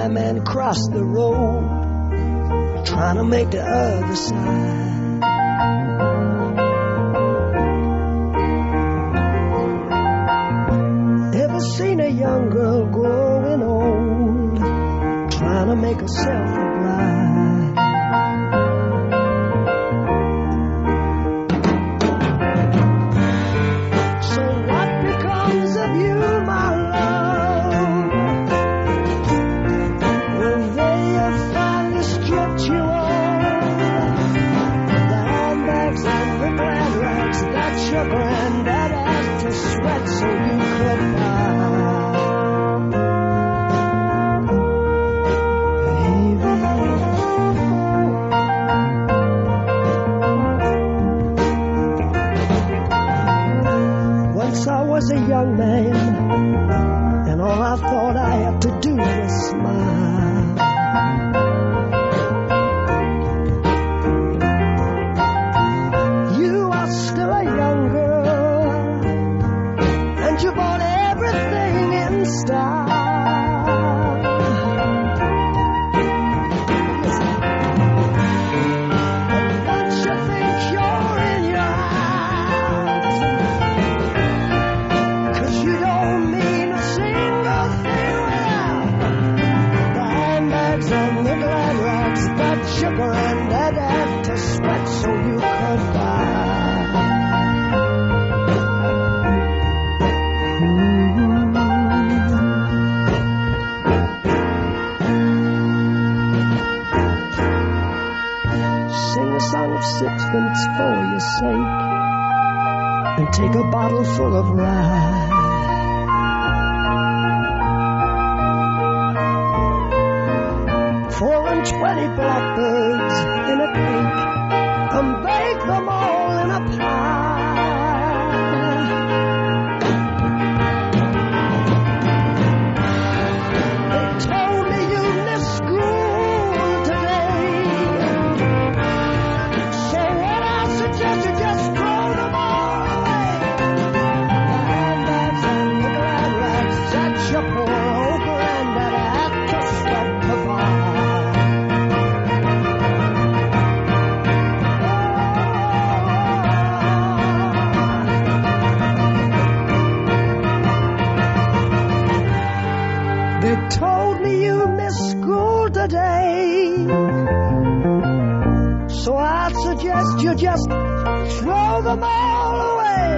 blind man crossed the road, trying to make the other side. Ever seen a young girl growing old, trying to make herself a bride? So what becomes of you, my love, when they have finally stripped you of the handbags and the glad rags that your granddad had to sweat so you could buy? I was a young man, and all I thought I had to do was smile. You are still a young girl, and you bought everything in style. Your granddad had to sweat so you could buy. Sing a song of sixpence for your sake, and take a bottle full of rye. 20 blackbirds in a cake, and bake them all in a pie. They told me you missed school today, so what I suggest you just throw them all away. The handbags and the glad rags that your poor old granddad had to sweat to buy. They told me you missed school today, so I'd suggest you just throw them all away.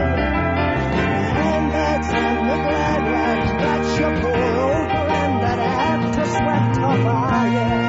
The handbags and the glad rags that your poor old granddad had to sweat to buy, yeah.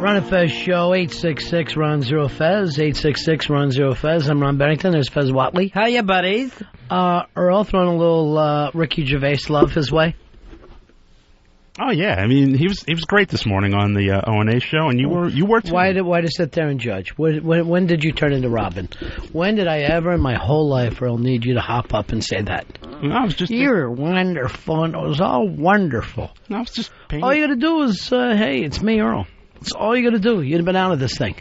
Ron and Fez show, 866-RON-0-FEZ, 866-RON-0-FEZ. I'm Ron Bennington. There's Fez Watley. Hiya, buddies. Earl throwing a little Ricky Gervais love his way. Oh yeah, I mean he was great this morning on the O&A show, and you were too. Why to sit there and judge? When did you turn into Robin? When did I ever in my whole life, Earl, need you to hop up and say that? I was just you're wonderful, and it was all wonderful. I was just paying. All you got to do is hey, it's me, Earl. That's all you got to do. You'd have been out of this thing.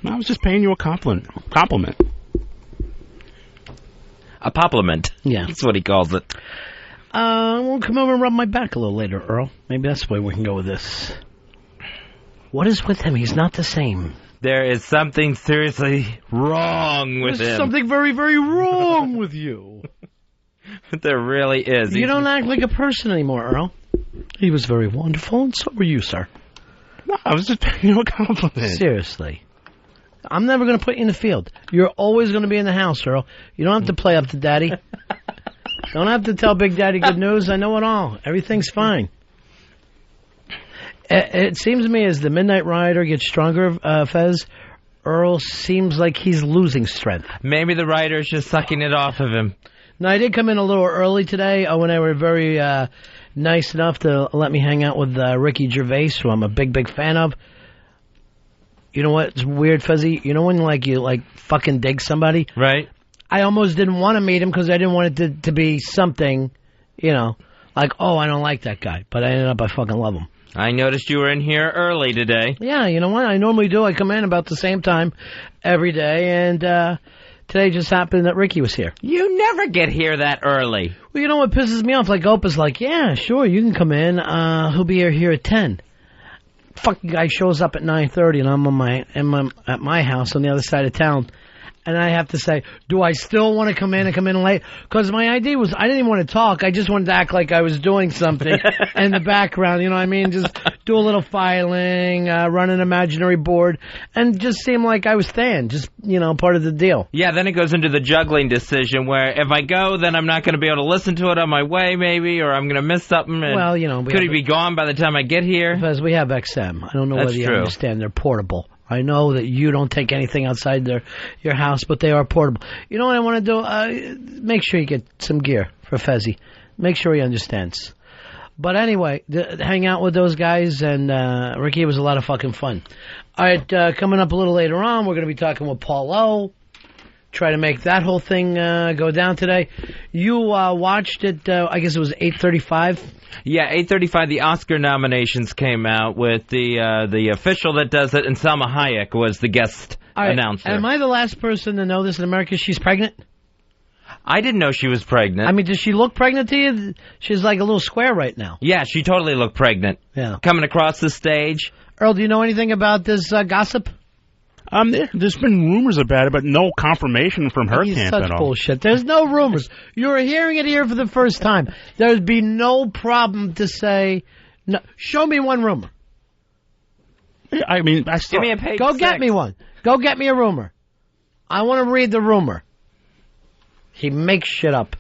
I was just paying you a compliment. A compliment. Yeah, that's what he calls it. We'll come over and rub my back a little later, Earl. Maybe that's the way we can go with this. What is with him? He's not the same. There is something seriously wrong with him. There's something very, very wrong with you. There really is. You don't act like a person anymore, Earl. He was very wonderful, and so were you, sir. No, I was just paying you a compliment. Seriously. I'm never going to put you in the field. You're always going to be in the house, Earl. You don't have to play up to Daddy. Don't have to tell Big Daddy good news. I know it all. Everything's fine. It seems to me as the Midnight Rider gets stronger, Fez, Earl seems like he's losing strength. Maybe the writer's just sucking it off of him. No, I did come in a little early today when they were very nice enough to let me hang out with Ricky Gervais, who I'm a big fan of. You know what's weird, Fezzy? You know when you fucking dig somebody? Right. I almost didn't want to meet him because I didn't want it to be something, like, oh, I don't like that guy. But I ended up, I fucking love him. I noticed you were in here early today. Yeah, you know what? I normally do. I come in about the same time every day, and today just happened that Ricky was here. You never get here that early. Well, you know what pisses me off? Like, Opa's like, yeah, sure, you can come in. He'll be here at 10. Fucking guy shows up at 9:30, and I'm at my house on the other side of town. And I have to say, do I still want to come in late? Because my idea was I didn't even want to talk. I just wanted to act like I was doing something in the background. You know what I mean? Just do a little filing, run an imaginary board, and just seem like I was staying. Just, part of the deal. Yeah, then it goes into the juggling decision where if I go, then I'm not going to be able to listen to it on my way, maybe, or I'm going to miss something. And well, could he be gone by the time I get here? Because we have XM. I don't know whether you true. understand. They're portable. I know that you don't take anything outside your house, but they are portable. You know what I want to do? Make sure you get some gear for Fezzy. Make sure he understands. But anyway, hang out with those guys, and Ricky, it was a lot of fucking fun. All right, coming up a little later on, we're going to be talking with Paul O. Try to make that whole thing go down today. You watched it, I guess it was 8:35? Yeah, 8:35. The Oscar nominations came out with the official that does it, and Salma Hayek was the guest announcer. Am I the last person to know this in America? She's pregnant? I didn't know she was pregnant. I mean, does she look pregnant to you? She's like a little square right now. Yeah, she totally looked pregnant. Yeah. Coming across the stage. Earl, do you know anything about this gossip? There's been rumors about it, but no confirmation from her camp at all. Such bullshit. There's no rumors. You're hearing it here for the first time. There'd be no problem to say, no. Show me one rumor. I mean, Give me a page. Go get me one. Go get me a rumor. I want to read the rumor. He makes shit up.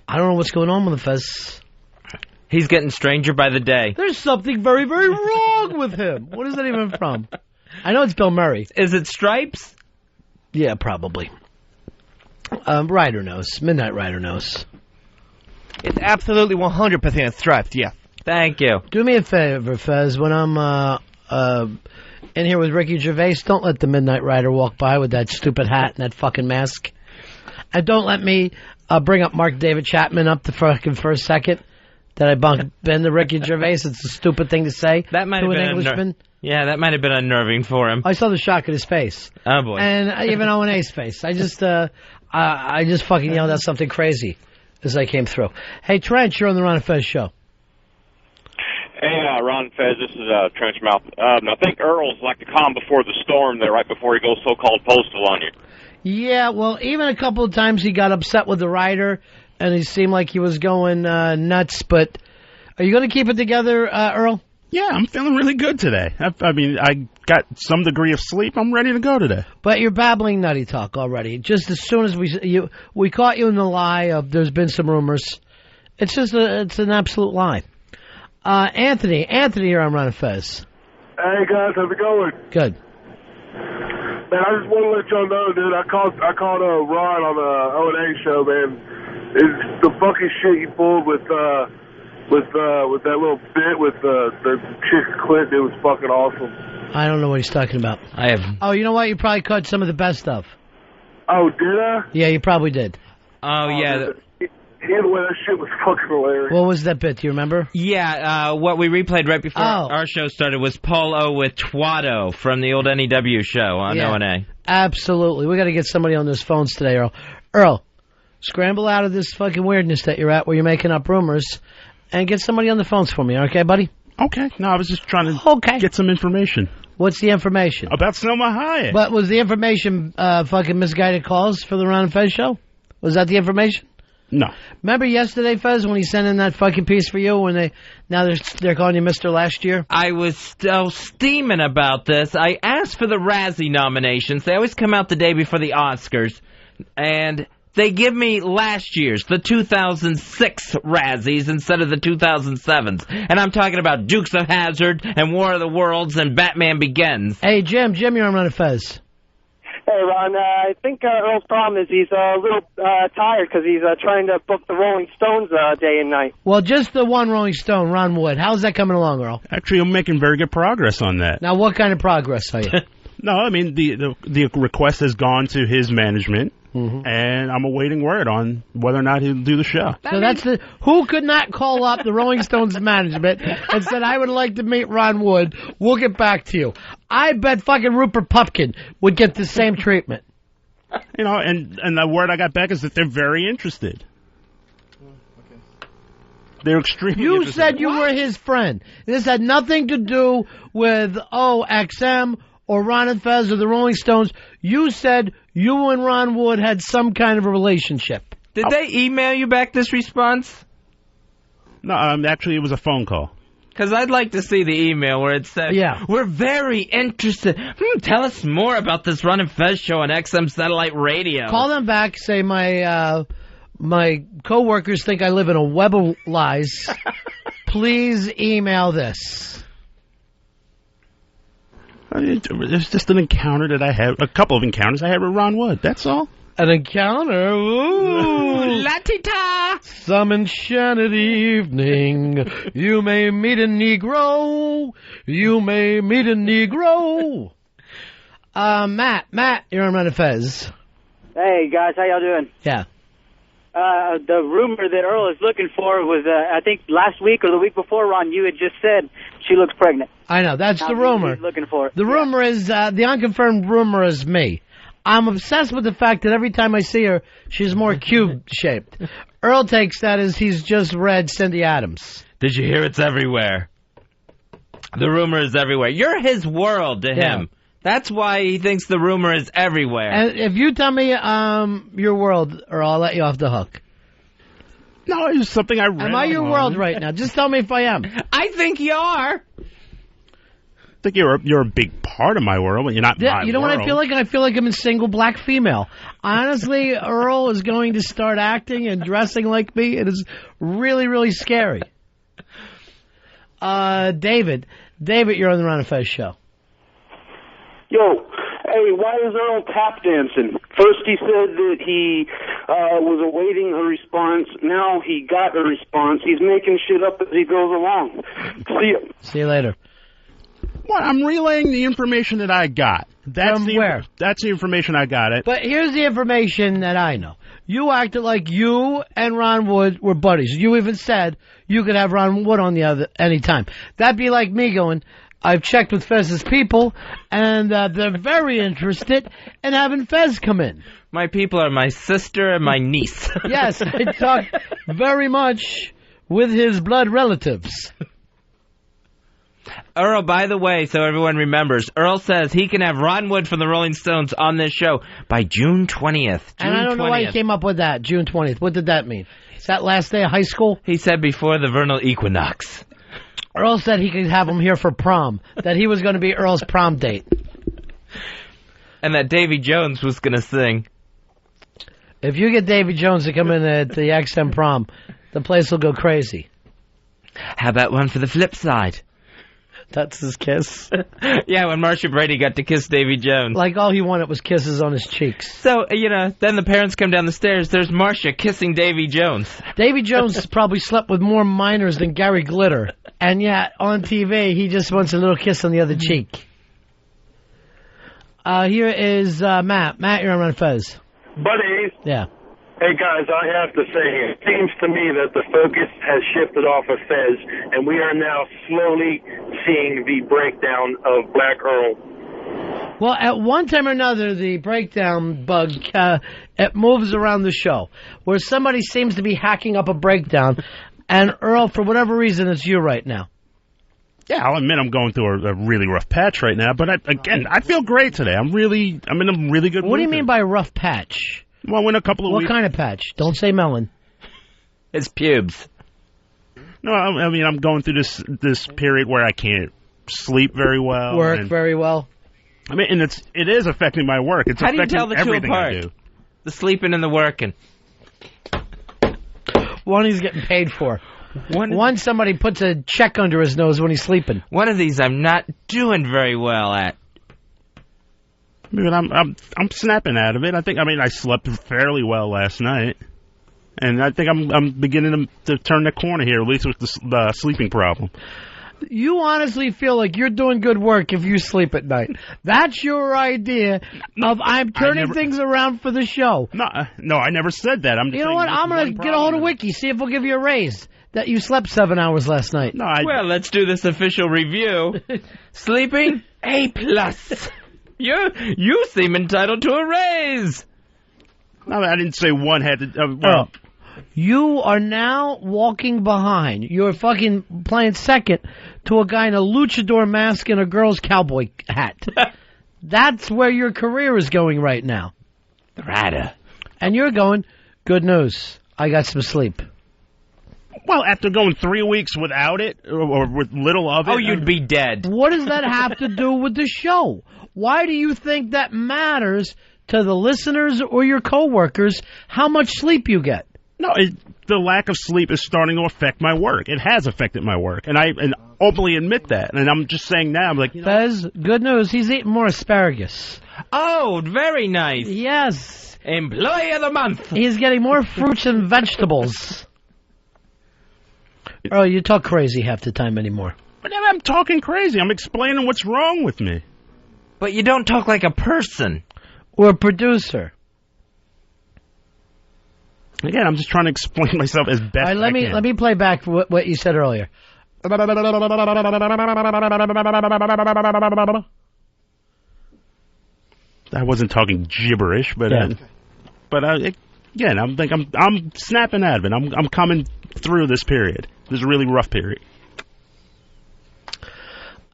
I don't know what's going on with the Fez. He's getting stranger by the day. There's something very, very wrong with him. What is that even from? I know it's Bill Murray. Is it Stripes? Yeah, probably. Ryder knows. Midnight Rider knows. It's absolutely 100% striped, yeah. Thank you. Do me a favor, Fez. When I'm in here with Ricky Gervais, don't let the Midnight Rider walk by with that stupid hat and that fucking mask. And don't let me bring up Mark David Chapman up the fucking first second that I bend to Ricky Gervais. It's a stupid thing to say That might to have an been Englishman. Yeah, that might have been unnerving for him. I saw the shock in his face. Oh, boy. And even O&A's face. I just fucking yelled out something crazy as I came through. Hey, Trench, you're on the Ron and Fez show. Hey, Ron and Fez, this is Trenchmouth. I think Earl's like the calm before the storm there, right before he goes so-called postal on you. Yeah, well, even a couple of times he got upset with the rider, and he seemed like he was going nuts. But are you going to keep it together, Earl? Yeah, I'm feeling really good today. I mean, I got some degree of sleep. I'm ready to go today. But you're babbling nutty talk already. Just as soon as we caught you in the lie of there's been some rumors. It's an absolute lie. Anthony, you're on Ron and Fez. Hey guys, how's it going? Good. Man, I just want to let y'all know, dude. I called Ron on the O&A show, man. It's the fucking shit you pulled with that little bit with the chick's clit. It was fucking awesome. I don't know what he's talking about. I have. Oh, you know what? You probably caught some of the best stuff. Oh, did I? Yeah, you probably did. Oh, yeah. Either way, that shit was fucking hilarious. What was that bit? Do you remember? Yeah, what we replayed right before our show started was Paul O with Twatto from the old NEW show on O&A. Absolutely. We got to get somebody on those phones today, Earl. Earl, scramble out of this fucking weirdness that you're at where you're making up rumors and get somebody on the phones for me, okay, buddy? Okay. No, I was just trying to get some information. What's the information? About Salma Hayek. But was the information fucking misguided calls for the Ron and Fez show? Was that the information? No. Remember yesterday, Fez, when he sent in that fucking piece for you? When they're calling you Mr. Last Year. I was still steaming about this. I asked for the Razzie nominations. They always come out the day before the Oscars, and they give me last year's, the 2006 Razzies instead of the 2007s. And I'm talking about Dukes of Hazzard and War of the Worlds and Batman Begins. Hey, Jim, you're on Ron and Fez. Hey, Ron, I think Earl's problem is he's a little tired because he's trying to book the Rolling Stones day and night. Well, just the one Rolling Stone, Ron Wood. How's that coming along, Earl? Actually, I'm making very good progress on that. Now, what kind of progress are you? No, I mean, the request has gone to his management, and I'm awaiting word on whether or not he'll do the show. So that's who could not call up the Rolling Stones management and said, I would like to meet Ron Wood. We'll get back to you. I bet fucking Rupert Pupkin would get the same treatment. You know, and the word I got back is that they're very interested. They're extremely interested. You said you were his friend. This had nothing to do with XM or Ron and Fez or the Rolling Stones. You said you and Ron Wood had some kind of a relationship. Did they email you back this response? No, actually, it was a phone call. Because I'd like to see the email where it said, we're very interested. Tell us more about this Ron and Fez show on XM Satellite Radio. Call them back, say my co-workers think I live in a web of lies. Please email this. It's just an encounter that I had, a couple of encounters I had with Ron Wood, that's all. An encounter? Ooh. La-ti-ta! Some enchanted evening, you may meet a Negro. You may meet a Negro. Matt, you're on Ron and Fez. Hey, guys, how y'all doing? Yeah. The rumor that Earl is looking for was, I think, last week or the week before, Ron, you had just said she looks pregnant. I know, that's the rumor. He's looking for. The rumor is, the unconfirmed rumor is me. I'm obsessed with the fact that every time I see her, she's more cube-shaped. Earl takes that as he's just read Cindy Adams. Did you hear it's everywhere? The rumor is everywhere. You're his world to him. That's why he thinks the rumor is everywhere. And if you tell me your world, Earl, I'll let you off the hook. No, it's something I read. Am I your world right now? Just tell me if I am. I think you are. I think you're a big part of my world, but you're not my world. You know what I feel like? I feel like I'm a single black female. Honestly, Earl is going to start acting and dressing like me. It is really, really scary. David, you're on the Ron and Fez show. Yo, hey, why is Earl tap dancing? First he said that he was awaiting a response. Now he got a response. He's making shit up as he goes along. See ya. See you later. What? I'm relaying the information that I got. That's where? That's the information I got. But here's the information that I know. You acted like you and Ron Wood were buddies. You even said you could have Ron Wood on the other anytime. That'd be like me going, I've checked with Fez's people, and they're very interested in having Fez come in. My people are my sister and my niece. Yes, I talked very much with his blood relatives. Earl, by the way, so everyone remembers, Earl says he can have Ron Wood from the Rolling Stones on this show by June 20th. And I don't know why he came up with that, June 20th. What did that mean? Is that last day of high school? He said before the vernal equinox. Earl said he could have him here for prom, that he was going to be Earl's prom date. And that Davy Jones was going to sing. If you get Davy Jones to come in at the XM prom, the place will go crazy. How about one for the flip side? That's his kiss. Yeah, when Marcia Brady got to kiss Davy Jones. Like all he wanted was kisses on his cheeks. So, then the parents come down the stairs, there's Marcia kissing Davy Jones. Davy Jones probably slept with more minors than Gary Glitter. And yet, on TV, he just wants a little kiss on the other cheek. Here is Matt. Matt, you're on Ron and Fez. Buddies. Yeah. Hey, guys, I have to say, it seems to me that the focus has shifted off of Fez, and we are now slowly seeing the breakdown of Black Earl. Well, at one time or another, the breakdown bug, it moves around the show, where somebody seems to be hacking up a breakdown, and Earl, for whatever reason, it's you right now. Yeah, I'll admit I'm going through a really rough patch right now, but I feel great today. I'm in a really good mood. What do you mean by rough patch? Well, in a couple of weeks. What kind of patch? Don't say melon. His pubes. No, I mean, I'm going through this period where I can't sleep very well. Work very well. I mean, and it is affecting my work. It's How do you affecting tell the two everything apart? I do. The sleeping and the working. One he's getting paid for. One somebody puts a check under his nose when he's sleeping. One of these I'm not doing very well at. But I'm snapping out of it. I slept fairly well last night, and I think I'm beginning to turn the corner here, at least with the sleeping problem. You honestly feel like you're doing good work if you sleep at night. That's your idea of I'm turning things around for the show. No, I never said that. I'm just you know what? I'm going to get a hold of Wiki, see if we'll give you a raise that you slept 7 hours last night. Well, let's do this official review. Sleeping, A+. You seem entitled to a raise. No, I didn't say one had to. You are now walking behind. You're fucking playing second to a guy in a luchador mask and a girl's cowboy hat. That's where your career is going right now. Rada. And you're going, good news, I got some sleep. Well, after going 3 weeks without it, or with little of it... Oh, you'd be dead. What does that have to do with the show? Why do you think that matters to the listeners or your coworkers how much sleep you get? No, the lack of sleep is starting to affect my work. It has affected my work, and I openly admit that. And I'm just saying now, I'm like... Fez, good news, he's eating more asparagus. Oh, very nice. Yes. Employee of the month. He's getting more fruits and vegetables. Oh, you talk crazy half the time anymore. But I'm talking crazy. I'm explaining what's wrong with me. But you don't talk like a person. Or a producer. Again, I'm just trying to explain myself as best I can. Let me play back what you said earlier. I wasn't talking gibberish, but again, I'm snapping out of it. I'm coming through this period. This really rough period.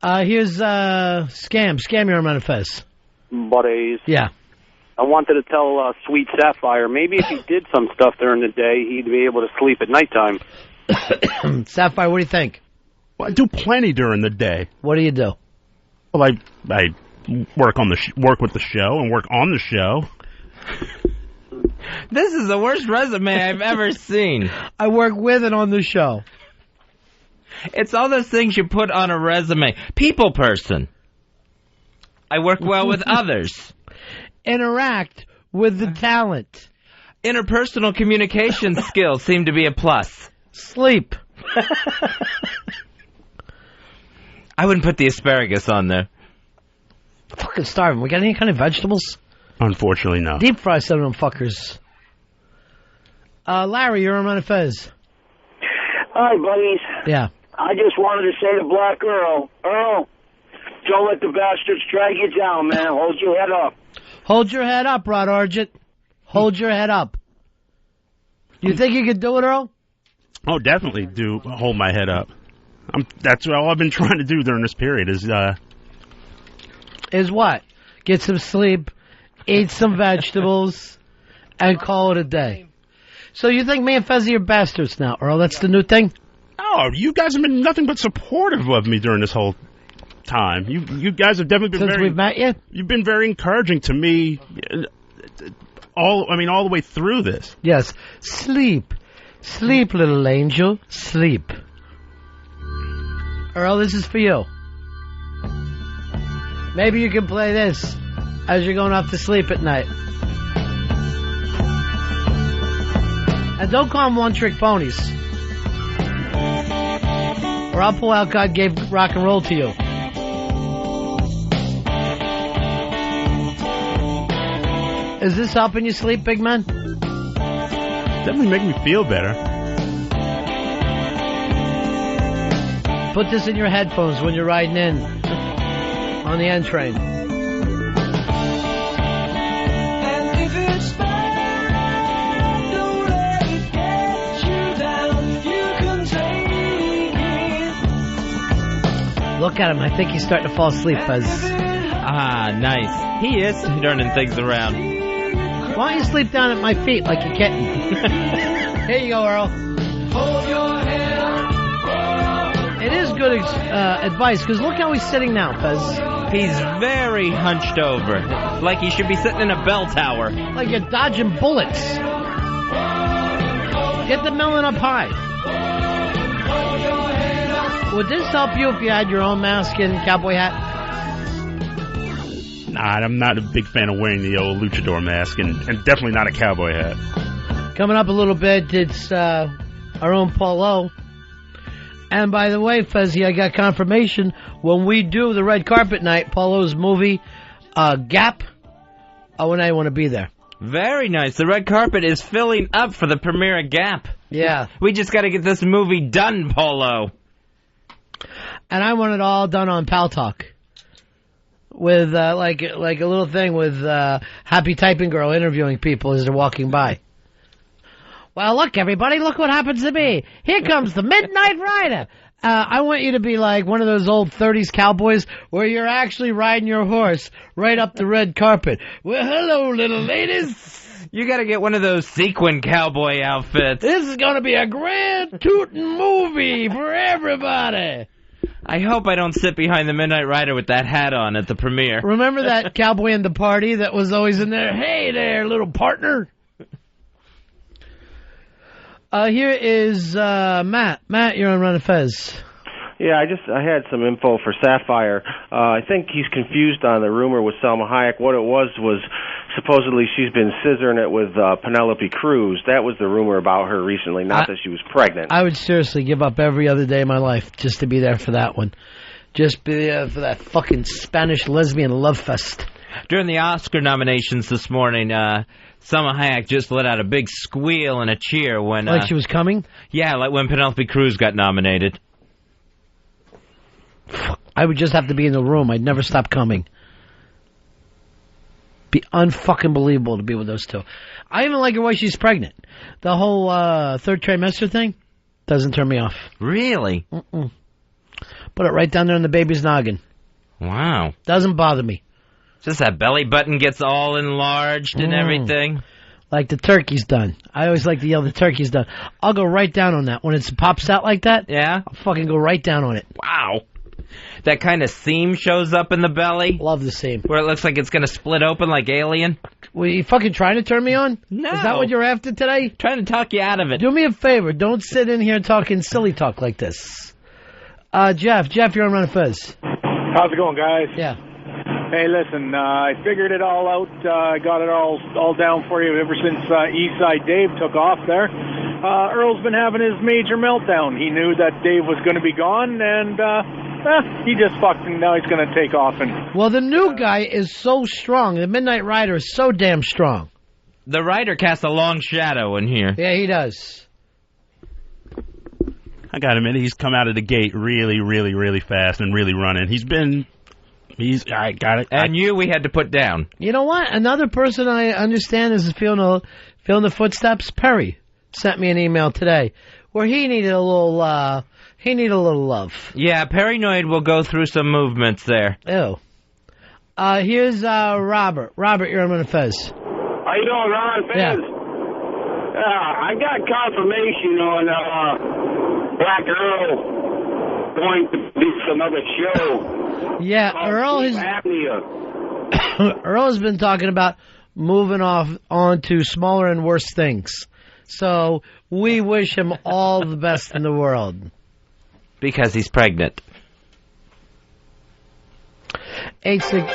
Here's Scam. Scam, you're on Fez. Buddies. Yeah. I wanted to tell Sweet Sapphire, maybe if he did some stuff during the day, he'd be able to sleep at nighttime. Sapphire, what do you think? Well, I do plenty during the day. What do you do? Well, I work on work with the show and work on the show. This is the worst resume I've ever seen. I work with and on the show. It's all those things you put on a resume. People person. I work well with others. Interact with the talent. Interpersonal communication skills seem to be a plus. Sleep. I wouldn't put the asparagus on there. Fucking starving. We got any kind of vegetables? Unfortunately, no. Deep fry some of them fuckers. Larry, you're on Fez. Hi, buddies. Yeah. I just wanted to say to Black Earl, don't let the bastards drag you down, man. Hold your head up. Hold your head up, Rod Argent. Hold your head up. You think you could do it, Earl? Oh, definitely do hold my head up. That's all I've been trying to do during this period Is what? Get some sleep, eat some vegetables, and call it a day. So you think me and Fezzy are bastards now, Earl? That's the new thing? Oh, you guys have been nothing but supportive of me during this whole time. You guys have definitely been Since we've met you? You've been very encouraging to me all the way through this. Yes. Sleep. Sleep, little angel. Sleep. Earl, this is for you. Maybe you can play this as you're going off to sleep at night. And don't call them one-trick ponies. Or I'll pull out God Gave Rock and Roll to you. Is this helping you sleep, big man? Definitely make me feel better. Put this in your headphones when you're riding in on the N train. Look at him. I think he's starting to fall asleep, Fez. Ah, nice. He is turning things around. Why don't you sleep down at my feet like a kitten? Here you go, Earl. it is good advice, because look how he's sitting now, Fez. He's very hunched over, like he should be sitting in a bell tower. Like you're dodging bullets. Get the melon up high. Would this help you if you had your own mask and cowboy hat? Nah, I'm not a big fan of wearing the old luchador mask, and definitely not a cowboy hat. Coming up a little bit, it's our own Paul O. And by the way, Fezzy, I got confirmation when we do the red carpet night, Paul O's movie, Gap, O and I want to be there. Very nice. The red carpet is filling up for the premiere of Gap. Yeah. We just got to get this movie done, Polo. And I want it all done on Pal Talk. With, like a little thing with, Happy Typing Girl interviewing people as they're walking by. Well, look, everybody, look what happens to me. Here comes the Midnight Rider. I want you to be like one of those old 30s cowboys where you're actually riding your horse right up the red carpet. Well, hello, little ladies. You got to get one of those sequin cowboy outfits. This is going to be a grand tootin' movie for everybody. I hope I don't sit behind the Midnight Rider with that hat on at the premiere. Remember that cowboy in the party that was always in there? Hey there, little partner. Here is Matt. Matt, you're on Ron and Fez. Yeah, I had some info for Sapphire. I think he's confused on the rumor with Salma Hayek. What it was supposedly she's been scissoring it with Penelope Cruz. That was the rumor about her recently, not that she was pregnant. I would seriously give up every other day of my life just to be there for that one. Just be there for that fucking Spanish lesbian love fest. During the Oscar nominations this morning, Salma Hayek just let out a big squeal and a cheer when... like she was coming? Yeah, like when Penelope Cruz got nominated. I would just have to be in the room. I'd never stop coming. Be unfucking believable to be with those two. I even like her while she's pregnant. The whole third trimester thing doesn't turn me off. Really? Mm-mm. Put it right down there in the baby's noggin. Wow. Doesn't bother me. Just that belly button gets all enlarged and everything. Like the turkey's done. I always like to yell, the turkey's done. I'll go right down on that. When it pops out like that, yeah, I'll fucking go right down on it. Wow. That kind of seam shows up in the belly. Love the seam. Where it looks like it's going to split open like Alien. Were you fucking trying to turn me on? No. Is that what you're after today? Trying to talk you out of it. Do me a favor. Don't sit in here talking silly talk like this. Jeff, you're on Ron and Fez. How's it going, guys? Yeah. Hey, listen, I figured it all out. I got it all down for you ever since Eastside Dave took off there. Earl's been having his major meltdown. He knew that Dave was going to be gone, and he just fucking now he's going to take off. And well, the new guy is so strong. The Midnight Rider is so damn strong. The Rider casts a long shadow in here. Yeah, he does. I gotta admit, he's come out of the gate really, really, really fast and really running. I got it. And we had to put down. You know what? Another person I understand is feeling the footsteps. Perry sent me an email today where he needed a little love. Yeah, Perrynoid will go through some movements there. Ew. Here's Robert. Robert, you're on Ron and Fez. How you doing, Ron? Fez? Yeah. I got confirmation on Black Earl going to do some other show. Yeah, Earl has been talking about moving on to smaller and worse things. So we wish him all the best in the world. Because he's pregnant. 86.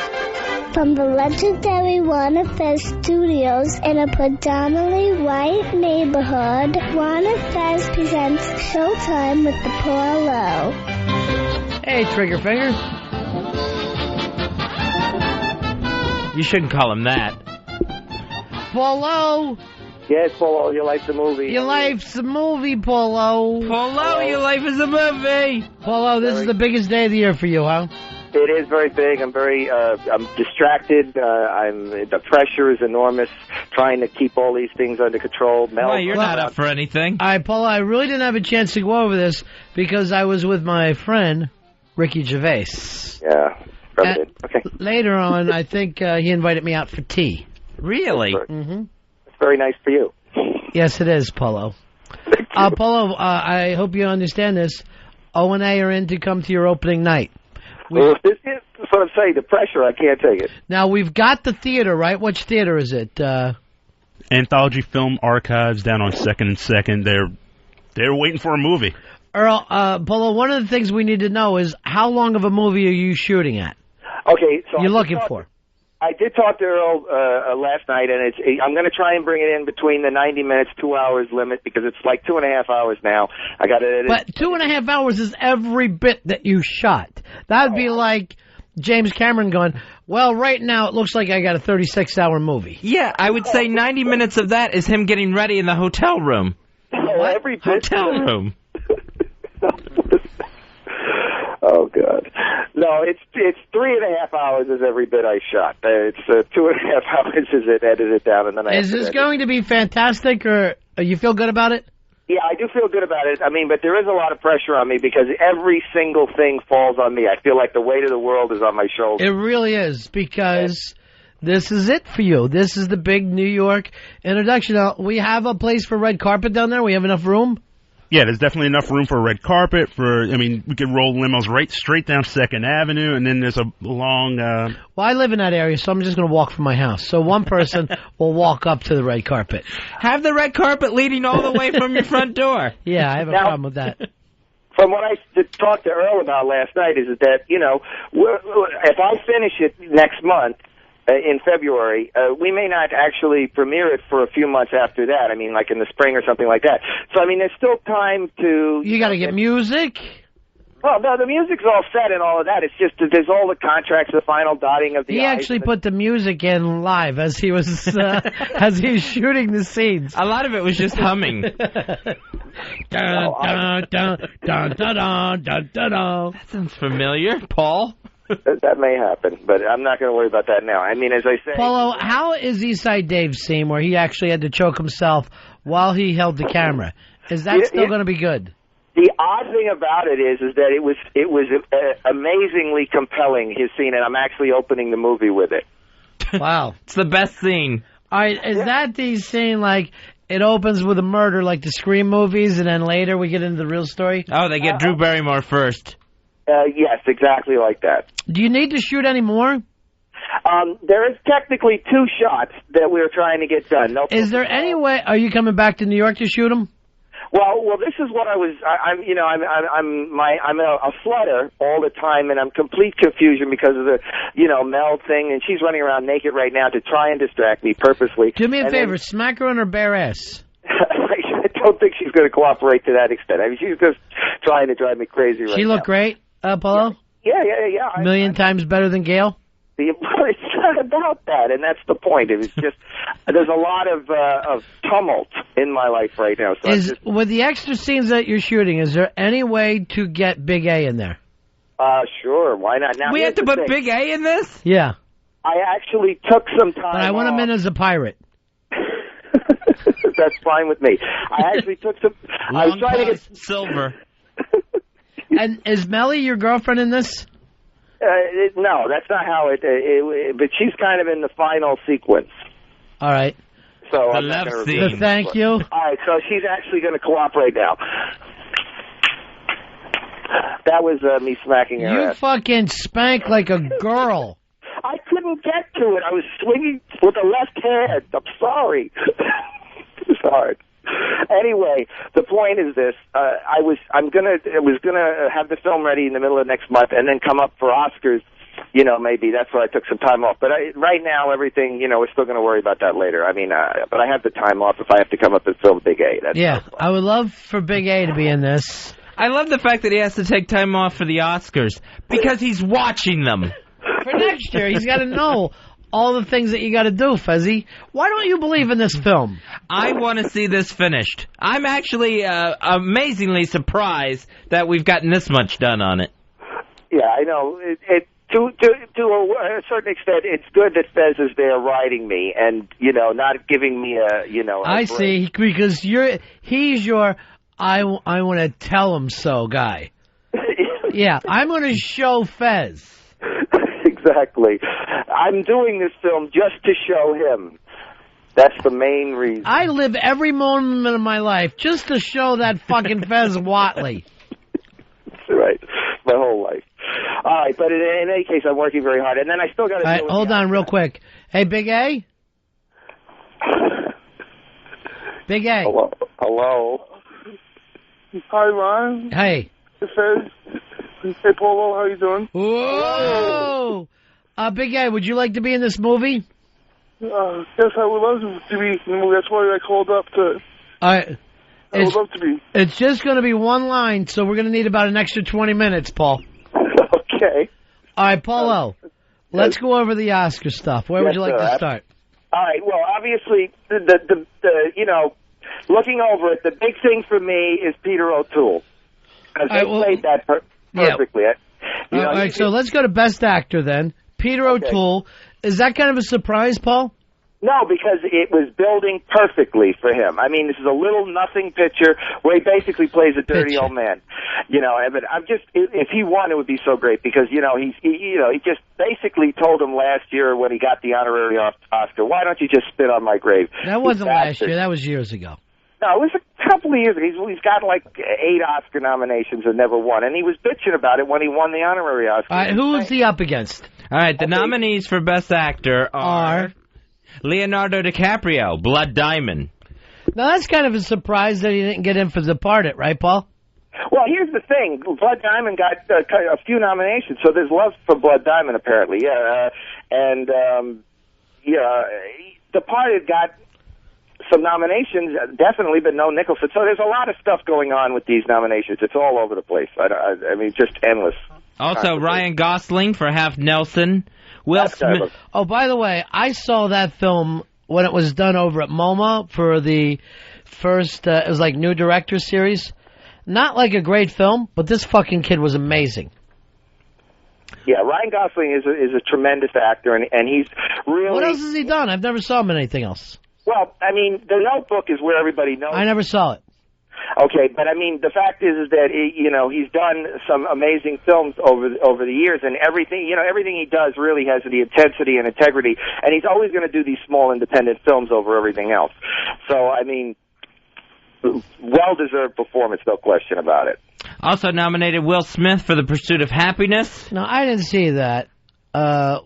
From the legendary Ron and Fez studios in a predominantly white neighborhood, Ron and Fez presents Showtime with the Paulo. Hey, Trigger Finger. You shouldn't call him that. Paulo. Yes, Paulo, your life's a movie. Your life's a movie, Paulo. Paulo, your life is a movie. Paulo, this is the biggest day of the year for you, huh? It is very big. I'm I'm distracted. The pressure is enormous, trying to keep all these things under control. Well, you're not up for anything. All right, Paulo, I really didn't have a chance to go over this because I was with my friend, Ricky Gervais. Yeah, okay. Later on, I think he invited me out for tea. Really? Mm-hmm. It's very nice for you. Yes, it is, Paulo. Paulo, I hope you understand this. O&A are in to come to your opening night. Well, this is what I'm saying. The pressure, I can't take it. Now, we've got the theater, right? Which theater is it? Anthology Film Archives down on 2nd and 2nd. They're waiting for a movie. Earl, Polo, one of the things we need to know is how long of a movie are you shooting at? Okay, so you're looking for. I did talk to Earl last night, and I'm going to try and bring it in between the 90 minutes, 2 hours limit, because it's like 2.5 hours now. I got it. But 2.5 hours is every bit that you shot. That'd be like James Cameron going, well, right now it looks like I got a 36-hour movie. Yeah, I would say 90 minutes of that is him getting ready in the hotel room. Every bit. Hotel room. Oh, God. No, it's 3.5 hours is every bit I shot. It's 2.5 hours is it edited down, and then Is this going to be fantastic, or you feel good about it? Yeah, I do feel good about it. I mean, but there is a lot of pressure on me because every single thing falls on me. I feel like the weight of the world is on my shoulders. It really is, because this is it for you. This is the big New York introduction. Now, we have a place for red carpet down there. We have enough room. Yeah, there's definitely enough room for a red carpet. We could roll limos straight down 2nd Avenue, and then there's a long... Well, I live in that area, so I'm just going to walk from my house. So one person will walk up to the red carpet. Have the red carpet leading all the way from your front door. Yeah, I have a problem with that. From what I talked to Earl about last night is that, if I finish it next month, in February, we may not actually premiere it for a few months after that. I mean, like in the spring or something like that. So, I mean, there's still time to... You got to get music? Well, no, the music's all set and all of that. It's just that there's all the contracts, the final dotting of the He I's. actually put the music in live as he was as he was shooting the scenes. A lot of it was just humming. That sounds familiar, Paul. That may happen, but I'm not going to worry about that now. I mean, as I say... Paulo, how is Eastside Dave's scene where he actually had to choke himself while he held the camera? Is that still going to be good? The odd thing about it is that it was amazingly compelling, his scene, and I'm actually opening the movie with it. Wow. It's the best scene. All right, is that the scene like it opens with a murder like the Scream movies, and then later we get into the real story? Oh, they get Drew Barrymore first. Yes, exactly like that. Do you need to shoot any more? There is technically 2 shots that we're trying to get done. Is there any way? Are you coming back to New York to shoot them? Well, this is what I'm a flutter all the time, and I'm complete confusion because of the, Mel thing, and she's running around naked right now to try and distract me purposely. Do me a favor, smack her on her bare ass. I don't think she's going to cooperate to that extent. I mean, she's just trying to drive me crazy right now. She look great, Paulo? Yeah. A million times better than Gail? It's not about that, and that's the point. It was just there's a lot of tumult in my life right now. So with the extra scenes that you're shooting, is there any way to get Big A in there? Sure. Why not? Now we have to put Big A in this? Yeah. I actually took some time. But I want him in as a pirate. That's fine with me. I actually took some. I was trying to get silver. And is Melly your girlfriend in this? No, that's not how it. But she's kind of in the final sequence. All right. So the love scene. Thank you. All right, so she's actually going to cooperate now. That was me smacking her You ass. fucking spank like a girl. I couldn't get to it. I was swinging with the left hand. I'm sorry. It's hard. Anyway, the point is this: I was gonna have the film ready in the middle of next month, and then come up for Oscars. Maybe that's why I took some time off. But right now, everything, we're still going to worry about that later. I mean, but I have the time off if I have to come up and film Big A. That's I would love for Big A to be in this. I love the fact that he has to take time off for the Oscars because he's watching them. For next year, he's got to know all the things that you got to do, Fezzy. Why don't you believe in this film? I want to see this finished. I'm actually amazingly surprised that we've gotten this much done on it. Yeah, I know. To a certain extent, it's good that Fez is there riding me and, not giving me I see, because he's your I want to tell him so guy. Yeah, I'm going to show Fez. Exactly. I'm doing this film just to show him. That's the main reason. I live every moment of my life just to show that fucking Fez Watley. Right. My whole life. All right, but in any case, I'm working very hard, and then I still got to. All right, hold on, real quick. Hey, Big A. Big A. Hello. Hi, Ron. Hey. Hey, Fez. Hey, Polo. How you doing? Whoa. Big A, would you like to be in this movie? Yes, I would love to be in the movie. That's why I called up to. All right. I would love to be. It's just going to be one line, so we're going to need about an extra 20 minutes, Paul. Okay. All right, Paulo, let's go over the Oscar stuff. Where would you like to start? All right. Well, obviously, the looking over it, the big thing for me is Peter O'Toole. Because they played that perfectly. Yeah. All right, so let's go to Best Actor then. Peter O'Toole. Is that kind of a surprise, Paul? No, because it was building perfectly for him. I mean, this is a little nothing picture where he basically plays a dirty old man. You know, but I'm just, if he won, it would be so great because, he just basically told him last year when he got the honorary Oscar, why don't you just spit on my grave? That wasn't last year. That was years ago. No, it was a couple of years ago. He's got like 8 Oscar nominations and never won. And he was bitching about it when he won the honorary Oscar. All right, who is he up against? All right, the nominees for Best Actor are Leonardo DiCaprio, Blood Diamond. Now, that's kind of a surprise that he didn't get in for Departed, right, Paul? Well, here's the thing. Blood Diamond got a few nominations, so there's love for Blood Diamond, apparently. Departed got some nominations, definitely, but no Nicholson. So there's a lot of stuff going on with these nominations. It's all over the place. I mean, just endless. Also, Ryan Gosling for Half Nelson. Will Smith. Oh, by the way, I saw that film when it was done over at MoMA for the first, it was like New Director Series. Not like a great film, but this fucking kid was amazing. Yeah, Ryan Gosling is a tremendous actor, and he's really... What else has he done? I've never saw him in anything else. Well, I mean, The Notebook is where everybody knows. I never saw it. Okay, but I mean, the fact is that he's done some amazing films over the years, and everything he does really has the intensity and integrity, and he's always going to do these small independent films over everything else. So, I mean, well-deserved performance, no question about it. Also nominated Will Smith for The Pursuit of Happiness. No, I didn't see that.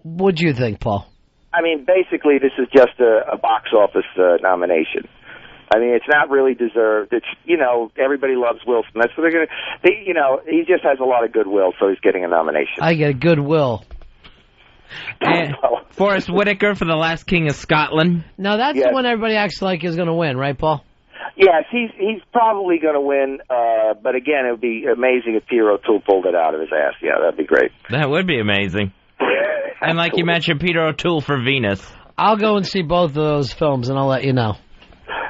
What'd you think, Paul? I mean, basically, this is just a box office nomination. I mean, it's not really deserved. It's, everybody loves Will Smith, so they're going to, he just has a lot of goodwill, so he's getting a nomination. I get goodwill. And Forrest Whitaker for The Last King of Scotland. Now, that's the one everybody acts like is going to win, right, Paul? Yes, he's probably going to win, but again, it would be amazing if Peter O'Toole pulled it out of his ass. Yeah, that'd be great. That would be amazing. And like you mentioned, Peter O'Toole for Venus. I'll go and see both of those films, and I'll let you know.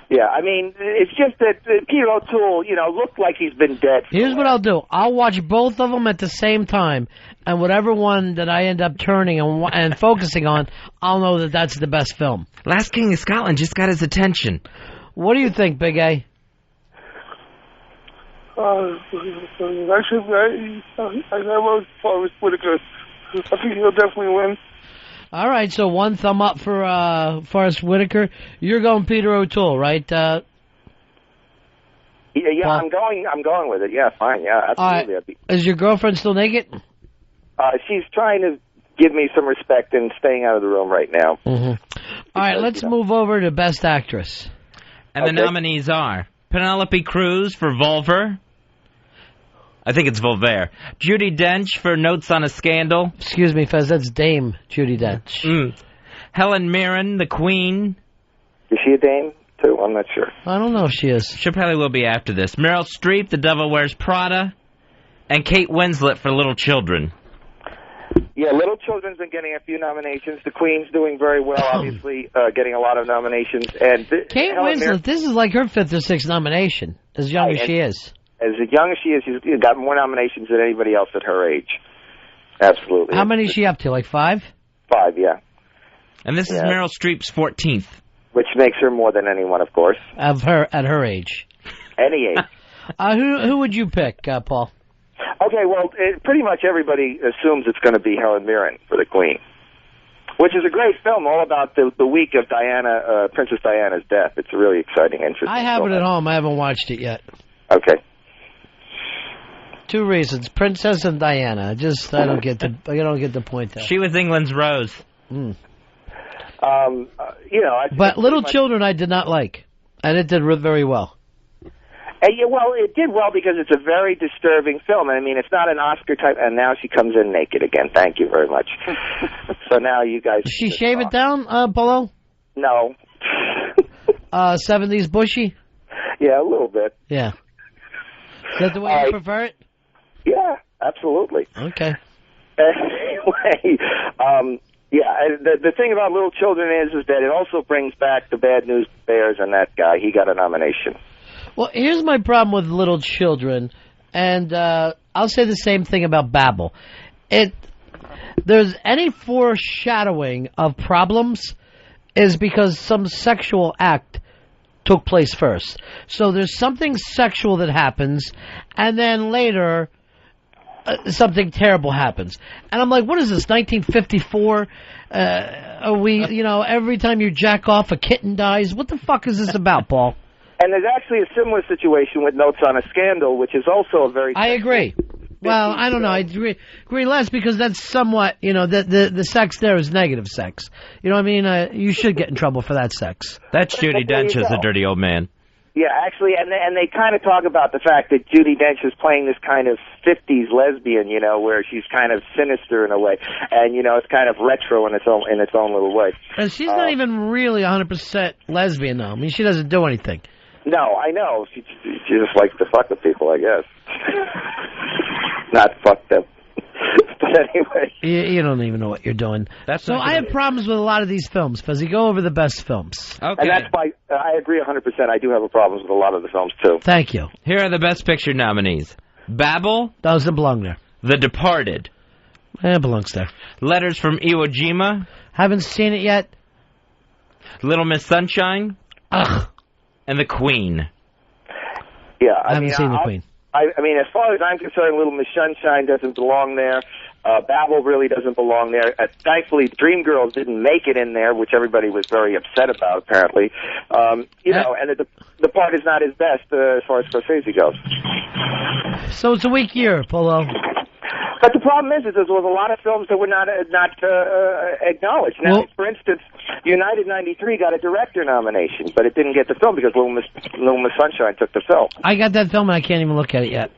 Yeah, I mean, it's just that Peter O'Toole, looked like he's been dead. Here's what I'll do. I'll watch both of them at the same time, and whatever one that I end up turning and focusing on, I'll know that that's the best film. Last King of Scotland just got his attention. What do you think, Big A? Actually, I love Forrest Whitaker. I think he'll definitely win. All right, so one thumb up for Forrest Whitaker. You're going Peter O'Toole, right? Yeah, I'm going with it. Yeah, fine. Yeah, absolutely. Is your girlfriend still naked? She's trying to give me some respect and staying out of the room right now. Mm-hmm. All right, let's move over to Best Actress. And the nominees are Penelope Cruz for Volver. I think it's Volver. Judi Dench for Notes on a Scandal. Excuse me, Fez, that's Dame Judi Dench. Helen Mirren, the Queen. Is she a dame, too? I'm not sure. I don't know if she is. She probably will be after this. Meryl Streep, The Devil Wears Prada. And Kate Winslet for Little Children. Yeah, Little Children's been getting a few nominations. The Queen's doing very well, obviously, getting a lot of nominations. And Kate Winslet, this is like her 5th or 6th nomination, as young as she is. As young as she is, she's got more nominations than anybody else at her age. Absolutely. How many is she up to, like 5? 5, yeah. And this is Meryl Streep's 14th. Which makes her more than anyone, of course. At her age. Any age. Who would you pick, Paul? Okay, well, pretty much everybody assumes it's going to be Helen Mirren for the Queen, which is a great film all about the week of Princess Diana's death. It's a really exciting, interesting I have film. it at home. I haven't watched it yet. Okay. 2 reasons: Princess and Diana. I don't get the point there. She was England's Rose. Mm. But Little Children I did not like, and it did very well. Well, it did well because it's a very disturbing film. I mean, it's not an Oscar type. And now she comes in naked again. Thank you very much. So now you guys. Did she shave it down, Polo? No. 70s bushy? Yeah, a little bit. Yeah. Is that the way you prefer it? Yeah, absolutely. Okay. Anyway, the thing about Little Children is that it also brings back the Bad News Bears and that guy. He got a nomination. Well, here's my problem with Little Children, and I'll say the same thing about Babel. There's any foreshadowing of problems is because some sexual act took place first. So there's something sexual that happens, and then later something terrible happens. And I'm like, what is this, 1954? Are we, every time you jack off, a kitten dies? What the fuck is this about, Paul? And there's actually a similar situation with Notes on a Scandal, which is also a very... I agree. Well, I don't know. I agree less because that's somewhat, the sex there is negative sex. You know what I mean? You should get in trouble for that sex. That's Judi Dench as a dirty old man. Yeah, actually, and they kind of talk about the fact that Judi Dench is playing this kind of 50s lesbian, where she's kind of sinister in a way, and it's kind of retro in its own little way. And she's not even really 100% lesbian, though. I mean, she doesn't do anything. No, I know. She just likes to fuck with people, I guess. Not fuck them. But anyway. You don't even know what you're doing. So I have problems with a lot of these films, Fuzzy. Go over the best films. Okay. And that's why I agree 100%. I do have problems with a lot of the films, too. Thank you. Here are the Best Picture nominees. Babel. Doesn't belong there. The Departed. It belongs there. Letters from Iwo Jima. Haven't seen it yet. Little Miss Sunshine. Ugh. And The Queen. Yeah, I haven't seen The Queen. I mean, as far as I'm concerned, Little Miss Sunshine doesn't belong there. Babel really doesn't belong there. Thankfully, Dreamgirls didn't make it in there, which everybody was very upset about, apparently. And the part is not his best as far as Scorsese goes. So it's a weak year, Polo. But the problem is there was a lot of films that were not acknowledged. Now, for instance, United 93 got a director nomination, but it didn't get the film because Little Miss Sunshine took the film. I got that film and I can't even look at it yet.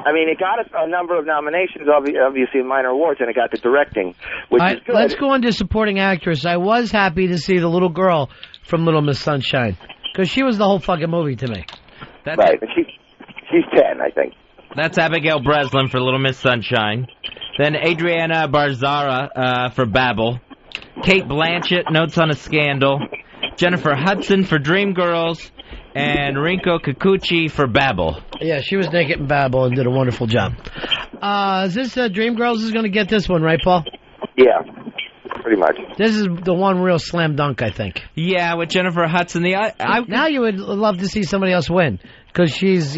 I mean, it got a number of nominations, obviously in minor awards, and it got the directing, which is good. Let's go on to supporting actress. I was happy to see the little girl from Little Miss Sunshine, because she was the whole fucking movie to me. Right, and she's 10, I think. That's Abigail Breslin for Little Miss Sunshine. Then Adriana Barzara for Babel. Kate Blanchett, Notes on a Scandal. Jennifer Hudson for Dreamgirls. And Rinko Kikuchi for Babel. Yeah, she was naked in Babel and did a wonderful job. Is this Dreamgirls is going to get this one, right, Paul? Yeah, pretty much. This is the one real slam dunk, I think. Yeah, with Jennifer Hudson. Now you would love to see somebody else win, because she's,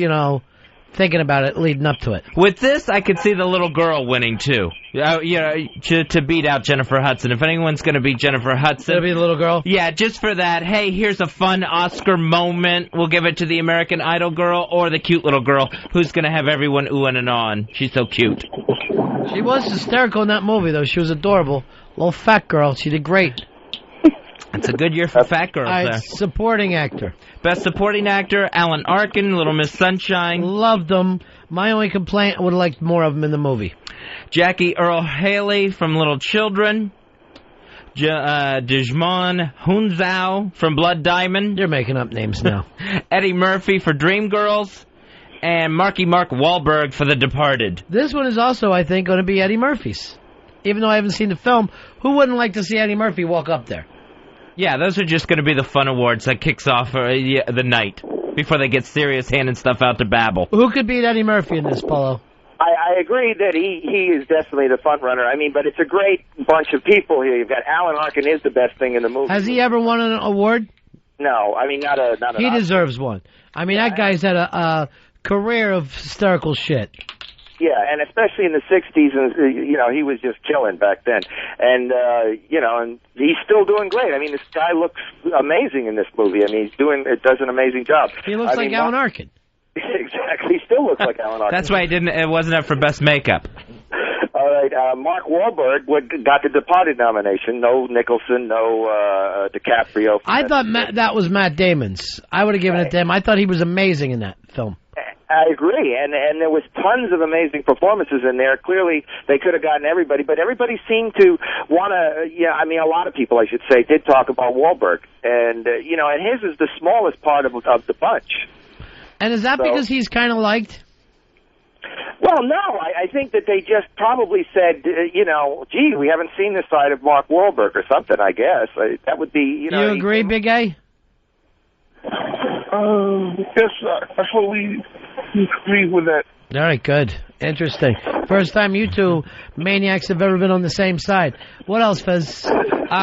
thinking about it leading up to it. With this, I could see the little girl winning, too. To beat out Jennifer Hudson. If anyone's going to beat Jennifer Hudson... It'll be the little girl? Yeah, just for that, hey, here's a fun Oscar moment. We'll give it to the American Idol girl or the cute little girl who's going to have everyone oohing and on. She's so cute. She was hysterical in that movie, though. She was adorable. Little fat girl. She did great. It's a good year for fat girls there. Supporting actor. Best supporting actor, Alan Arkin, Little Miss Sunshine. Loved them. My only complaint, I would have liked more of them in the movie. Jackie Earle Haley from Little Children. Djimon Hounsou from Blood Diamond. You're making up names now. Eddie Murphy for Dreamgirls. And Mark Wahlberg for The Departed. This one is also, I think, going to be Eddie Murphy's. Even though I haven't seen the film, who wouldn't like to see Eddie Murphy walk up there? Yeah, those are just going to be the fun awards that kicks off the night before they get serious handing stuff out to Babel. Who could beat Eddie Murphy in this, Polo? I agree that he is definitely the front runner. I mean, but it's a great bunch of people here. You've got Alan Arkin is the best thing in the movie. Has he ever won an award? No, I mean not an He deserves one. I mean, that guy's had a career of hysterical shit. Yeah, and especially in the 60s, and he was just killing back then. And, and he's still doing great. I mean, this guy looks amazing in this movie. I mean, does an amazing job. He looks like Alan Arkin. Exactly. He still looks like Alan Arkin. That's why it wasn't up for best makeup. All right, Mark Wahlberg got the Departed nomination. No Nicholson, no DiCaprio. I thought that was Matt Damon's. I would have given it to him. I thought he was amazing in that film. I agree, and there was tons of amazing performances in there. Clearly, they could have gotten everybody, but everybody seemed to want to. Yeah, I mean, a lot of people, I should say, did talk about Wahlberg, and and his is the smallest part of the bunch. And is that because he's kind of liked? Well, no, I think that they just probably said, gee, we haven't seen this side of Mark Wahlberg or something, I guess. That would be, You agree, Big A? Yes, I fully agree with that. All right, good. Interesting. First time you two maniacs have ever been on the same side. What else, Fez?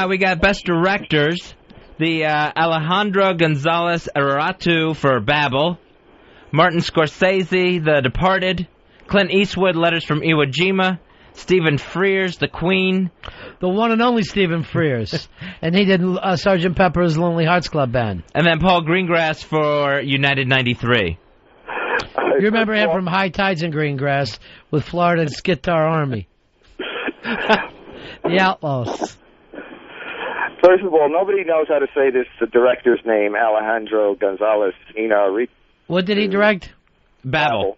We got Best Directors. The Alejandro Gonzalez Aratu for Babel. Martin Scorsese, The Departed. Clint Eastwood, Letters from Iwo Jima. Stephen Frears, The Queen. The one and only Stephen Frears. And he did Sgt. Pepper's Lonely Hearts Club Band. And then Paul Greengrass for United 93. You remember him from High Tides in Greengrass with Florida's Guitar Army. The Outlaws. First of all, nobody knows how to say this director's name, Alejandro Gonzalez Inarritu. What did he direct? Babel.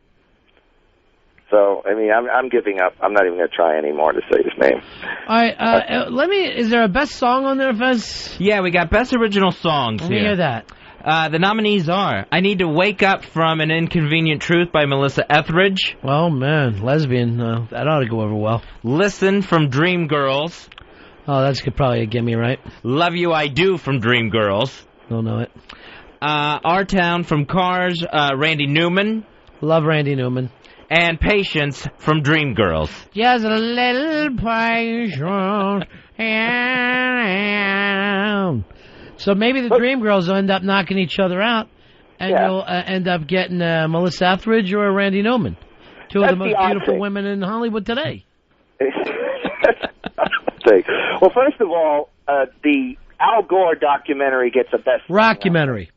So, I mean, I'm giving up. I'm not even going to try anymore to say his name. All right, is there a best song on there, Fez? Yeah, we got Best Original Songs Let me hear that. The nominees are I Need to Wake Up from An Inconvenient Truth by Melissa Etheridge. Oh, man, lesbian. That ought to go over well. Listen from Dreamgirls. Oh, that's probably a gimme, right? Love You I Do from Dreamgirls. Don't know it. Our Town from Cars, Randy Newman. Love Randy Newman. And Patience from Dreamgirls. Just a little patience. So maybe the Dreamgirls will end up knocking each other out, and you'll end up getting Melissa Etheridge or Randy Newman. Two of the most beautiful women in Hollywood today. Well, first of all, the Al Gore documentary gets a best... Rockumentary.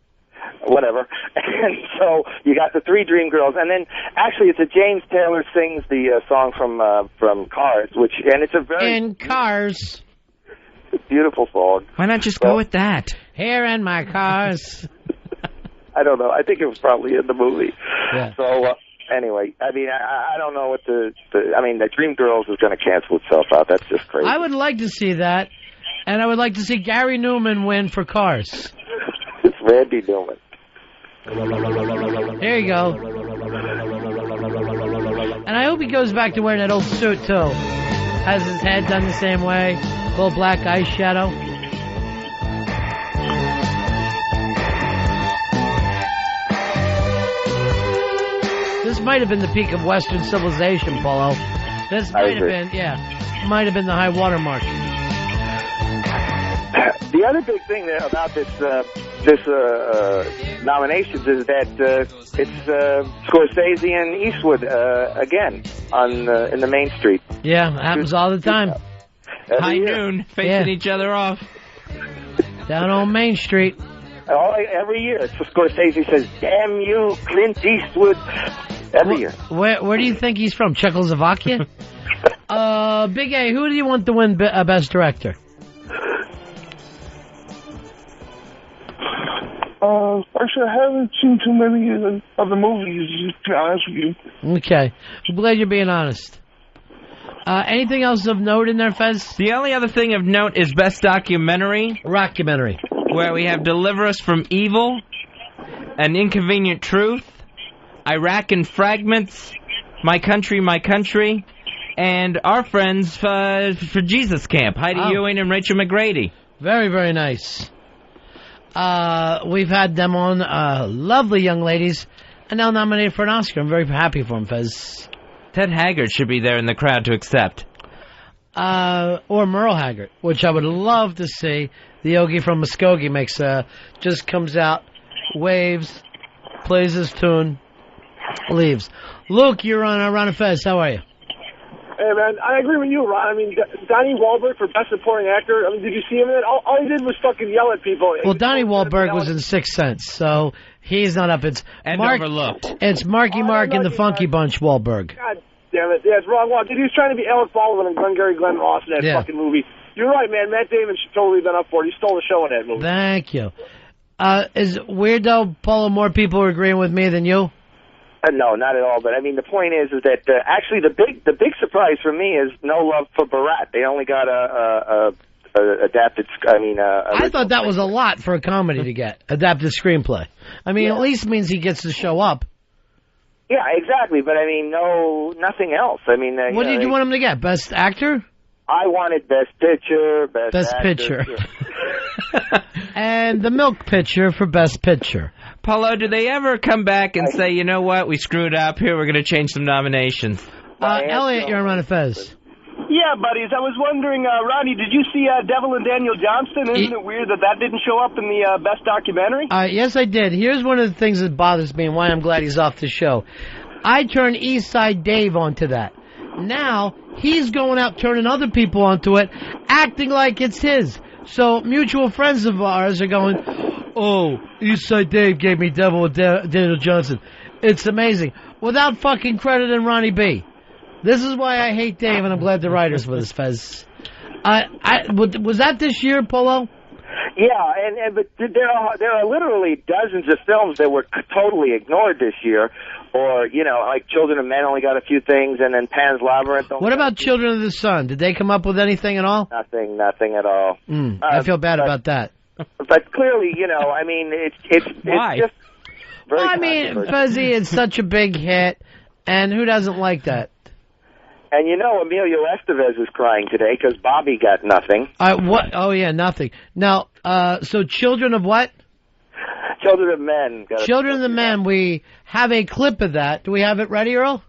Whatever. And so you got the three Dreamgirls, and then actually it's a James Taylor sings the song from Cars, and it's a very... In Cars. Beautiful song. Why not just go with that? Here in my cars. I don't know. I think it was probably in the movie. Yeah. So... anyway, I mean, I don't know what the Dreamgirls is going to cancel itself out. That's just crazy. I would like to see that, and I would like to see Gary Newman win for Cars. It's Randy Newman. There you go. And I hope he goes back to wearing that old suit, too. Has his head done the same way. Little black eyeshadow. This might have been the peak of Western civilization, Paulo. This might have been, might have been the high water mark. The other big thing about this nominations is that it's Scorsese and Eastwood again in the Main Street. Yeah, happens all the time. High noon, facing each other off. Down on Main Street. Every year, Scorsese says, "Damn you, Clint Eastwood." Every year. Where do you think he's from? Czechoslovakia? Big A, who do you want to win Best Director? Actually, I haven't seen too many of the movies, to be honest with you. Okay. I'm glad you're being honest. Anything else of note in there, Fez? The only other thing of note is Best Documentary. Rockumentary. Where we have Deliver Us from Evil, An Inconvenient Truth, Iraq in Fragments, My Country, and our friends for Jesus Camp, Heidi Ewing and Rachel McGrady. Very, very nice. We've had them on, lovely young ladies, and now nominated for an Oscar. I'm very happy for them, Fez. Ted Haggard should be there in the crowd to accept. Or Merle Haggard, which I would love to see. The Yogi from Muskogee just comes out, waves, plays his tune, leaves. Luke, you're on Ron and Fez. How are you? Hey, man, I agree with you, Ron. I mean, Donnie Wahlberg for Best Supporting Actor, I mean, did you see him in it? All he did was fucking yell at people. Well, Donnie Wahlberg was in Sixth Sense, so he's not up. It's overlooked. It's Marky Mark and the Funky Bunch Wahlberg. God damn it. Yeah, it's wrong one. Dude, he was trying to be Alec Baldwin and Glengarry Glen Ross in that fucking movie. You're right, man. Matt Damon should totally have been up for it. He stole the show in that movie. Thank you. Is Weirdo Polo more people are agreeing with me than you? No, not at all. But I mean, the point is that actually the big surprise for me is No Love for Barat. They only got a adapted. I thought that was a lot for a comedy to get adapted screenplay. I mean, at least means he gets to show up. Yeah, exactly. But I mean, nothing else. I mean, what did you want him to get? Best actor? I wanted Best Picture, Best Actor. Picture. And the Milk Pitcher for Best Picture. Paulo, do they ever come back and say, you know what, we screwed up here, we're going to change some nominations? Elliot, you're on Ron and Fez. Yeah, buddies, I was wondering, Ronnie, did you see Devil and Daniel Johnston? Isn't it weird that didn't show up in the Best Documentary? Yes, I did. Here's one of the things that bothers me and why I'm glad he's off the show. I turned East Side Dave onto that. Now, he's going out turning other people onto it, acting like it's his. So, mutual friends of ours are going, oh, Eastside Dave gave me Devil with Daniel Johnson. It's amazing. Without fucking crediting Ronnie B. This is why I hate Dave, and I'm glad the writer's with us, Fez. Was that this year, Polo? Yeah, but there are literally dozens of films that were totally ignored this year. Or, like Children of Men only got a few things, and then Pan's Labyrinth. What about Children of the Sun? Did they come up with anything at all? Nothing at all. I feel bad about that. But clearly, I mean, it's just very I mean, Fuzzy is such a big hit, and who doesn't like that? And Emilio Estevez is crying today because Bobby got nothing. What? Oh, yeah, nothing. Now, so Children of what? Children of Men. Children of the Men, we have a clip of that. Do we have it ready, Earl? All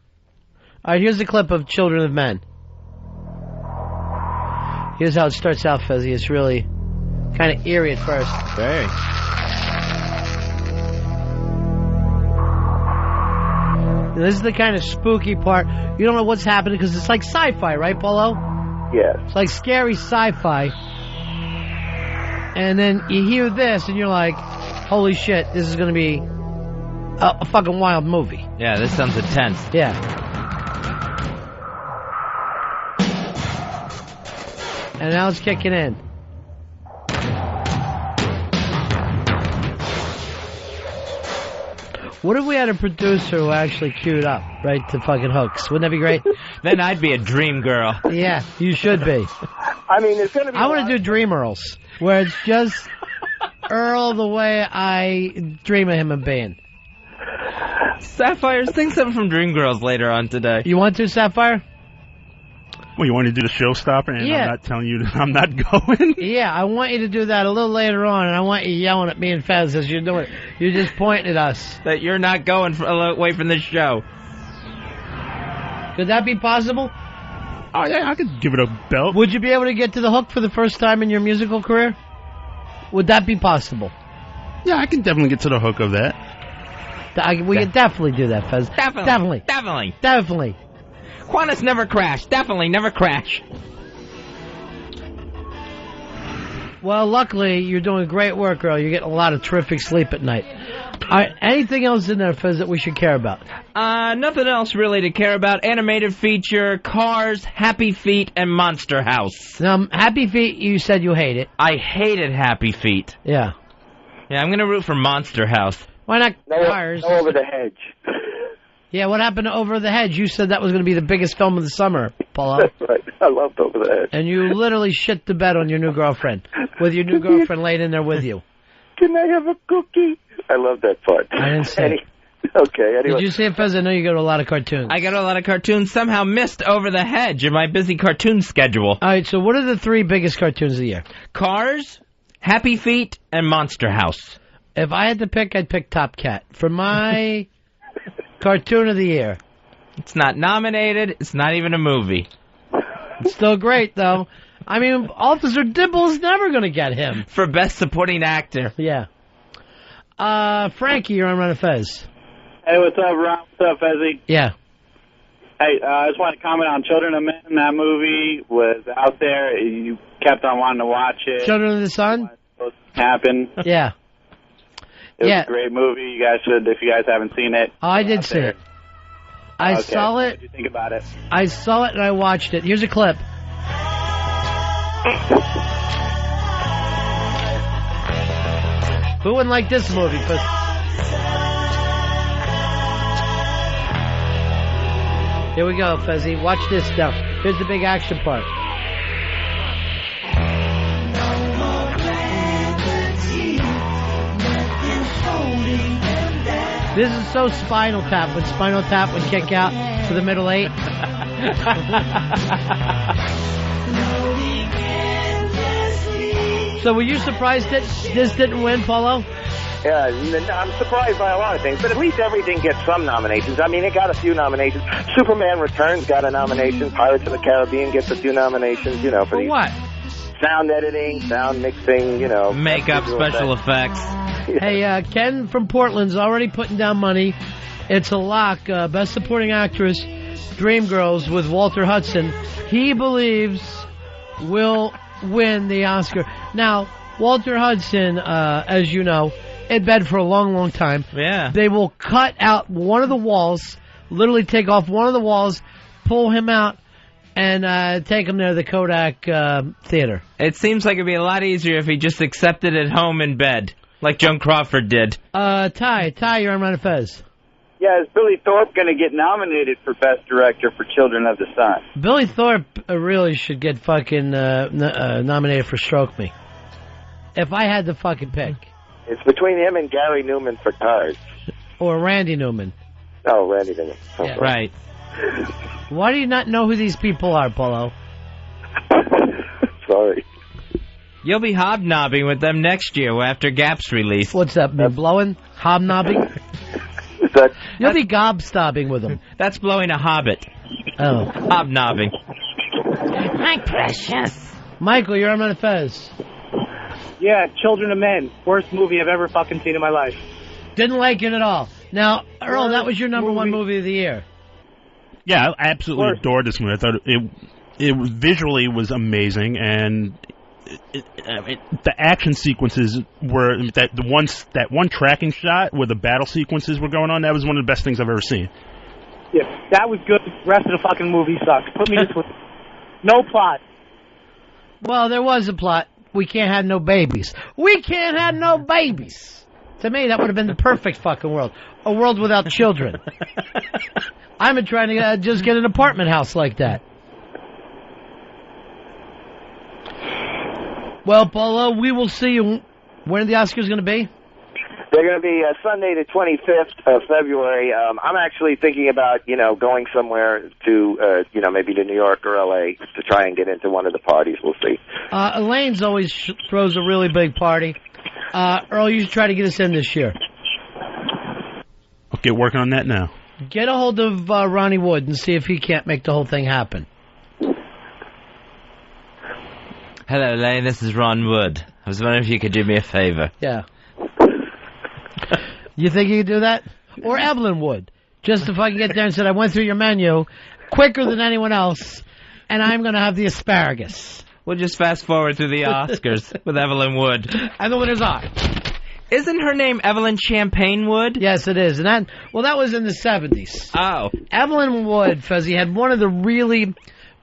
right, here's a clip of Children of Men. Here's how it starts out, Fezzy. It's really kind of eerie at first. Very. This is the kind of spooky part. You don't know what's happening because it's like sci-fi, right, Paulo? Yes. It's like scary sci-fi. And then you hear this and you're like, holy shit, this is going to be a fucking wild movie. Yeah, this sounds intense. Yeah. And now it's kicking in. What if we had a producer who actually queued up right to fucking hooks? Wouldn't that be great? Then I'd be a dream girl. Yeah, you should be. I mean, it's going to be... I want to do Dream Earls, where it's just Earl the way I dream of him and being. Sapphire, sing something from Dreamgirls later on today. You want to, Sapphire? Well, you want to do the showstopper, and Yeah. I'm not telling you that I'm not going? Yeah, I want you to do that a little later on, and I want you yelling at me and Fez as you're doing it. You're just pointing at us. That you're not going away from this show. Could that be possible? Oh, yeah, I could give it a belt. Would you be able to get to the hook for the first time in your musical career? Would that be possible? Yeah, I can definitely get to the hook of that. We could definitely do that, Fez. Definitely. Definitely. Qantas never crash. Definitely never crash. Well, luckily, you're doing great work, girl. You're getting a lot of terrific sleep at night. All right, anything else in there, Fez, that we should care about? Nothing else really to care about. Animated feature, Cars, Happy Feet, and Monster House. Happy Feet, you said you hate it. I hated Happy Feet. Yeah. Yeah, I'm going to root for Monster House. Why not Cars? No Over the Hedge. Yeah, what happened to Over the Hedge? You said that was going to be the biggest film of the summer, Paulo. That's right. I loved Over the Hedge. And you literally shit the bed on your new girlfriend, with your new girlfriend laid in there with you. Can I have a cookie? I love that part. I didn't see it. Okay, anyway. Did you see it, Fez? I know you go to a lot of cartoons. I go to a lot of cartoons. Somehow missed Over the Hedge in my busy cartoon schedule. All right, so what are the three biggest cartoons of the year? Cars, Happy Feet, and Monster House. If I had to pick, I'd pick Top Cat. For my cartoon of the year. It's not nominated. It's not even a movie. It's still great, though. I mean, Officer Dibble's never going to get him. For Best Supporting Actor. Yeah. Frankie, you're on Ron and Fez. Hey, what's up, Ron? What's up, Fezzy? Yeah. Hey, I just want to comment on Children of Men. That movie was out there. You kept on wanting to watch it. Children of the Sun? Happen. Yeah. It was a great movie. You guys should, if you guys haven't seen it. I did see it. I saw it. What did you think about it? I saw it and I watched it. Here's a clip. Who wouldn't like this movie? Here we go, Fezzy. Watch this now. Here's the big action part. This is so Spinal Tap. When Spinal Tap would kick out to the middle eight. So were you surprised that this didn't win, Paulo? Yeah, I'm surprised by a lot of things, but at least everything gets some nominations. I mean, it got a few nominations. Superman Returns got a nomination. Pirates of the Caribbean gets a few nominations, you know, for these what? Sound editing, sound mixing, you know. Makeup, special effects. Hey, Ken from Portland's already putting down money. It's a lock. Best Supporting Actress, Dreamgirls with Walter Hudson. He believes will win the Oscar. Now, Walter Hudson, as you know, in bed for a long, long time. Yeah. They will cut out one of the walls, literally take off one of the walls, pull him out, and take him there to the Kodak Theater. It seems like it'd be a lot easier if he just accepted it home in bed, like Joan Crawford did. Ty, you're on Ron and Fez. Yeah, is Billy Thorpe going to get nominated for Best Director for Children of the Sun? Billy Thorpe really should get fucking nominated for Stroke Me. If I had to fucking pick. It's between him and Gary Newman for Cars. Or Randy Newman. Oh, Randy Newman. Yeah. Right. Why do you not know who these people are, Polo? Sorry. You'll be hobnobbing with them next year after Gap's release. What's that, me blowing? Hobnobbing? You'll be gobstopping with them. That's blowing a hobbit. Oh. Hobnobbing. My precious. Michael, you're on Ron and Fez. Yeah, Children of Men. Worst movie I've ever fucking seen in my life. Didn't like it at all. Now, Earl, that was your number one movie of the year. Yeah, I absolutely adored this movie. I thought it visually was amazing, and the action sequences were that one tracking shot where the battle sequences were going on. That was one of the best things I've ever seen. Yeah, that was good. The rest of the fucking movie sucked. Put me to sleep. No plot. Well, there was a plot. We can't have no babies. We can't have no babies. To me, that would have been the perfect fucking world. A world without children. I've been trying to just get an apartment house like that. Well, Paulo, we will see you. When are the Oscars going to be? They're going to be Sunday the 25th of February. I'm actually thinking about, going somewhere to, maybe to New York or L.A. to try and get into one of the parties. We'll see. Elaine's always throws a really big party. Earl, you should try to get us in this year. I'll get working on that now. Get a hold of Ronnie Wood and see if he can't make the whole thing happen. Hello, Elaine. This is Ron Wood. I was wondering if you could do me a favor. Yeah. You think you could do that? Or Evelyn would. Just if I can get there and said, I went through your menu quicker than anyone else, and I'm going to have the asparagus. We'll just fast forward through the Oscars with Evelyn Wood. And the winners are. Isn't her name Evelyn Champagne Wood? Yes, it is. And that was in the 70s. Oh. Evelyn Wood, Fuzzy, had one of the really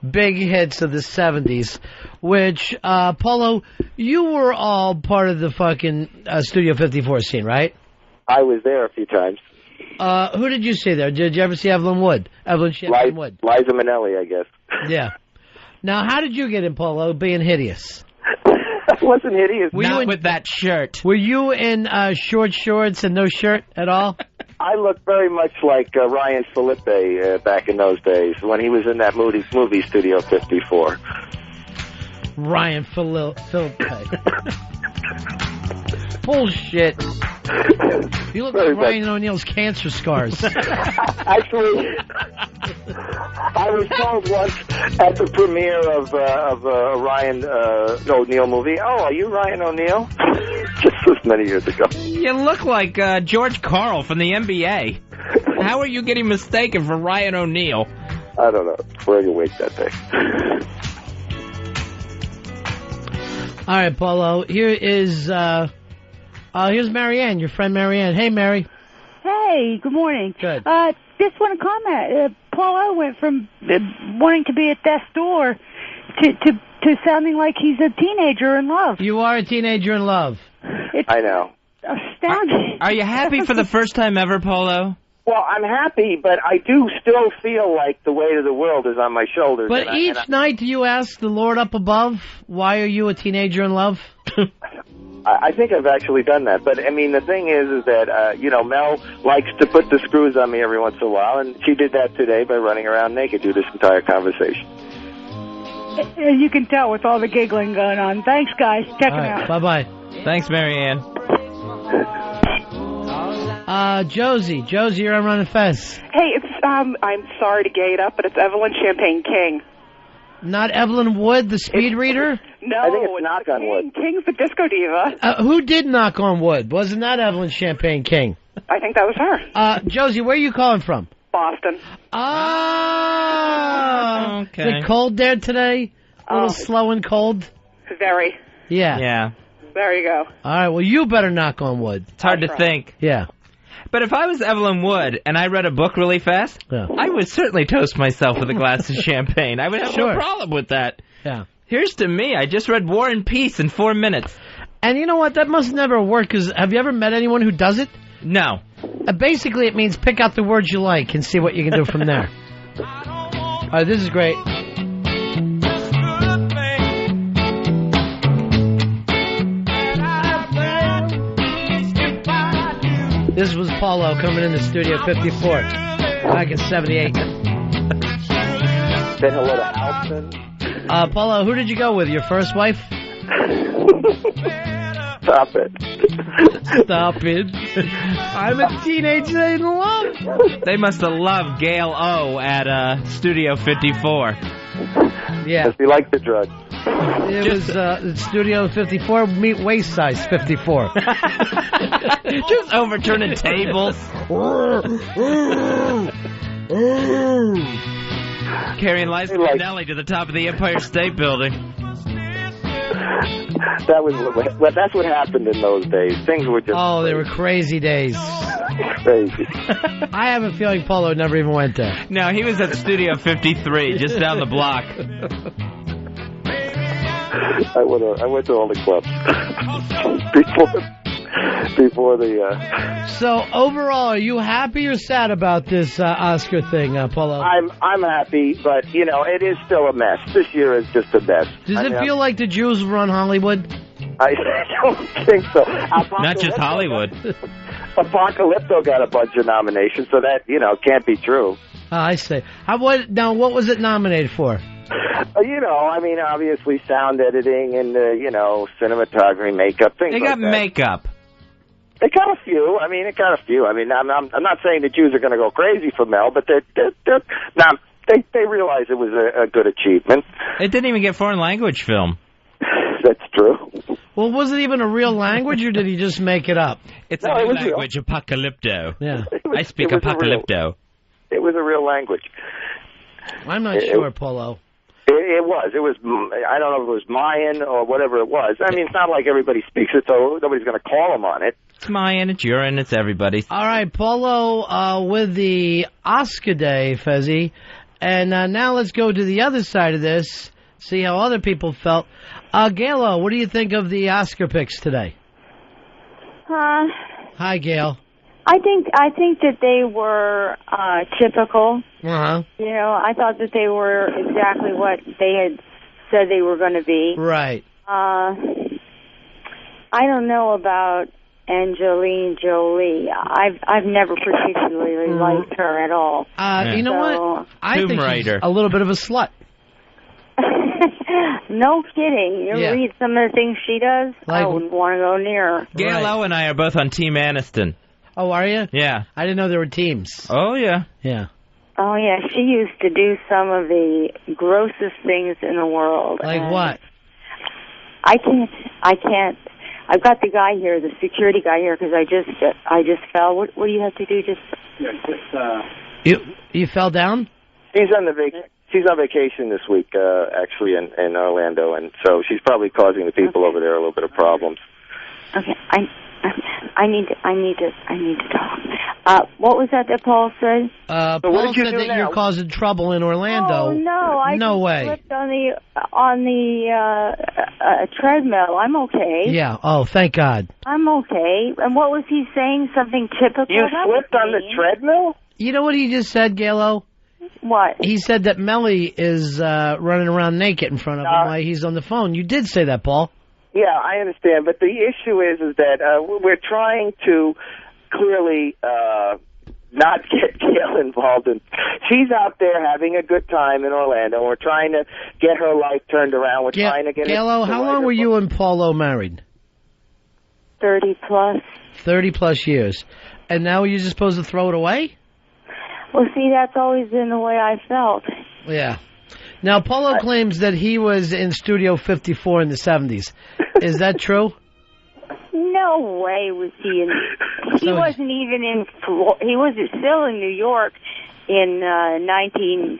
big hits of the 70s, which, Paulo, you were all part of the fucking Studio 54 scene, right? I was there a few times. Who did you see there? Did you ever see Evelyn Wood? Evelyn Champagne Wood. Liza Minnelli, I guess. Yeah. Now, how did you get in, Paulo, being hideous? I wasn't hideous. Not with that shirt. Were you in short shorts and no shirt at all? I looked very much like Ryan Philippe back in those days when he was in that movie Studio 54. Ryan Philippe. Bullshit. You look like Ryan O'Neal's cancer scars. Actually, I was told once at the premiere of a Ryan O'Neal movie, "Oh, are you Ryan O'Neal?" Just this many years ago. You look like George Karl from the NBA. How are you getting mistaken for Ryan O'Neal? I don't know. Bring awake that thing. All right, Paulo. Here's Marianne, your friend Marianne. Hey, Mary. Hey, good morning. Good. Just want to comment. Paulo went from wanting to be at death's door to sounding like he's a teenager in love. You are a teenager in love. I know. Astounding. Are you happy for the first time ever, Paulo? Well, I'm happy, but I do still feel like the weight of the world is on my shoulders. But each night do you ask the Lord up above, why are you a teenager in love? I think I've actually done that. But, I mean, the thing is that, Mel likes to put the screws on me every once in a while, and she did that today by running around naked through this entire conversation. You can tell with all the giggling going on. Thanks, guys. Check it out. Bye-bye. Thanks, Marianne. Josie, you're on Ron and Fez. Hey, it's I'm sorry to gay it up, but it's Evelyn Champagne King. Not Evelyn Wood, the speed reader? No, I think it's Knock on Wood. King's the disco diva. Who did Knock on Wood? Wasn't that Evelyn Champagne King? I think that was her. Josie, where are you calling from? Boston. Okay. Is it cold there today? A little slow and cold? Very. Yeah. Yeah. There you go. All right, well, you better knock on wood. It's hard to think. Yeah. But if I was Evelyn Wood and I read a book really fast, I would certainly toast myself with a glass of champagne. I would have no problem with that. Yeah. Here's to me. I just read War and Peace in 4 minutes. And you know what? That must never work, because have you ever met anyone who does it? No. Basically, it means pick out the words you like and see what you can do from there. All right, this is great. This was Paulo coming into Studio 54 back in 78. Say hello to Alton. Paulo, who did you go with? Your first wife? Stop it. Stop it. I'm a teenager in love. They must have loved Gail O at Studio 54. Yeah. Does he like the drug? It was Studio 54 meet waist size 54. Just overturning tables. Carrying Liza Minnelli to the top of the Empire State Building. That's what happened in those days. Things were just... Oh, they were crazy days. Crazy. I have a feeling Paulo never even went there. No, he was at Studio 53, just down the block. I went to all the clubs before the. So overall, are you happy or sad about this Oscar thing, Paulo? I'm happy, but it is still a mess. This year is just a mess. Does it feel like the Jews run Hollywood? I don't think so. Not just Hollywood. Apocalypto got a bunch of nominations, so that can't be true. I see. Now, what was it nominated for? Obviously sound editing and, cinematography, makeup, things like that. They got makeup. It got a few. I'm not saying the Jews are going to go crazy for Mel, but they realize it was a good achievement. It didn't even get foreign language film. That's true. Well, was it even a real language, or did he just make it up? It's a new language, Apocalypto. Yeah. I speak Apocalypto. It was a real language. I'm not sure, Paulo. It was. I don't know if it was Mayan or whatever it was. It's not like everybody speaks it, so nobody's going to call them on it. It's Mayan, it's urine, it's everybody. All right, Paulo, with the Oscar day, Fezzy. And now let's go to the other side of this, see how other people felt. Gail O, what do you think of the Oscar picks today? Hi, Gail. I think that they were typical. Uh-huh. I thought that they were exactly what they had said they were going to be. Right. I don't know about Angelina Jolie. I've never particularly liked her at all. You know what? I think she's a little bit of a slut. No kidding. You read some of the things she does, I wouldn't want to go near her. Gail O and I are both on Team Aniston. Oh, are you? Yeah. I didn't know there were teams. Oh, yeah. Yeah. Oh, yeah. She used to do some of the grossest things in the world. Like what? I can't. I've got the guy here, the security guy here, because I just fell. What do you have to do? You fell down? She's on vacation this week, actually, in Orlando, and so she's probably causing the people over there a little bit of problems. Okay, I need to talk. What was that Paul said? Paul said that you're causing trouble in Orlando. Oh no, I no just way. slipped on the treadmill. I'm okay. Yeah. Oh, thank God. I'm okay. And what was he saying? Something typical? You slipped on the treadmill? You know what he just said, Gail O? What? He said that Melly is running around naked in front of him while he's on the phone. You did say that, Paul. Yeah, I understand, but the issue is that we're trying to clearly not get Gail involved in. She's out there having a good time in Orlando. We're trying to get her life turned around. We're trying to get Gail O, how long were you and Paul O married? 30 plus. 30 plus years. And now you're just supposed to throw it away? Well, see, that's always been the way I felt. Yeah. Now, Paulo claims that he was in Studio 54 in the 70s. Is that true? No way was he in... He wasn't even in... He was still in New York in 19...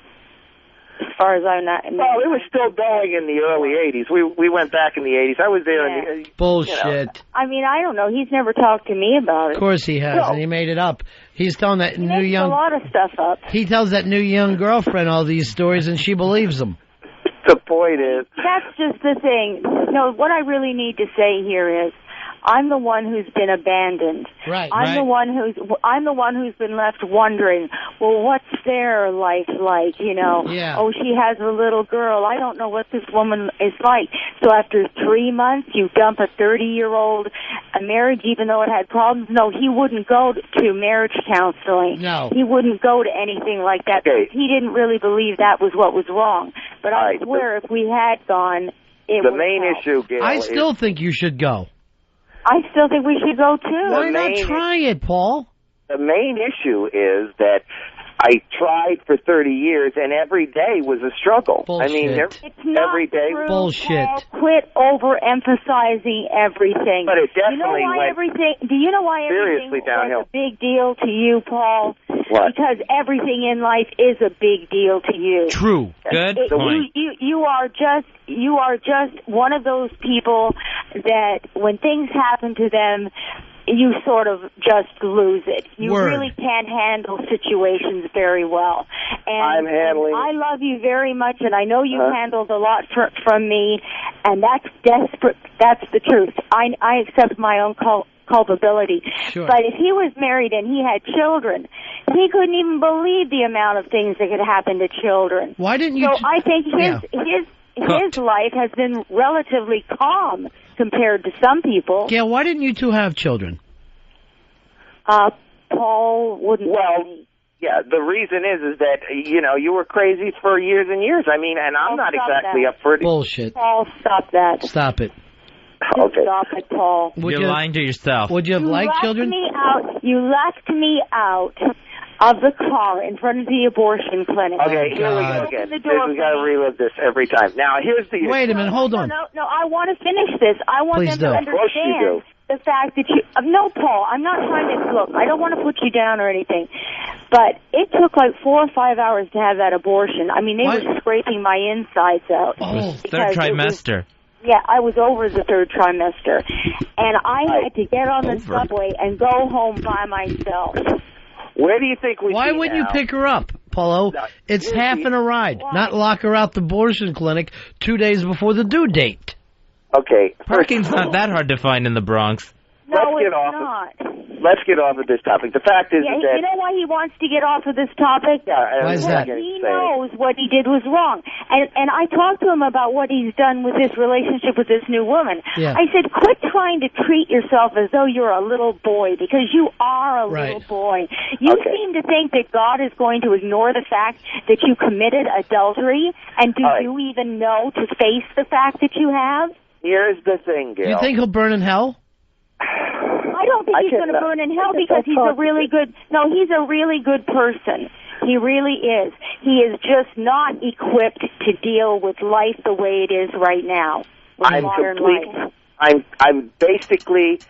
As far as I'm not... Well, it was still going in the early 80s. We went back in the 80s. I was there in the... Bullshit. You know. I mean, I don't know. He's never talked to me about it. Of course he has, and he made it up. He's telling that He makes a lot of stuff up. He tells that new young girlfriend all these stories, and she believes them. The point is... That's just the thing. No, what I really need to say here is, I'm the one who's been abandoned. Right. I'm the one who's been left wondering, well, what's their life like, you know? Yeah. Oh, she has a little girl. I don't know what this woman is like. So after 3 months, you dump a 30-year-old marriage, even though it had problems. No, he wouldn't go to marriage counseling. No. He wouldn't go to anything like that. Okay. He didn't really believe that was what was wrong. But I swear, if we had gone, it would The main help. issue, Gail, I still think you should go. I still think we should go, too. Why not try it, Paul? The main issue is that I tried for 30 years, and every day was a struggle. Bullshit. I mean, It's not every day. true, Bullshit. Paul. Quit overemphasizing everything. But it definitely Do you know why everything seriously downhill. was a big deal to you, Paul? What? Because everything in life is a big deal to you. True. Good point. You are just one of those people that when things happen to them, you sort of just lose it. You really can't handle situations very well. And I love you very much, and I know you've handled a lot from me, and that's desperate. That's the truth. I accept my own culpability. Sure. But if he was married and he had children, he couldn't even believe the amount of things that could happen to children. Why didn't you... So I think his life has been relatively calm compared to some people. Gail, why didn't you two have children? Paul wouldn't let me. Yeah, the reason is that, you know, you were crazy for years and years. I mean, and I'm not exactly up for it. Bullshit. Paul, stop that. Stop it. Okay. Stop it, Paul. You're lying to yourself. Would you have liked children? You left me out of the car in front of the abortion clinic. Okay, here we go again. We got to relive this every time. Now, here's the... Wait a minute, hold on. No, I want to finish this. I want Please them to do. Of course you understand the fact that you... no, Paul, I'm not trying to... Look, I don't want to put you down or anything, but it took like 4 or 5 hours to have that abortion. I mean, they were scraping my insides out. Oh, third trimester. Yeah, I was over the third trimester, and I had to get on the subway and go home by myself. Where do you think we Why wouldn't you pick her up, Paulo? It's half in a ride, not lock her out the abortion clinic 2 days before the due date. Okay. Parking's not that hard to find in the Bronx. No, it's not. Let's get off of this topic. The fact is that... You know why he wants to get off of this topic? Why is that? He knows what he did was wrong. And I talked to him about what he's done with his relationship with this new woman. Yeah. I said, quit trying to treat yourself as though you're a little boy, because you are a little boy. You seem to think that God is going to ignore the fact that you committed adultery, and do you even know to face the fact that you have? Here's the thing, Gail. You think he'll burn in hell? I don't think he's going to burn in hell because he's a really good... No, he's a really good person. He really is. He is just not equipped to deal with life the way it is right now. With modern life. I'm basically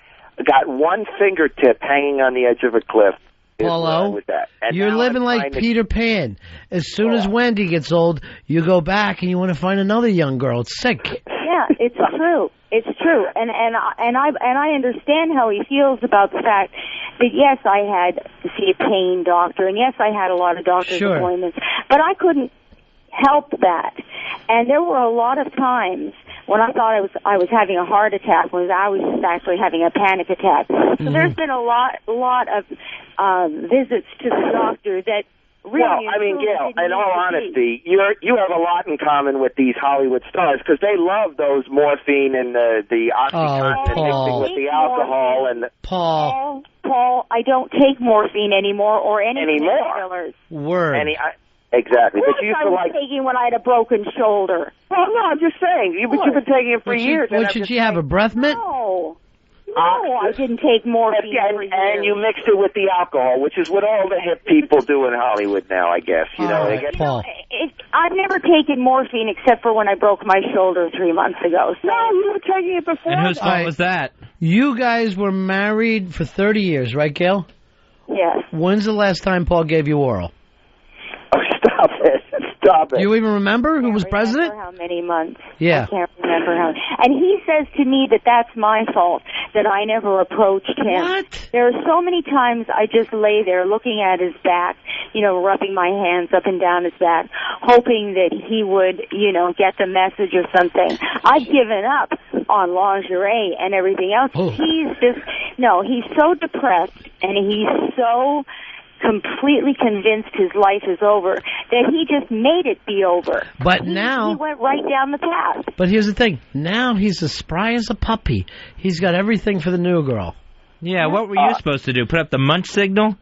got one fingertip hanging on the edge of a cliff. Paulo, with that. And you're now living I'm like trying to- Peter Pan. As soon as Wendy gets old, you go back and you want to find another young girl. It's sick. Yeah, it's true. It's true, and I understand how he feels about the fact that yes, I had to see a pain doctor, and yes, I had a lot of doctor's appointments, but I couldn't help that. And there were a lot of times when I thought I was having a heart attack, when I was just actually having a panic attack. So there's been a lot of visits to the doctor that. Really, well, I mean, Gail, in all honesty, you have a lot in common with these Hollywood stars because they love those morphine and the OxyContin mixing with the alcohol and Paul, I don't take morphine anymore or any painkillers. Word. Exactly. Of course But you used I to was taking when I had a broken shoulder. Well, no, I'm just saying. You've been taking it for years. Should she have a breath mint? No, I didn't take morphine for years. And you mixed it with the alcohol, which is what all the hip people do in Hollywood now, I guess. You know, they get Paul. I've never taken morphine except for when I broke my shoulder 3 months ago. So. No, you were taking it before. And whose fault was that? You guys were married for 30 years, right, Gail? Yes. When's the last time Paul gave you oral? Oh, stop it. Stop it. Do you even remember who was president? How many months? Yeah. I can't remember how. And he says to me that that's my fault, that I never approached him. What? There are so many times I just lay there looking at his back, rubbing my hands up and down his back, hoping that he would, get the message or something. I've given up on lingerie and everything else. Oh. He's so depressed and he's so completely convinced his life is over that he just made it be over. But now he went right down the path. But here's the thing. Now he's as spry as a puppy. He's got everything for the new girl. Yeah, what were you supposed to do? Put up the munch signal?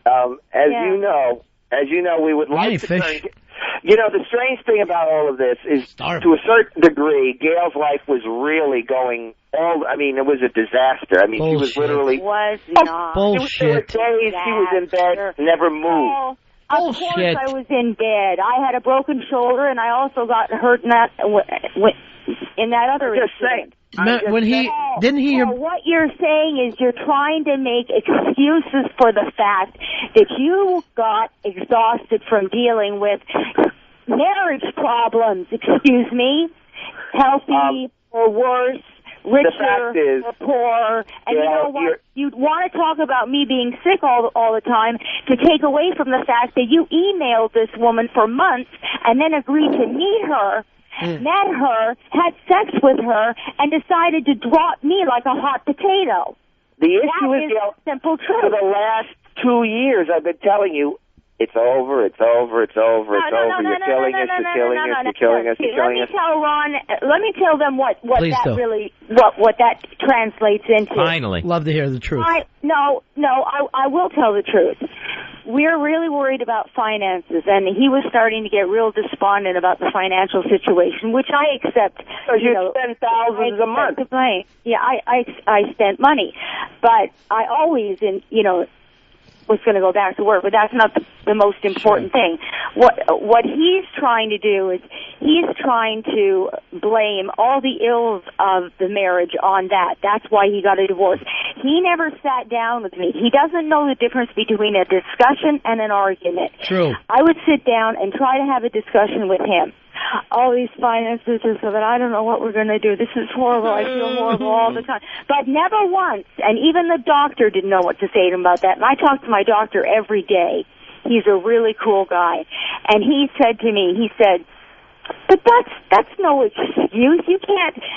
As you know, we would like to fish. The strange thing about all of this is, to a certain degree, Gail's life was really going it was a disaster. I mean, she was literally... Was not. Bullshit. There were days she was in bed, never moved. Of course I was in bed. I had a broken shoulder, and I also got hurt in that other incident. What you're saying is you're trying to make excuses for the fact that you got exhausted from dealing with marriage problems, excuse me, healthy or worse, richer or poor. And you know what? You want to talk about me being sick all the time to take away from the fact that you emailed this woman for months and then agreed to meet her, met her, had sex with her, and decided to drop me like a hot potato. The issue is simple truth. For the last 2 years, I've been telling you, it's over, it's over, it's over, it's over. You're killing us, you're killing us, you're killing us, you're killing us. Let me tell them what that translates into. Finally. Love to hear the truth. I will tell the truth. We're really worried about finances, and he was starting to get real despondent about the financial situation, which I accept. Because you spend thousands a month. Yeah, I spent money, but I always, was going to go back to work, but that's not the most important thing. What he's trying to do is he's trying to blame all the ills of the marriage on that. That's why he got a divorce. He never sat down with me. He doesn't know the difference between a discussion and an argument. True. I would sit down and try to have a discussion with him. All these finances are so that I don't know what we're going to do. This is horrible. I feel horrible all the time. But never once, and even the doctor didn't know what to say to him about that. And I talk to my doctor every day. He's a really cool guy. And he said to me, but that's no excuse.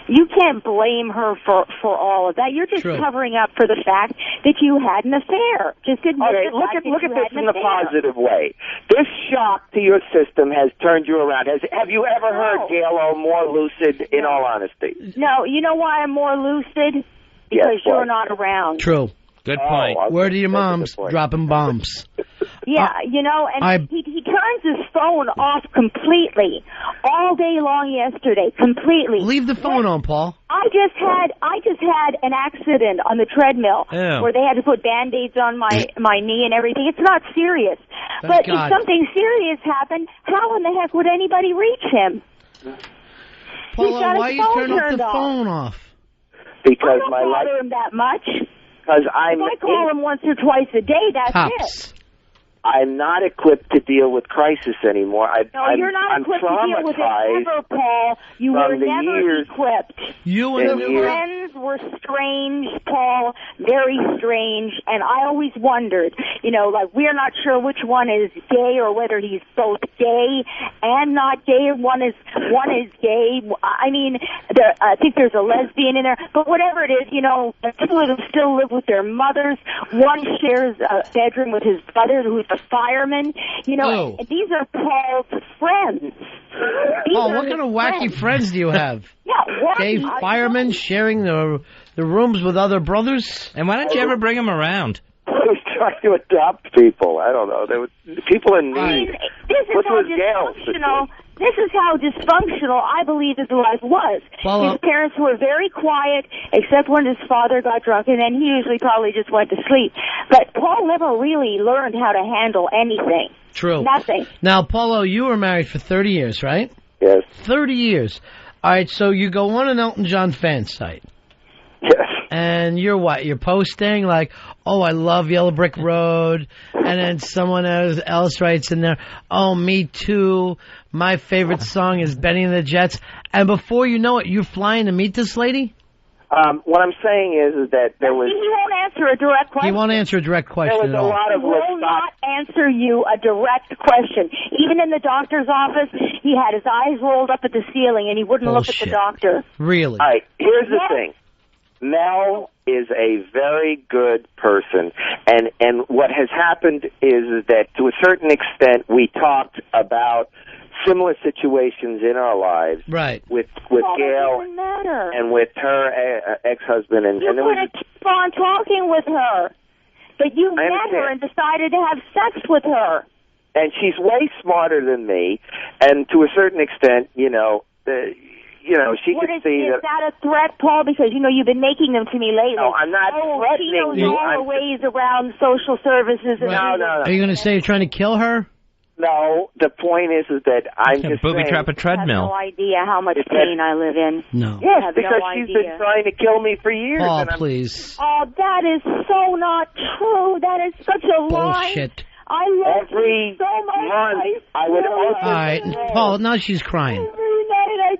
You can't blame her for all of that. You're just covering up for the fact that you had an affair. Just admit look at this in the positive way. This shock to your system has turned you around. Have you ever heard Gail O more lucid? In all honesty, no. You know why I'm more lucid? Because you're not around. True. Good point. Word to your moms, dropping bombs. Yeah, he turns his phone off completely all day long yesterday, completely. Leave the phone on, Paul. I just had an accident on the treadmill where they had to put Band-Aids on my knee and everything. It's not serious. But if something serious happened, how in the heck would anybody reach him? Paula, why you turn off the phone off? Because I don't bother him that much. Because I call him once or twice a day, that's it. I'm not equipped to deal with crisis anymore. You're not equipped to deal with it ever, Paul. You were never equipped. You and your friends were strange, Paul, very strange, and I always wondered, we're not sure which one is gay or whether he's both gay and not gay. One is gay. I mean, I think there's a lesbian in there, but whatever it is, people who still live with their mothers. One shares a bedroom with his brother, who's a fireman. These are Paul's friends. Paul, what kind of wacky friends do you have? Gay firemen sharing the rooms with other brothers? And why don't you ever bring them around? I was trying to adopt people. I don't know. There were people in need. This is how dysfunctional I believe his life was. His parents were very quiet, except when his father got drunk, and then he usually probably just went to sleep. But Paul never really learned how to handle anything. True. Nothing. Now, Paulo, you were married for 30 years, right? Yes. 30 years. All right, so you go on an Elton John fan site. Yes. And you're what? You're posting like, oh, I love Yellow Brick Road. And then someone else writes in there, oh, me too. My favorite song is Benny and the Jets. And before you know it, you're flying to meet this lady? What I'm saying is that there was... He won't answer a direct question. He won't answer a direct question at all. He will not answer you a direct question. Even in the doctor's office, he had his eyes rolled up at the ceiling and he wouldn't look at the doctor. Really? All right, here's the thing. Mel is a very good person, and what has happened is that to a certain extent we talked about similar situations in our lives, right? With Gail and with her ex-husband, and you could have kept on talking with her, but you met her and decided to have sex with her. And she's way smarter than me, and to a certain extent, she could see that. Is that a threat, Paul? Because, you've been making them to me lately. No, I'm not threatening you. All the ways around social services. And No. Are you going to say you're trying to kill her? No, the point is that I'm just booby saying... trap a treadmill. I have no idea how much pain I live in. No. Yes, because she's been trying to kill me for years. Paul, please. Oh, that is so not true. That is such a lie. Bullshit. I love every you so much. month. I would also... All right, Paul, now she's crying. Every night I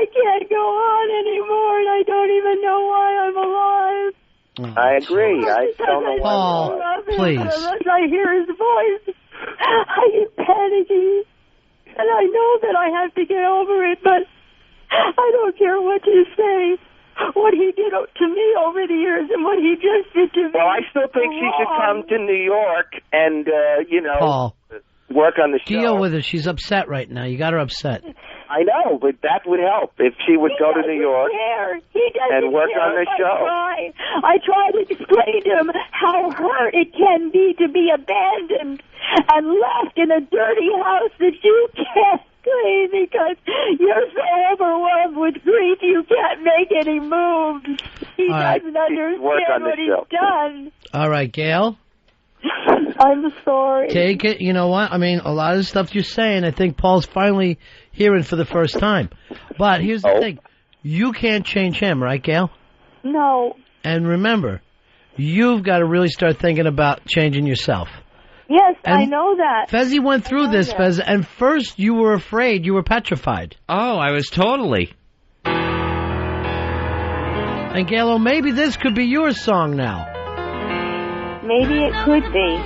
can't go on anymore, and I don't even know why I'm alive. I agree. I don't know Paul, please. Unless I hear his voice, I get panicky, and I know that I have to get over it, but I don't care what you say. What he did to me over the years and what he just did to me. Well, I still think she should come to New York and, Paul, work on the show. Deal with her. She's upset right now. You got her upset. I know, but that would help if she would go to New York and work on the show. I try to explain to him how hurt it can be to be abandoned and left in a dirty house that you can't clean because you're so overwhelmed with grief you can't make any moves. He doesn't understand what he's done. All right, Gail. I'm sorry. Take it. You know what? I mean, a lot of the stuff you're saying, I think Paul's finally hearing for the first time. But here's the thing. You can't change him, right, Gail? No. And remember, you've got to really start thinking about changing yourself. Yes, And I know that. Fezzy went through this, Fez, and first you were afraid, you were petrified. Oh, I was totally. And Gail O, maybe this could be your song now. Maybe it could be.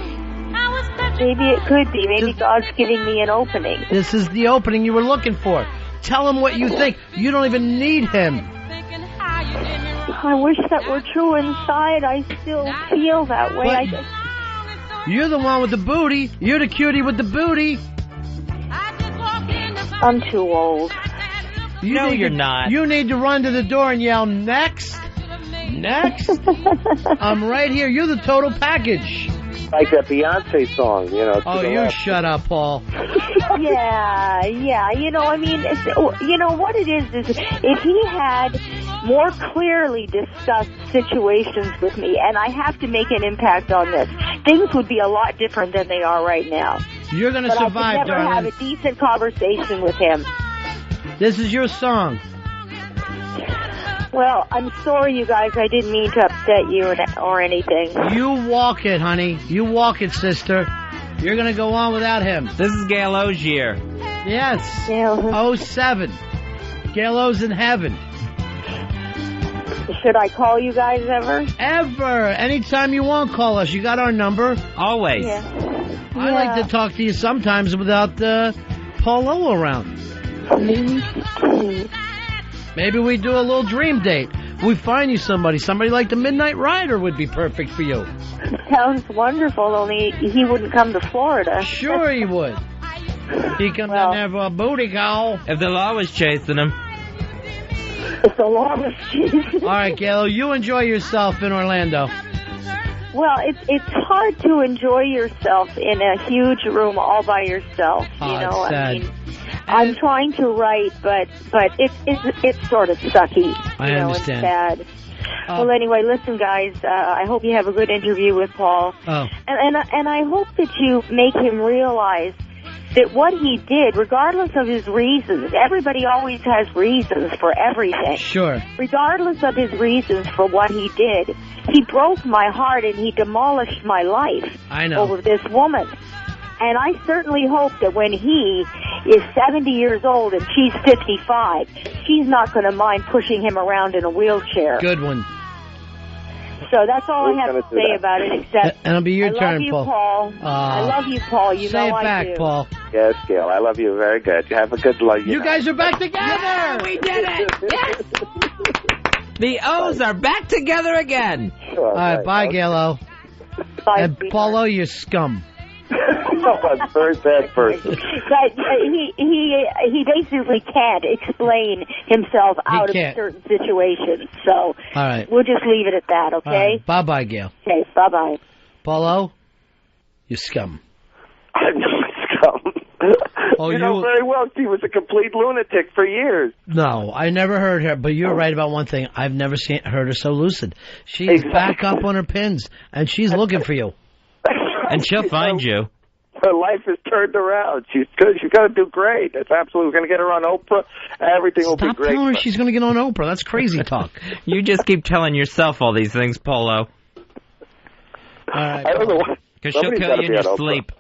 Maybe it could be. Maybe God's giving me an opening. This is the opening you were looking for. Tell him what you think. You don't even need him. I wish that were true inside. I still feel that way. You're the one with the booty. You're the cutie with the booty. I'm too old. You're not. You need to run to the door and yell, next. Next. I'm right here. You're the total package. Like that Beyonce song, Oh, you shut up, Paul. Yeah. I mean, what it is if he had more clearly discussed situations with me, and I have to make an impact on this, things would be a lot different than they are right now. You're going to survive, I could never darling. have a decent conversation with him. This is your song. Well, I'm sorry, you guys. I didn't mean to upset you or anything. You walk it, honey. You walk it, sister. You're going to go on without him. This is Gail O's year. Yes. 07. Gail O's in heaven. Should I call you guys ever? Ever. Anytime you want, call us. You got our number. Always. Yeah. I like to talk to you sometimes without Paul O around. Maybe we do a little dream date. We find you somebody like the Midnight Rider would be perfect for you. Sounds wonderful, only he wouldn't come to Florida. Sure he would. He comes down there for a booty call. If the law was chasing him. If the law was chasing. All right, Gail, you enjoy yourself in Orlando. Well, it's hard to enjoy yourself in a huge room all by yourself. You know, it's sad. I mean, I'm trying to write, but it's sort of sucky. I understand. And sad. Well, anyway, listen, guys. I hope you have a good interview with Paul. Oh. And I hope that you make him realize that what he did, regardless of his reasons, everybody always has reasons for everything. Sure. Regardless of his reasons for what he did, he broke my heart and he demolished my life. I know. Over this woman. And I certainly hope that when he is 70 years old and she's 55, she's not going to mind pushing him around in a wheelchair. Good one. So that's all I have to say about it, except and it'll be your turn, Paul. I love you, Paul. You say know it back, I do. Paul. Yes, Gail, I love you. Very good. Have a good life. You guys are back together. Yeah, we did it. Yes. The O's are back together again. Sure, All right, bye, Gail O. Bye, and Paul O, you scum. A very bad person. But he basically can't explain himself out of certain situations. So all right, we'll just leave it at that, okay? Right. Bye-bye, Gail. Okay, bye-bye. Paul O, you scum. I'm not scum. Oh, you know very well she was a complete lunatic for years. No, I never heard her, but you're right about one thing. I've never heard her so lucid. She's back up on her pins, and she's looking for you. And she'll find you. Her life is turned around. She's good. She's going to do great. That's absolutely. We're going to get her on Oprah. Everything will be great. Stop telling her she's going to get on Oprah. That's crazy talk. You just keep telling yourself all these things, Polo. All right. I don't know why. Because she'll kill you in your sleep.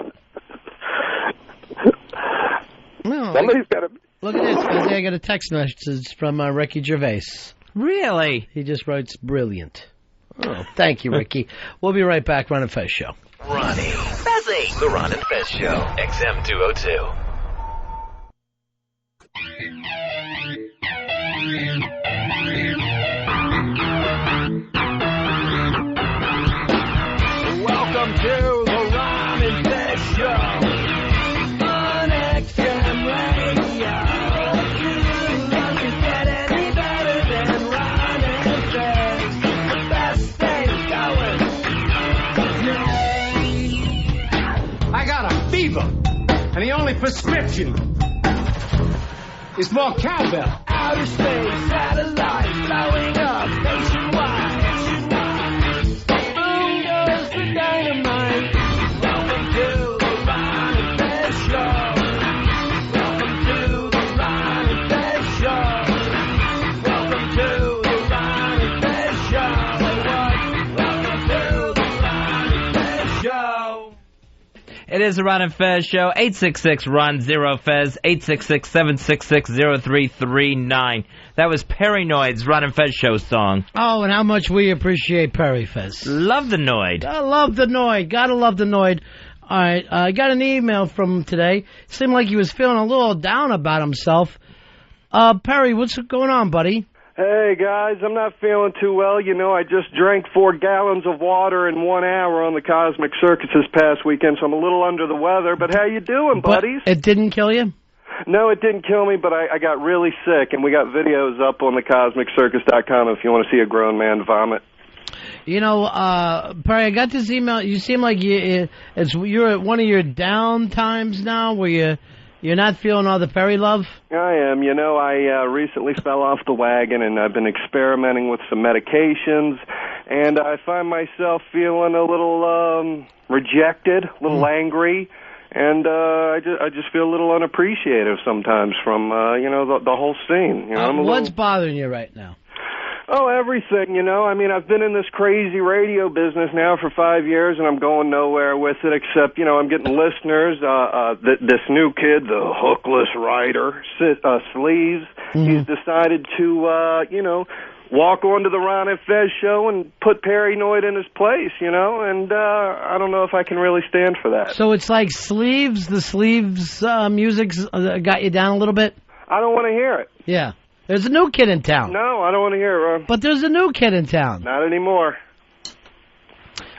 No, somebody's got to. Look at this. I got a text message from Ricky Gervais. Really? He just writes, brilliant. Oh, thank you, Ricky. We'll be right back. Ron and Fez Show. Ronnie. Fezzy. The Ron and Fez Show. XM 202. Welcome to the Ron and Fez Show on XM Radio. Doesn't get any better than Ron and Fez. The best thing going. I got a fever, and the only prescription is more cowbell. Outer space satellites blowing up nationwide. Boom goes the dynamite. Welcome to the Ron and Fez Show. Welcome to the Ron and Fez Show. Welcome to the Ron and Fez Show. Welcome to the Ron and Fez Show. It is the Ron and Fez Show. 866-RON-0-FEZ. 866-766-0339. That was Perrynoid's Ron and Fez Show song. Oh, and how much we appreciate Perry Fez. Love the Noid. I love the Noid. Gotta love the Noid. All right, I got an email from him today. Seemed like he was feeling a little down about himself. Perry, what's going on, buddy? Hey, guys, I'm not feeling too well. You know, I just drank 4 gallons of water in 1 hour on the Cosmic Circus this past weekend, so I'm a little under the weather. But how you doing, buddies? But it didn't kill you? No, it didn't kill me, but I got really sick, and we got videos up on the CosmicCircus.com if you want to see a grown man vomit. You know, Perry, I got this email. You seem like you're at one of your down times now where you're not feeling all the Perry love? I am. You know, I recently fell off the wagon, and I've been experimenting with some medications, and I find myself feeling a little rejected, a little angry, and I just feel a little unappreciative sometimes from, the whole scene. You know, what's bothering you right now? Oh, everything, you know. I mean, I've been in this crazy radio business now for 5 years, and I'm going nowhere with it except, you know, I'm getting listeners. This new kid, the hookless writer, Sleeves, he's decided to, you know, walk onto the Ron and Fez show and put Perrynoid in his place, you know, and I don't know if I can really stand for that. So it's like Sleeves, the Sleeves music's got you down a little bit? I don't want to hear it. Yeah. There's a new kid in town. No, I don't want to hear it, Ron. But there's a new kid in town. Not anymore.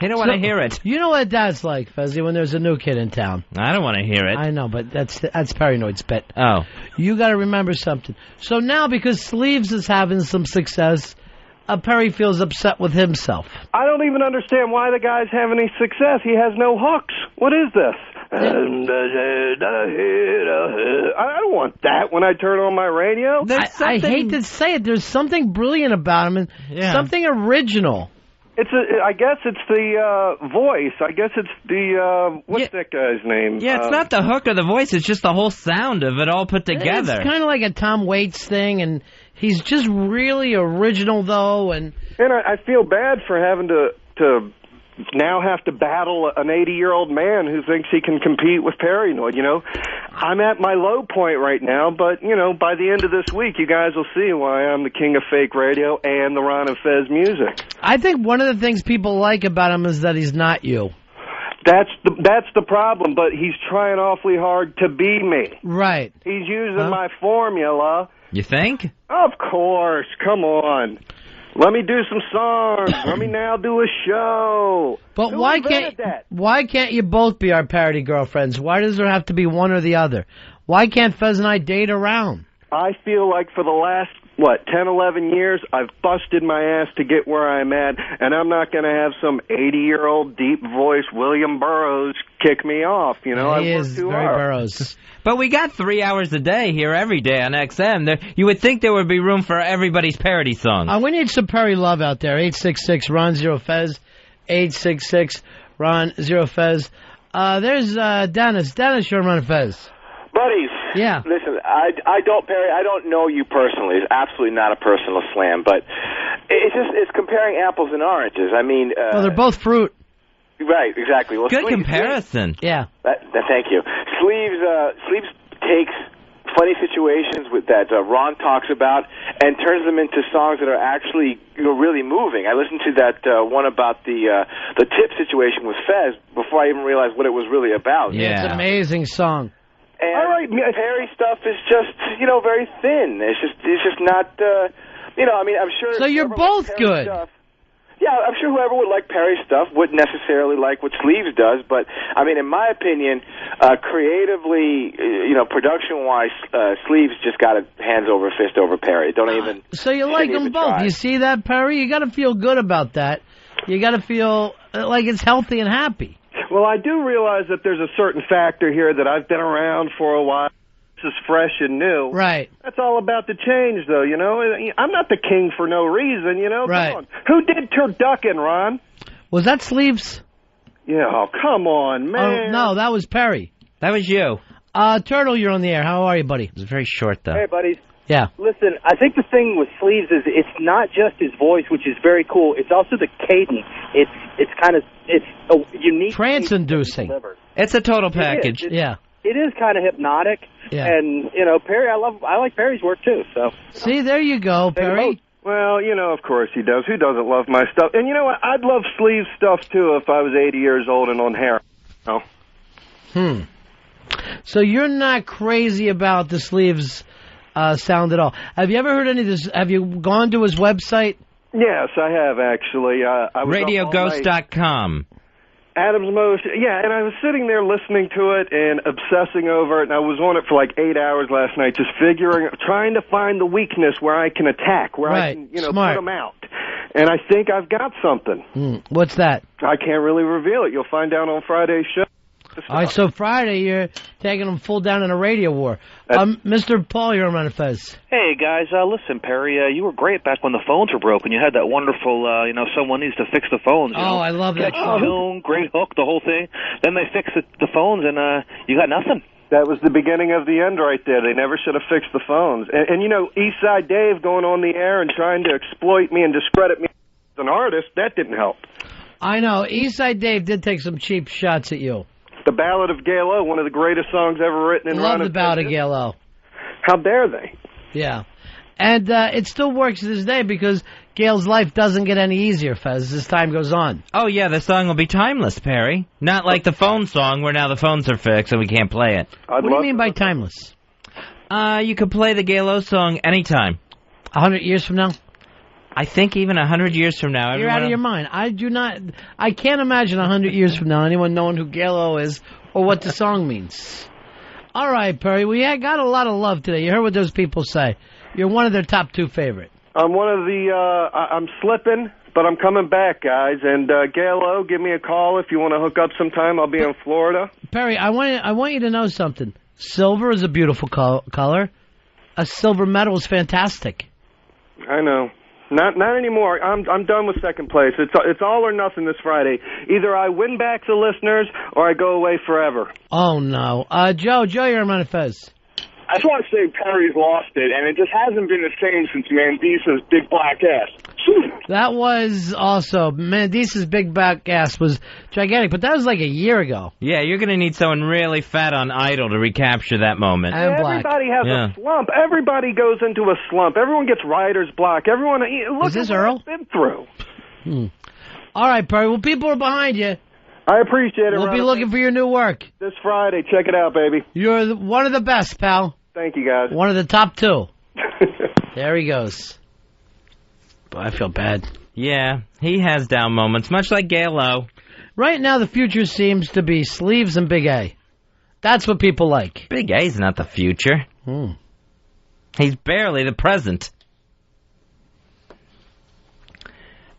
You don't want to hear it. You know what that's like, Fezzy, when there's a new kid in town. I don't want to hear it. I know, but that's Perrynoid's bit. Oh. You got to remember something. So now, because Sleeves is having some success, Perry feels upset with himself. I don't even understand why the guy's having any success. He has no hooks. What is this? I don't want that when I turn on my radio. I hate to say it. There's something brilliant about him and something original. I guess it's the voice. I guess it's the what's that guy's name? Yeah, it's not the hook or the voice. It's just the whole sound of it all put together. It's kind of like a Tom Waits thing, and he's just really original, though. And I feel bad for having to now have to battle an 80-year-old man who thinks he can compete with Perrynoid, you know. I'm at my low point right now, but, you know, by the end of this week, you guys will see why I'm the king of fake radio and the Ron and Fez music. I think one of the things people like about him is that he's not you. That's the problem, but he's trying awfully hard to be me. Right. He's using my formula. You think? Of course. Come on. Let me do some songs. Let me now do a show. But why can't you both be our parody girlfriends? Why does there have to be one or the other? Why can't Fez and I date around? I feel like for the last, 10, 11 years, I've busted my ass to get where I'm at, and I'm not going to have some 80-year-old deep-voiced William Burroughs kick me off. You know, he is very Burroughs. But we got 3 hours a day here every day on XM. You would think there would be room for everybody's parody songs. We need some Perry love out there. 866-RON-0-FEZ. 866-RON-0-FEZ. There's Dennis. Dennis, you're on Ron and Fez. Buddies. Yeah. Listen, I don't know you personally. It's absolutely not a personal slam, but it's comparing apples and oranges. I mean, well, they're both fruit. Right, exactly. Well, good comparison. Yeah. Thank you. Sleeves takes funny situations that Ron talks about and turns them into songs that are actually really moving. I listened to that one about the tip situation with Fez before I even realized what it was really about. Yeah, it's an amazing song. And Perry stuff is just very thin. It's just not I mean, I'm sure. So you're both good. Yeah, I'm sure whoever would like Perry's stuff wouldn't necessarily like what Sleeves does, but, I mean, in my opinion, creatively, production-wise, Sleeves just got a hands over fist over Perry. Don't even... So you like them both. Try. You see that, Perry? You got to feel good about that. You got to feel like it's healthy and happy. Well, I do realize that there's a certain factor here that I've been around for a while. This is fresh and new. Right. That's all about the change, though, you know. I'm not the king for no reason, you know. Right. Come on. Who did turducken, Ron? Was that Sleeves? Yeah, oh, come on, man. Oh, no, that was Perry. That was you. Turtle, you're on the air. How are you, buddy? It was very short, though. Hey, buddies. Yeah. Listen, I think the thing with Sleeves is it's not just his voice, which is very cool. It's also the cadence. It's a unique... Trance-inducing. It's a total package. Yeah. It is kind of hypnotic. Yeah. And, Perry, I like Perry's work, too. So. See, there you go, Perry. Well, of course he does. Who doesn't love my stuff? And you know what? I'd love Sleeves stuff, too, if I was 80 years old and on heroin. So you're not crazy about the Sleeves sound at all. Have you ever heard any of this? Have you gone to his website? Yes, I have, actually. I was RadioGhost.com. Adam's Most, and I was sitting there listening to it and obsessing over it, and I was on it for like 8 hours last night, just trying to find the weakness where I can attack, where I can, put them out. And I think I've got something. What's that? I can't really reveal it. You'll find out on Friday's show. All right, so Friday you're taking them full down in a radio war. Mr. Paul, you're on Ron and Fez. Hey, guys, listen, Perry, you were great back when the phones were broken. You had that wonderful, someone needs to fix the phones. I love that song. Tune, great hook, the whole thing. Then they fixed the phones, and you got nothing. That was the beginning of the end right there. They never should have fixed the phones. And you know, Eastside Dave going on the air and trying to exploit me and discredit me as an artist, that didn't help. I know. Eastside Dave did take some cheap shots at you. The Ballad of Gail O, one of the greatest songs ever written in Love Ron the and Ballad Fez. of Gail O. How dare they? Yeah. And it still works to this day because Gail's life doesn't get any easier, Fez, as time goes on. Oh, yeah, the song will be timeless, Perry. Not like the phone song where now the phones are fixed and we can't play it. What do you mean by timeless? You could play the Gail O song anytime. 100 years from now? I think even 100 years from now. You're out of your mind. I can't imagine 100 years from now anyone knowing who Gail O is or what the song means. All right, Perry, we got a lot of love today. You heard what those people say. You're one of their top 2 favorite. I'm one of the, I'm slipping, but I'm coming back, guys. And Gail O, give me a call if you want to hook up sometime. I'll be in Florida. Perry, I want you to know something. Silver is a beautiful color. A silver medal is fantastic. I know. Not anymore. I'm done with second place. It's all or nothing this Friday. Either I win back the listeners or I go away forever. Oh, no. Joe, you're on Ron and Fez. I just want to say Perry's lost it, and it just hasn't been the same since Mandisa's big black ass. That was also, Mandisa's big back ass was gigantic, but that was like a year ago. Yeah, you're going to need someone really fat on Idol to recapture that moment. And black. Everybody has a slump. Everybody goes into a slump. Everyone gets writer's block. Everyone, look Is this at what Earl? I've been through. All right, Perry. Well, people are behind you. I appreciate it. We'll be looking for your new work. This Friday. Check it out, baby. You're one of the best, pal. Thank you, guys. One of the top 2. There he goes. Boy, I feel bad. Yeah, he has down moments, much like Gail O. Right now, the future seems to be Sleeves and Big A. That's what people like. Big A's not the future. He's barely the present.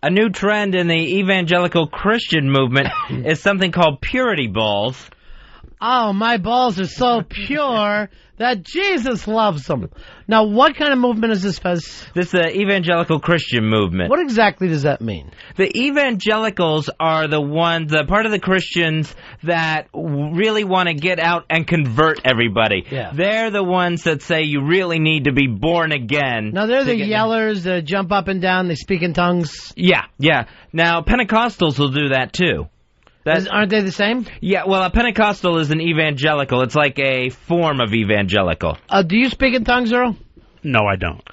A new trend in the evangelical Christian movement is something called purity balls. Oh, my balls are so pure that Jesus loves them. Now, what kind of movement is this, Fez? This evangelical Christian movement. What exactly does that mean? The evangelicals are the ones, the part of the Christians that really want to get out and convert everybody. Yeah. They're the ones that say you really need to be born again. Now, they're the yellers that jump up and down, they speak in tongues. Yeah. Now, Pentecostals will do that, too. Aren't they the same? Yeah, well, a Pentecostal is an evangelical. It's like a form of evangelical. Do you speak in tongues, Earl? No, I don't.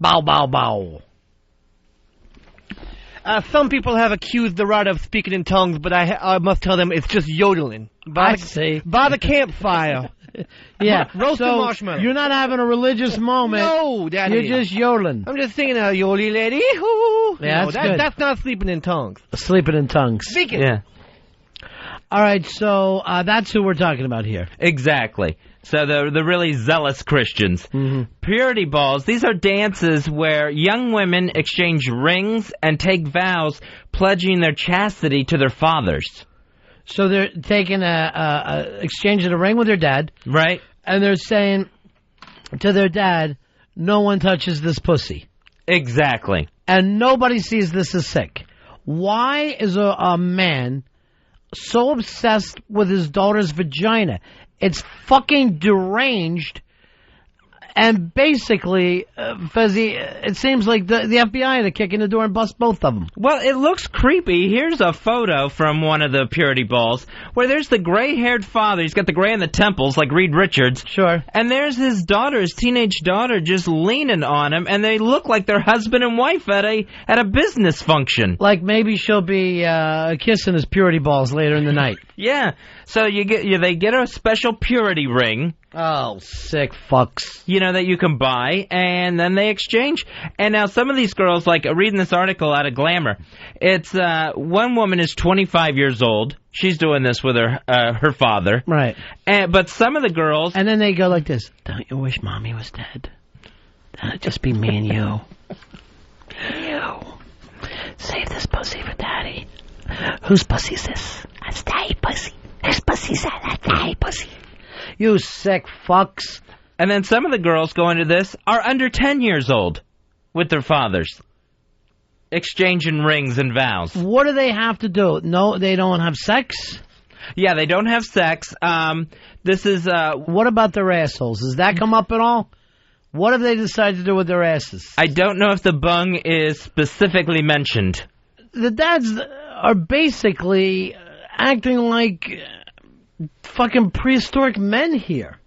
Bow, bow, bow. Some people have accused the Rod of speaking in tongues, but I must tell them it's just yodeling. I see. By the campfire. Yeah, roasted marshmallow. You're not having a religious moment. No, Daddy. You're just yodeling. I'm just singing a yodely lady. Hoo. Yeah, no, that's good. That's not sleeping in tongues. Sleeping in tongues. Speaking. Yeah. All right, so that's who we're talking about here. Exactly. So the really zealous Christians. Mm-hmm. Purity balls, these are dances where young women exchange rings and take vows pledging their chastity to their fathers. So they're taking exchanging a ring with their dad. Right. And they're saying to their dad, no one touches this pussy. Exactly. And nobody sees this as sick. Why is a man so obsessed with his daughter's vagina? It's fucking deranged. And basically, Fezzy, it seems like the FBI to kick in the door and bust both of them. Well, it looks creepy. Here's a photo from one of the purity balls where there's the gray-haired father. He's got the gray in the temples like Reed Richards. Sure. And there's his daughter, his teenage daughter, just leaning on him, and they look like they're husband and wife at a business function. Like maybe she'll be kissing his purity balls later in the night. Yeah. So they get a special purity ring. Oh, sick fucks. You know, that you can buy, and then they exchange. And now some of these girls, like reading this article out of Glamour, it's one woman is 25 years old. She's doing this with her father. Right. But some of the girls... And then they go like this, don't you wish Mommy was dead? That'd just be me and you. You. Save this pussy for Daddy. Whose pussy's this? That's Daddy pussy. Whose pussy's that? That's Daddy pussy. You sick fucks. And then some of the girls going to this are under 10 years old with their fathers. exchanging rings and vows. What do they have to do? No, they don't have sex? Yeah, they don't have sex. This is... What about their assholes? Does that come up at all? What have they decided to do with their asses? I don't know if the bung is specifically mentioned. The dads are basically acting like fucking prehistoric men here.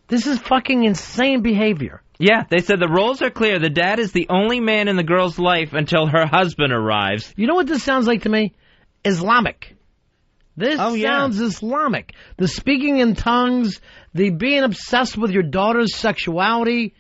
This is fucking insane behavior. Yeah, they said the roles are clear. The dad is the only man in the girl's life until her husband arrives. You know what this sounds like to me? Islamic. This sounds Islamic. The speaking in tongues, the being obsessed with your daughter's sexuality,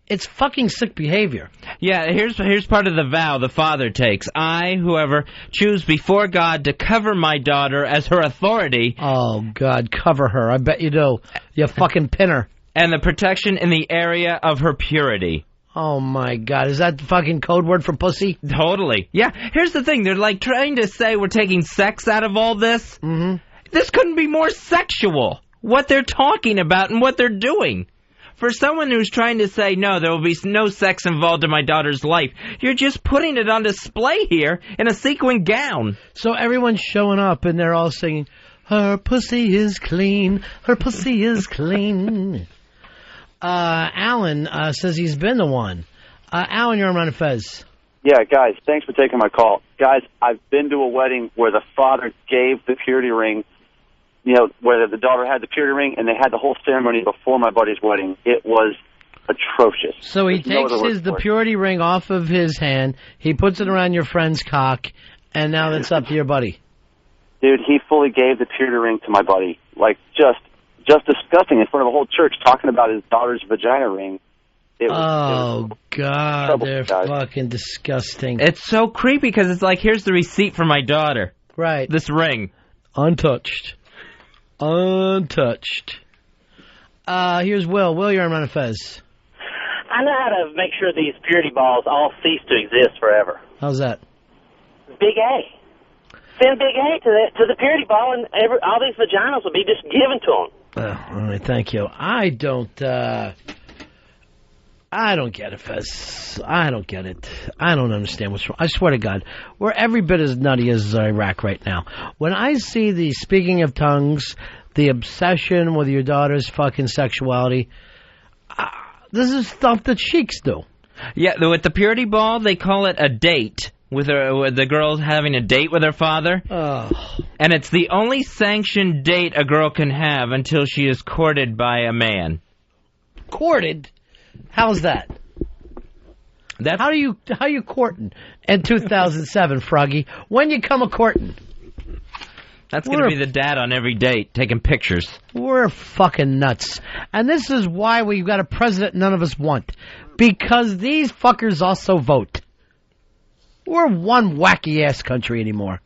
it's fucking sick behavior. Yeah, here's part of the vow the father takes. I, whoever, choose before God to cover my daughter as her authority. Oh, God, cover her. I bet you do. You fucking pin her. And the protection in the area of her purity. Oh, my God. Is that the fucking code word for pussy? Totally. Yeah, here's the thing. They're like trying to say we're taking sex out of all this. Mm-hmm. This couldn't be more sexual, what they're talking about and what they're doing. For someone who's trying to say, no, there will be no sex involved in my daughter's life, you're just putting it on display here in a sequin gown. So everyone's showing up and they're all singing, her pussy is clean, her pussy is clean. Alan says he's been the one. Alan, you're on Ron and Fez. Yeah, guys, thanks for taking my call. Guys, I've been to a wedding where the father gave the purity ring, you know, where the daughter had the purity ring, and they had the whole ceremony before my buddy's wedding. It was atrocious. So he takes the purity ring off of his hand, he puts it around your friend's cock, and now that's up to your buddy. Dude, he fully gave the purity ring to my buddy. Like, just disgusting in front of the whole church, talking about his daughter's vagina ring. God, they're fucking disgusting. It's so creepy because it's like, here's the receipt for my daughter. Right. This ring. Untouched. Here's Will. Will, you're on Ron and Fez. I know how to make sure these purity balls all cease to exist forever. How's that? Big A. Send Big A to the purity ball, and all these vaginas will be just given to them. All right, thank you. I don't get it, Fez. I don't get it. I don't understand what's wrong. I swear to God, we're every bit as nutty as Iraq right now. When I see the speaking of tongues, the obsession with your daughter's fucking sexuality, this is stuff that sheiks do. Yeah, with the purity ball, they call it a date. With the girl having a date with her father. Oh. And it's the only sanctioned date a girl can have until she is courted by a man. Courted? How's that? How you courting in 2007, Froggy? When you come a courting? That's going to be the dad on every date, taking pictures. We're fucking nuts. And this is why we've got a president none of us want. Because these fuckers also vote. We're one wacky-ass country anymore.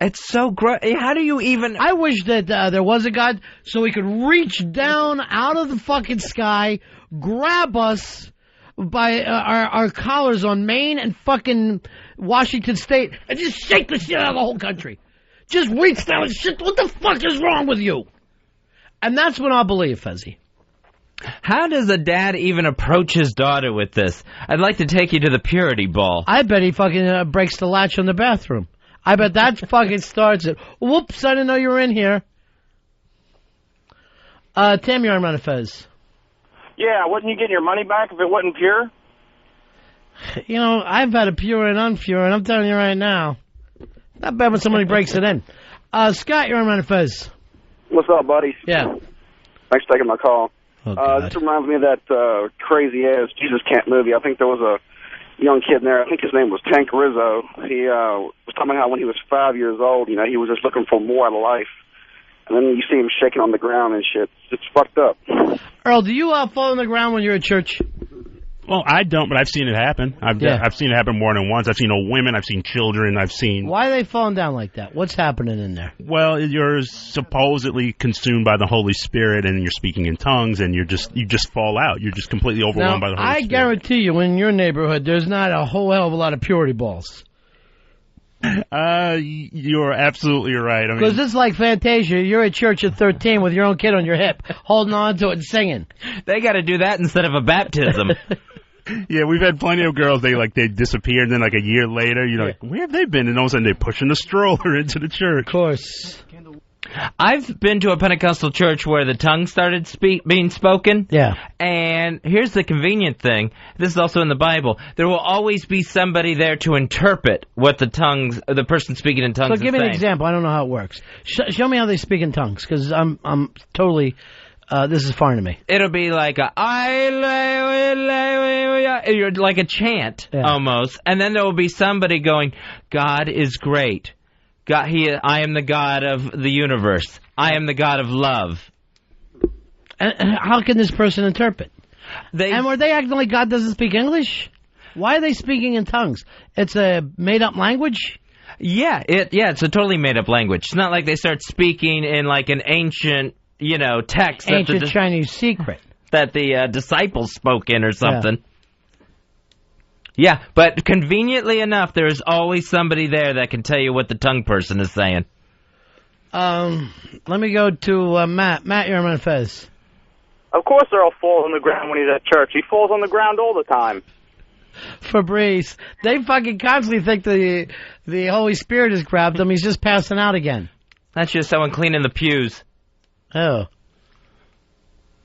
It's so gross. How do you even... I wish that there was a God so he could reach down out of the fucking sky, grab us by our collars on Maine and fucking Washington State, and just shake the shit out of the whole country. Just reach down and shit. What the fuck is wrong with you? And that's when I'll believe, Fezzy. How does a dad even approach his daughter with this? I'd like to take you to the purity ball. I bet he fucking breaks the latch on the bathroom. I bet that fucking starts it. Whoops, I didn't know you were in here. Tim, you're on Ron and Fez. Yeah, wouldn't you get your money back if it wasn't pure? You know, I've had a pure and unpure, and I'm telling you right now, not bad when somebody breaks it in. Scott, you're on Ron and Fez. What's up, buddy? Yeah. Thanks for taking my call. Oh, this reminds me of that crazy-ass Jesus Camp movie. I think there was a young kid in there. I think his name was Tank Rizzo. He was talking about how when he was 5 years old, you know, he was just looking for more out of life. And then you see him shaking on the ground and shit. It's fucked up. Earl, do you fall on the ground when you're at church? Well, I don't, but I've seen it happen. I've seen it happen more than once. I've seen old women. I've seen children. I've seen... Why are they falling down like that? What's happening in there? Well, you're supposedly consumed by the Holy Spirit, and you're speaking in tongues, and you just fall out. You're just completely overwhelmed by the Holy Spirit. I guarantee you, in your neighborhood, there's not a whole hell of a lot of purity balls. You're absolutely right. I mean, because it's like Fantasia. You're at church at 13 with your own kid on your hip, holding on to it and singing. They got to do that instead of a baptism. Yeah, we've had plenty of girls, they disappear, and then like a year later, you're like, where have they been? And all of a sudden they're pushing the stroller into the church. Of course. I've been to a Pentecostal church where the tongue started being spoken. Yeah. And here's the convenient thing. This is also in the Bible. There will always be somebody there to interpret what the person speaking in tongues is saying. So give me an example. I don't know how it works. Show me how they speak in tongues, because I'm totally... this is foreign to me. It'll be like you're like a chant almost, and then there will be somebody going, "God is great. I am the God of the universe. I am the God of love." And how can this person interpret? And were they acting like God doesn't speak English? Why are they speaking in tongues? It's a made-up language? Yeah, it's a totally made-up language. It's not like they start speaking in like an ancient, text. Ancient Chinese secret. That the disciples spoke in or something. Yeah, but conveniently enough, there is always somebody there that can tell you what the tongue person is saying. Let me go to Matt. Matt, you're on Fez. Of course Earl falls on the ground when he's at church. He falls on the ground all the time. Fabrice, they fucking constantly think the Holy Spirit has grabbed him. He's just passing out again. That's just someone cleaning the pews. Oh.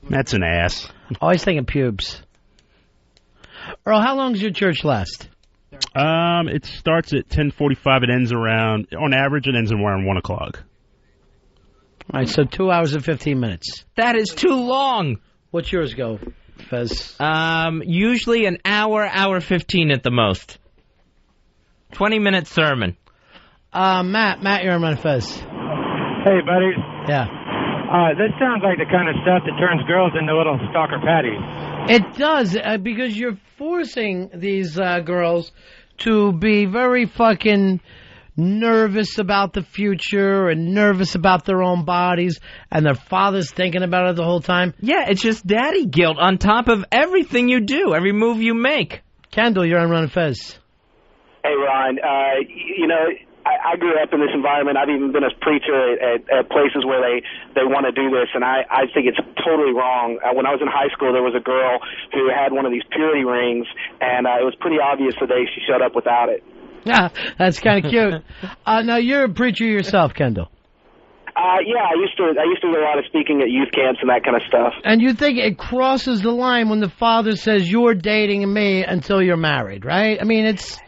That's an ass. Always thinking pubes. Earl, how long does your church last? It starts at 10:45. It ends on average, it ends around 1 o'clock. All right, so 2 hours and 15 minutes. That is too long. What's yours go, Fez? Usually an hour 15 at the most. 20-minute sermon. Matt, you're on Fez. Hey, buddies. Yeah. This sounds like the kind of stuff that turns girls into little stalker patties. It does, because you're forcing these girls to be very fucking nervous about the future and nervous about their own bodies, and their father's thinking about it the whole time. Yeah, it's just daddy guilt on top of everything you do, every move you make. Kendall, you're on Ron and Fez. Hey, Ron. I grew up in this environment. I've even been a preacher at places where they want to do this, and I think it's totally wrong. When I was in high school, there was a girl who had one of these purity rings, and it was pretty obvious the day she showed up without it. Yeah, that's kind of cute. Now, you're a preacher yourself, Kendall. Yeah, I used to do a lot of speaking at youth camps and that kind of stuff. And you think it crosses the line when the father says you're dating me until you're married, right? I mean, it's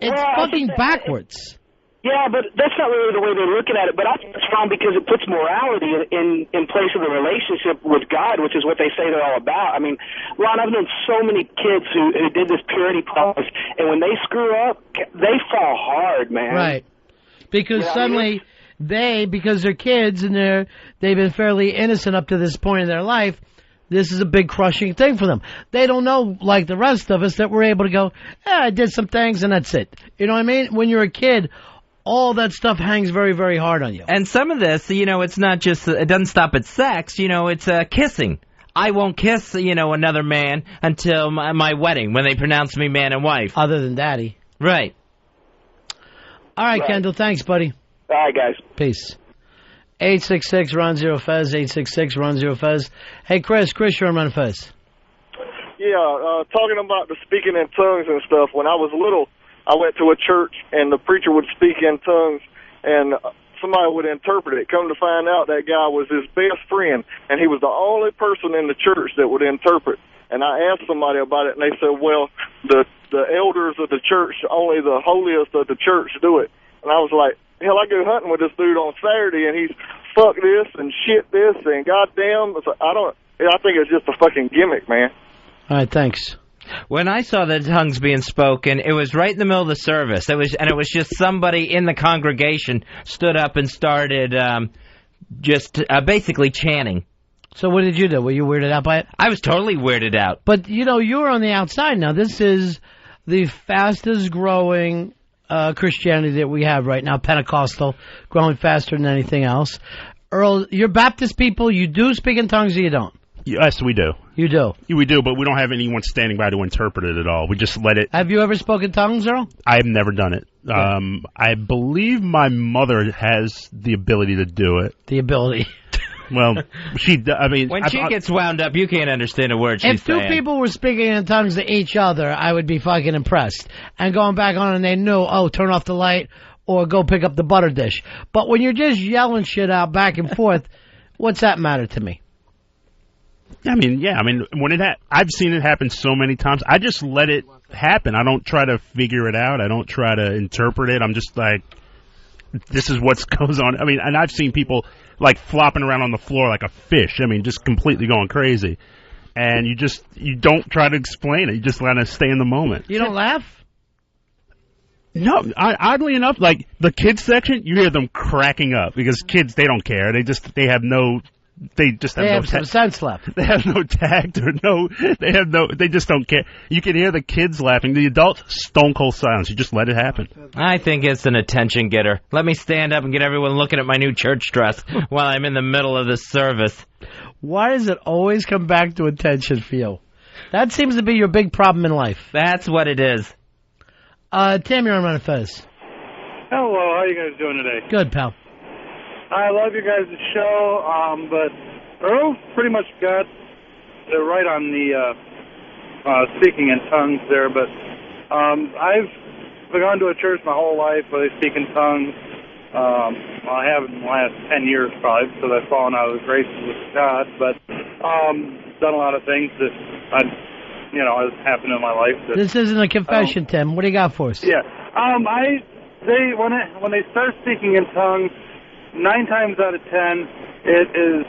fucking backwards. Yeah, but that's not really the way they're looking at it. But I think it's wrong because it puts morality in place of the relationship with God, which is what they say they're all about. I mean, Ron, I've known so many kids who did this purity process, and when they screw up, they fall hard, man. Right. Because suddenly because they're kids and they've been fairly innocent up to this point in their life, this is a big crushing thing for them. They don't know, like the rest of us, that we're able to go, I did some things and that's it. You know what I mean? When you're a kid, all that stuff hangs very, very hard on you. And some of this, it's not just, it doesn't stop at sex, it's kissing. I won't kiss, another man until my wedding, when they pronounce me man and wife. Other than daddy. Right. All right, Kendall, thanks, buddy. All right, guys. Peace. 866-RON-0-FEZ, 866-RON-0-FEZ. Hey, Chris, you're on Ron and Fez. Yeah, talking about the speaking in tongues and stuff, when I was little, I went to a church, and the preacher would speak in tongues, and somebody would interpret it. Come to find out, that guy was his best friend, and he was the only person in the church that would interpret. And I asked somebody about it, and they said, well, the elders of the church, only the holiest of the church do it. And I was like, hell, I go hunting with this dude on Saturday, and he's fuck this and shit this, and goddamn, I think it's just a fucking gimmick, man. All right, thanks. When I saw the tongues being spoken, it was right in the middle of the service. It was just somebody in the congregation stood up and started basically chanting. So what did you do? Were you weirded out by it? I was totally weirded out. But, you're on the outside now. This is the fastest growing Christianity that we have right now, Pentecostal, growing faster than anything else. Earl, you're Baptist people. You do speak in tongues or you don't? Yes, we do. You do? We do, but we don't have anyone standing by to interpret it at all. We just let it... Have you ever spoken tongues, Earl? I've never done it. Yeah. I believe my mother has the ability to do it. The ability. Well, when she gets wound up, you can't understand a word she's If two saying. people were speaking in tongues to each other, I would be fucking impressed. And going back on and they knew, turn off the light or go pick up the butter dish. But when you're just yelling shit out back and forth, what's that matter to me? When I've seen it happen so many times. I just let it happen. I don't try to figure it out. I don't try to interpret it. I'm just like, this is what goes on. And I've seen people like flopping around on the floor like a fish. Just completely going crazy. And you don't try to explain it. You just let it stay in the moment. You don't laugh? No, oddly enough, like the kids section, you hear them cracking up because kids, they don't care. They just have some sense left. They have no tact they just don't care. You can hear the kids laughing. The adults, stone cold silence. You just let it happen. I think it's an attention getter. Let me stand up and get everyone looking at my new church dress while I'm in the middle of the service. Why does it always come back to attention for you? That seems to be your big problem in life. That's what it is. Tim, you're on Ron and Fez. Hello, how you guys doing today? Good, pal. I love you guys' show, but Earl pretty much got it right on the speaking in tongues there, but I've gone to a church my whole life where they speak in tongues. I haven't in the last 10 years probably, because I've fallen out of the graces with God, but done a lot of things that has happened in my life. This isn't a confession, Tim. What do you got for us? Yeah. When they start speaking in tongues, 9 times out of 10, it is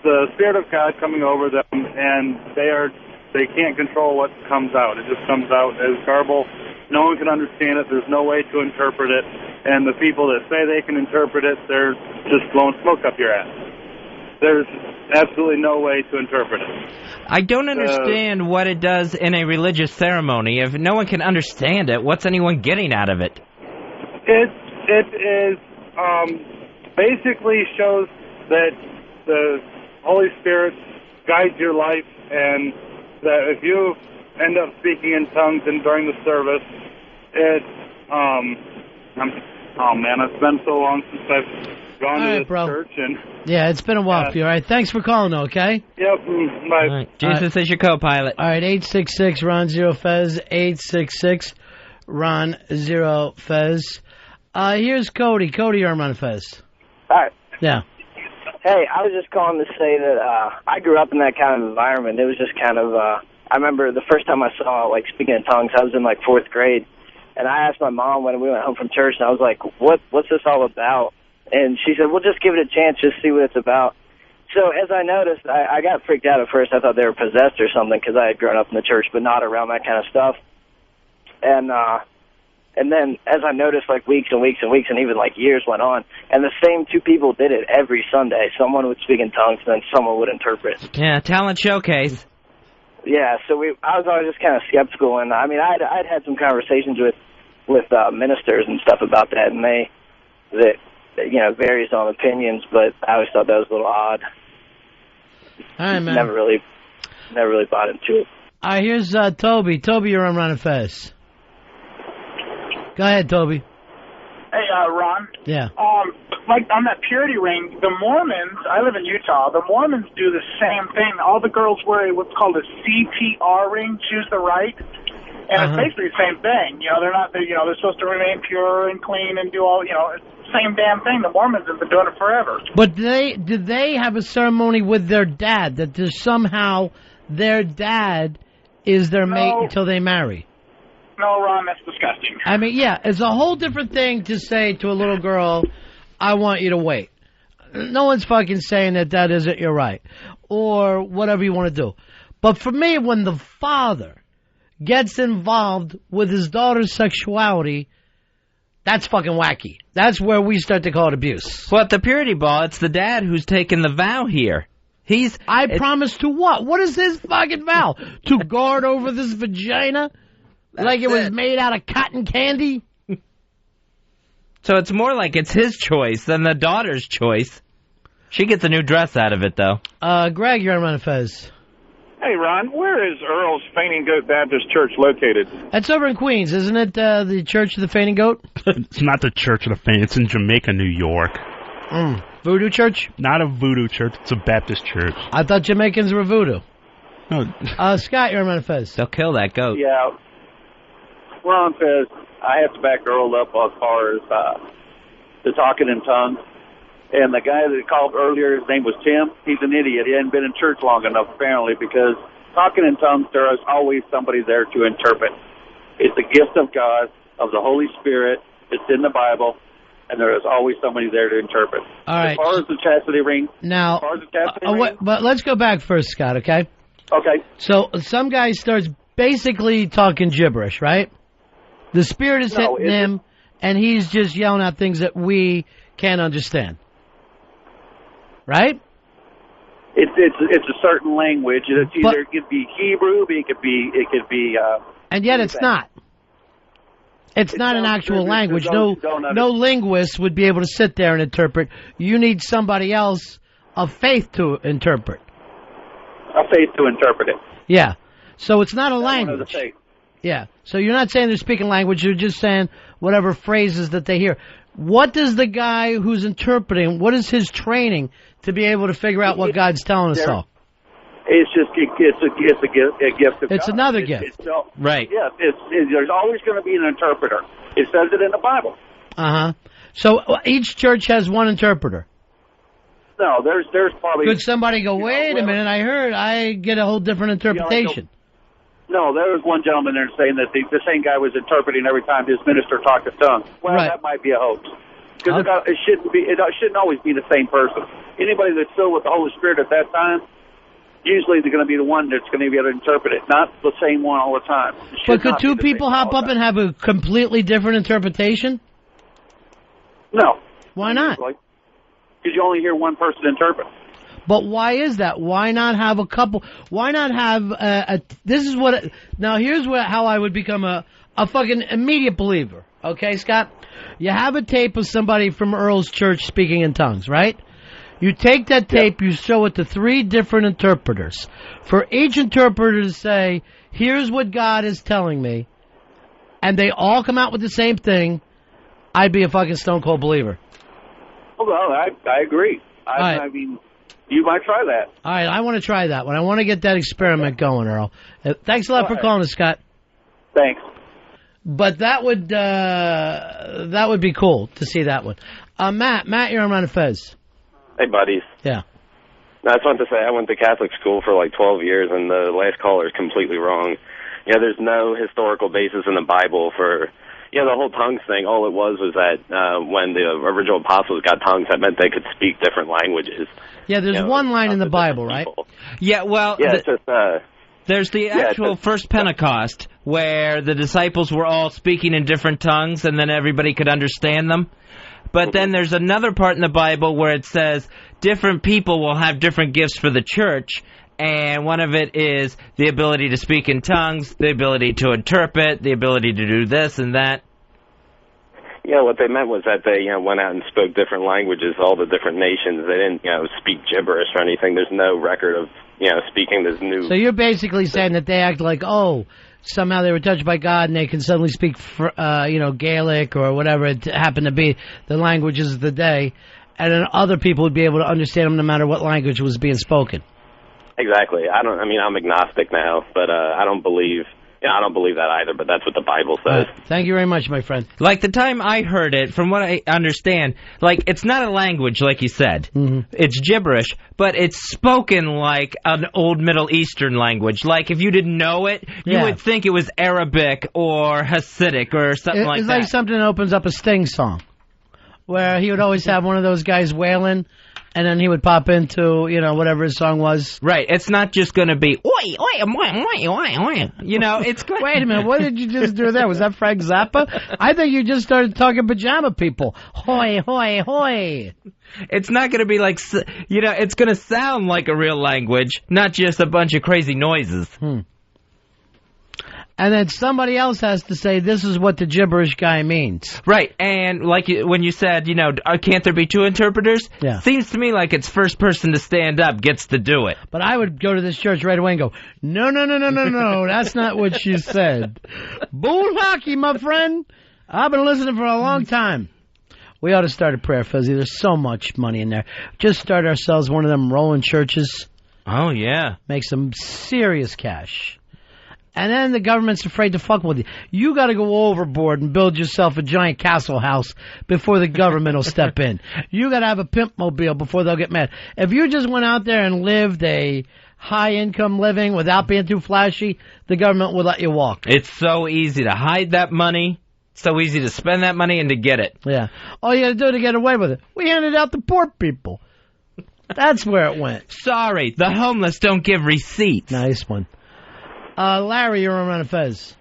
the Spirit of God coming over them, and they can't control what comes out. It just comes out as garble. No one can understand it. There's no way to interpret it. And the people that say they can interpret it, they're just blowing smoke up your ass. There's absolutely no way to interpret it. I don't understand what it does in a religious ceremony. If no one can understand it, what's anyone getting out of it? It is basically shows that the Holy Spirit guides your life, and that if you end up speaking in tongues and during the service, it's been so long since I've gone to this church. Yeah, it's been a while for you. All right, thanks for calling, okay? Yep, bye. Right. Jesus is your co-pilot. All right, 866-RON-0-FEZ, 866-RON-0-FEZ. Here's Cody. Cody, you're on Ron and Fez. Hi. Yeah. Hey, I was just calling to say that I grew up in that kind of environment. It was just kind of, I remember the first time I saw, speaking in tongues, I was in, 4th grade. And I asked my mom when we went home from church, and I was like, what's this all about? And she said, well, just give it a chance, just see what it's about. So as I noticed, I got freaked out at first. I thought they were possessed or something because I had grown up in the church, but not around that kind of stuff. And then as I noticed, weeks and weeks and weeks and even years went on, and the same 2 people did it every Sunday. Someone would speak in tongues, and then someone would interpret. Yeah, talent showcase. Yeah, so I was always just kind of skeptical, and I'd had some conversations with ministers and stuff about that, and varies on opinions, but I always thought that was a little odd. All right, man. Never really bought into it. All right, here's Toby. Toby, you're on Ron and Fez. Go ahead, Toby. Hey, Ron. Yeah. On that purity ring, the Mormons, I live in Utah, the Mormons do the same thing. All the girls wear what's called a CTR ring, choose the right. And it's basically the same thing. They're not, they're supposed to remain pure and clean and do all, it's the same damn thing. The Mormons have been doing it forever. But did they have a ceremony with their dad that there's somehow their dad is their mate until they marry? No, Ron, that's disgusting. It's a whole different thing to say to a little girl, I want you to wait. No one's fucking saying that isn't your right. Or whatever you want to do. But for me, when the father gets involved with his daughter's sexuality, that's fucking wacky. That's where we start to call it abuse. Well, at the purity ball, it's the dad who's taking the vow here. I promise to what? What is his fucking vow? To guard over this vagina? Like it was made out of cotton candy? So it's more like it's his choice than the daughter's choice. She gets a new dress out of it, though. Greg, you're on Ron and Fez. Hey, Ron, where is Earl's Fainting Goat Baptist Church located? That's over in Queens, isn't it? The Church of the Fainting Goat? It's not the Church of the Fainting. It's in Jamaica, New York. Voodoo church? Not a voodoo church. It's a Baptist church. I thought Jamaicans were voodoo. No. Scott, you're on Fez. They'll kill that goat. Yeah. Ron Fez, I have to back Earl up as far as the talking in tongues. And the guy that called earlier, his name was Tim. He's an idiot. He hadn't been in church long enough, apparently, because talking in tongues, there is always somebody there to interpret. It's a gift of God, of the Holy Spirit. It's in the Bible, and there is always somebody there to interpret. All right. As far as the chastity ring, Now, but let's go back first, Scott, okay? Okay. So some guy starts basically talking gibberish, right? The Spirit is hitting him, and he's just yelling out things that we can't understand. Right? It's a certain language. It's either it could be Hebrew, it could be. And yet it's not. It's not an actual language. No linguist would be able to sit there and interpret. You need somebody else of faith to interpret. A faith to interpret it. Yeah. So it's not a language. Yeah. So you're not saying they're speaking language. You're just saying whatever phrases that they hear. What does the guy who's interpreting, what is his training to be able to figure out what God's telling us all? It's just it's a gift of God. It's another gift. Right. Yeah, there's always going to be an interpreter. It says it in the Bible. Uh-huh. So each church has one interpreter. No, there's probably... Could somebody go, wait a minute, I get a whole different interpretation. No, there was one gentleman there saying that the same guy was interpreting every time his minister talked in tongues. Well, that might be a hoax. Because it shouldn't always be the same person. Anybody that's filled with the Holy Spirit at that time, usually they're going to be the one that's going to be able to interpret it, not the same one all the time. But could two people hop up and have a completely different interpretation? No. Why not? Because you only hear one person interpret. But why is that? Why not have a couple? Why not have this is what... Now, here's how I would become a fucking immediate believer. Okay, Scott? You have a tape of somebody from Earl's church speaking in tongues, right? You take that tape, you show it to 3 different interpreters. For each interpreter to say, here's what God is telling me, and they all come out with the same thing, I'd be a fucking stone cold believer. Well, I agree. I mean, you might try that. All right, I want to try that one. I want to get that experiment going, Earl. Thanks a lot for calling us, Scott. Thanks. But that would be cool to see that one. Matt, you're on Ron and Fez. Hey, buddies. Yeah. I just wanted to say I went to Catholic school for like 12 years, and the last caller is completely wrong. Yeah, there's no historical basis in the Bible for, the whole tongues thing. All it was that when the original apostles got tongues, that meant they could speak different languages. Yeah, there's one line in the Bible, right? Yeah, well... Yeah, it's just... There's the actual first Pentecost where the disciples were all speaking in different tongues and then everybody could understand them. But then there's another part in the Bible where it says different people will have different gifts for the church, and one of it is the ability to speak in tongues, the ability to interpret, the ability to do this and that. Yeah, what they meant was that they went out and spoke different languages, all the different nations. They didn't speak gibberish or anything. There's no record of speaking this new... So you're basically saying that they act like, somehow they were touched by God and they can suddenly speak, Gaelic or whatever it happened to be, the languages of the day, and then other people would be able to understand them no matter what language was being spoken. Exactly. I'm agnostic now, but I don't believe that either, but that's what the Bible says. Thank you very much, my friend. Like, the time I heard it, from what I understand, it's not a language, like you said. Mm-hmm. It's gibberish, but it's spoken like an old Middle Eastern language. Like, if you didn't know it, you would think it was Arabic or Hasidic or something like that. It's like something that opens up a Sting song, where he would always have one of those guys wailing, and then he would pop into, whatever his song was. Right. It's not just going to be, oi, oi, oi, oi, oi, oi. It's going Wait a minute, what did you just do there? Was that Frank Zappa? I think you just started talking pajama people. Hoi, hoi, hoi. It's not going to be like, it's going to sound like a real language, not just a bunch of crazy noises. And then somebody else has to say, this is what the gibberish guy means. Right, and when you said, can't there be 2 interpreters? Yeah. Seems to me like it's first person to stand up gets to do it. But I would go to this church right away and go, no, that's not what she said. Bull hockey, my friend. I've been listening for a long time. We ought to start a prayer, Fuzzy. There's so much money in there. Just start ourselves one of them rolling churches. Oh, yeah. Make some serious cash. And then the government's afraid to fuck with you. You got to go overboard and build yourself a giant castle house before the government will step in. You got to have a pimp mobile before they'll get mad. If you just went out there and lived a high-income living without being too flashy, the government would let you walk. It's so easy to hide that money, so easy to spend that money and to get it. Yeah. All you got to do to get away with it, we handed out to poor people. That's where it went. Sorry, the homeless don't give receipts. Nice one. Larry, you're on Ron and Fez.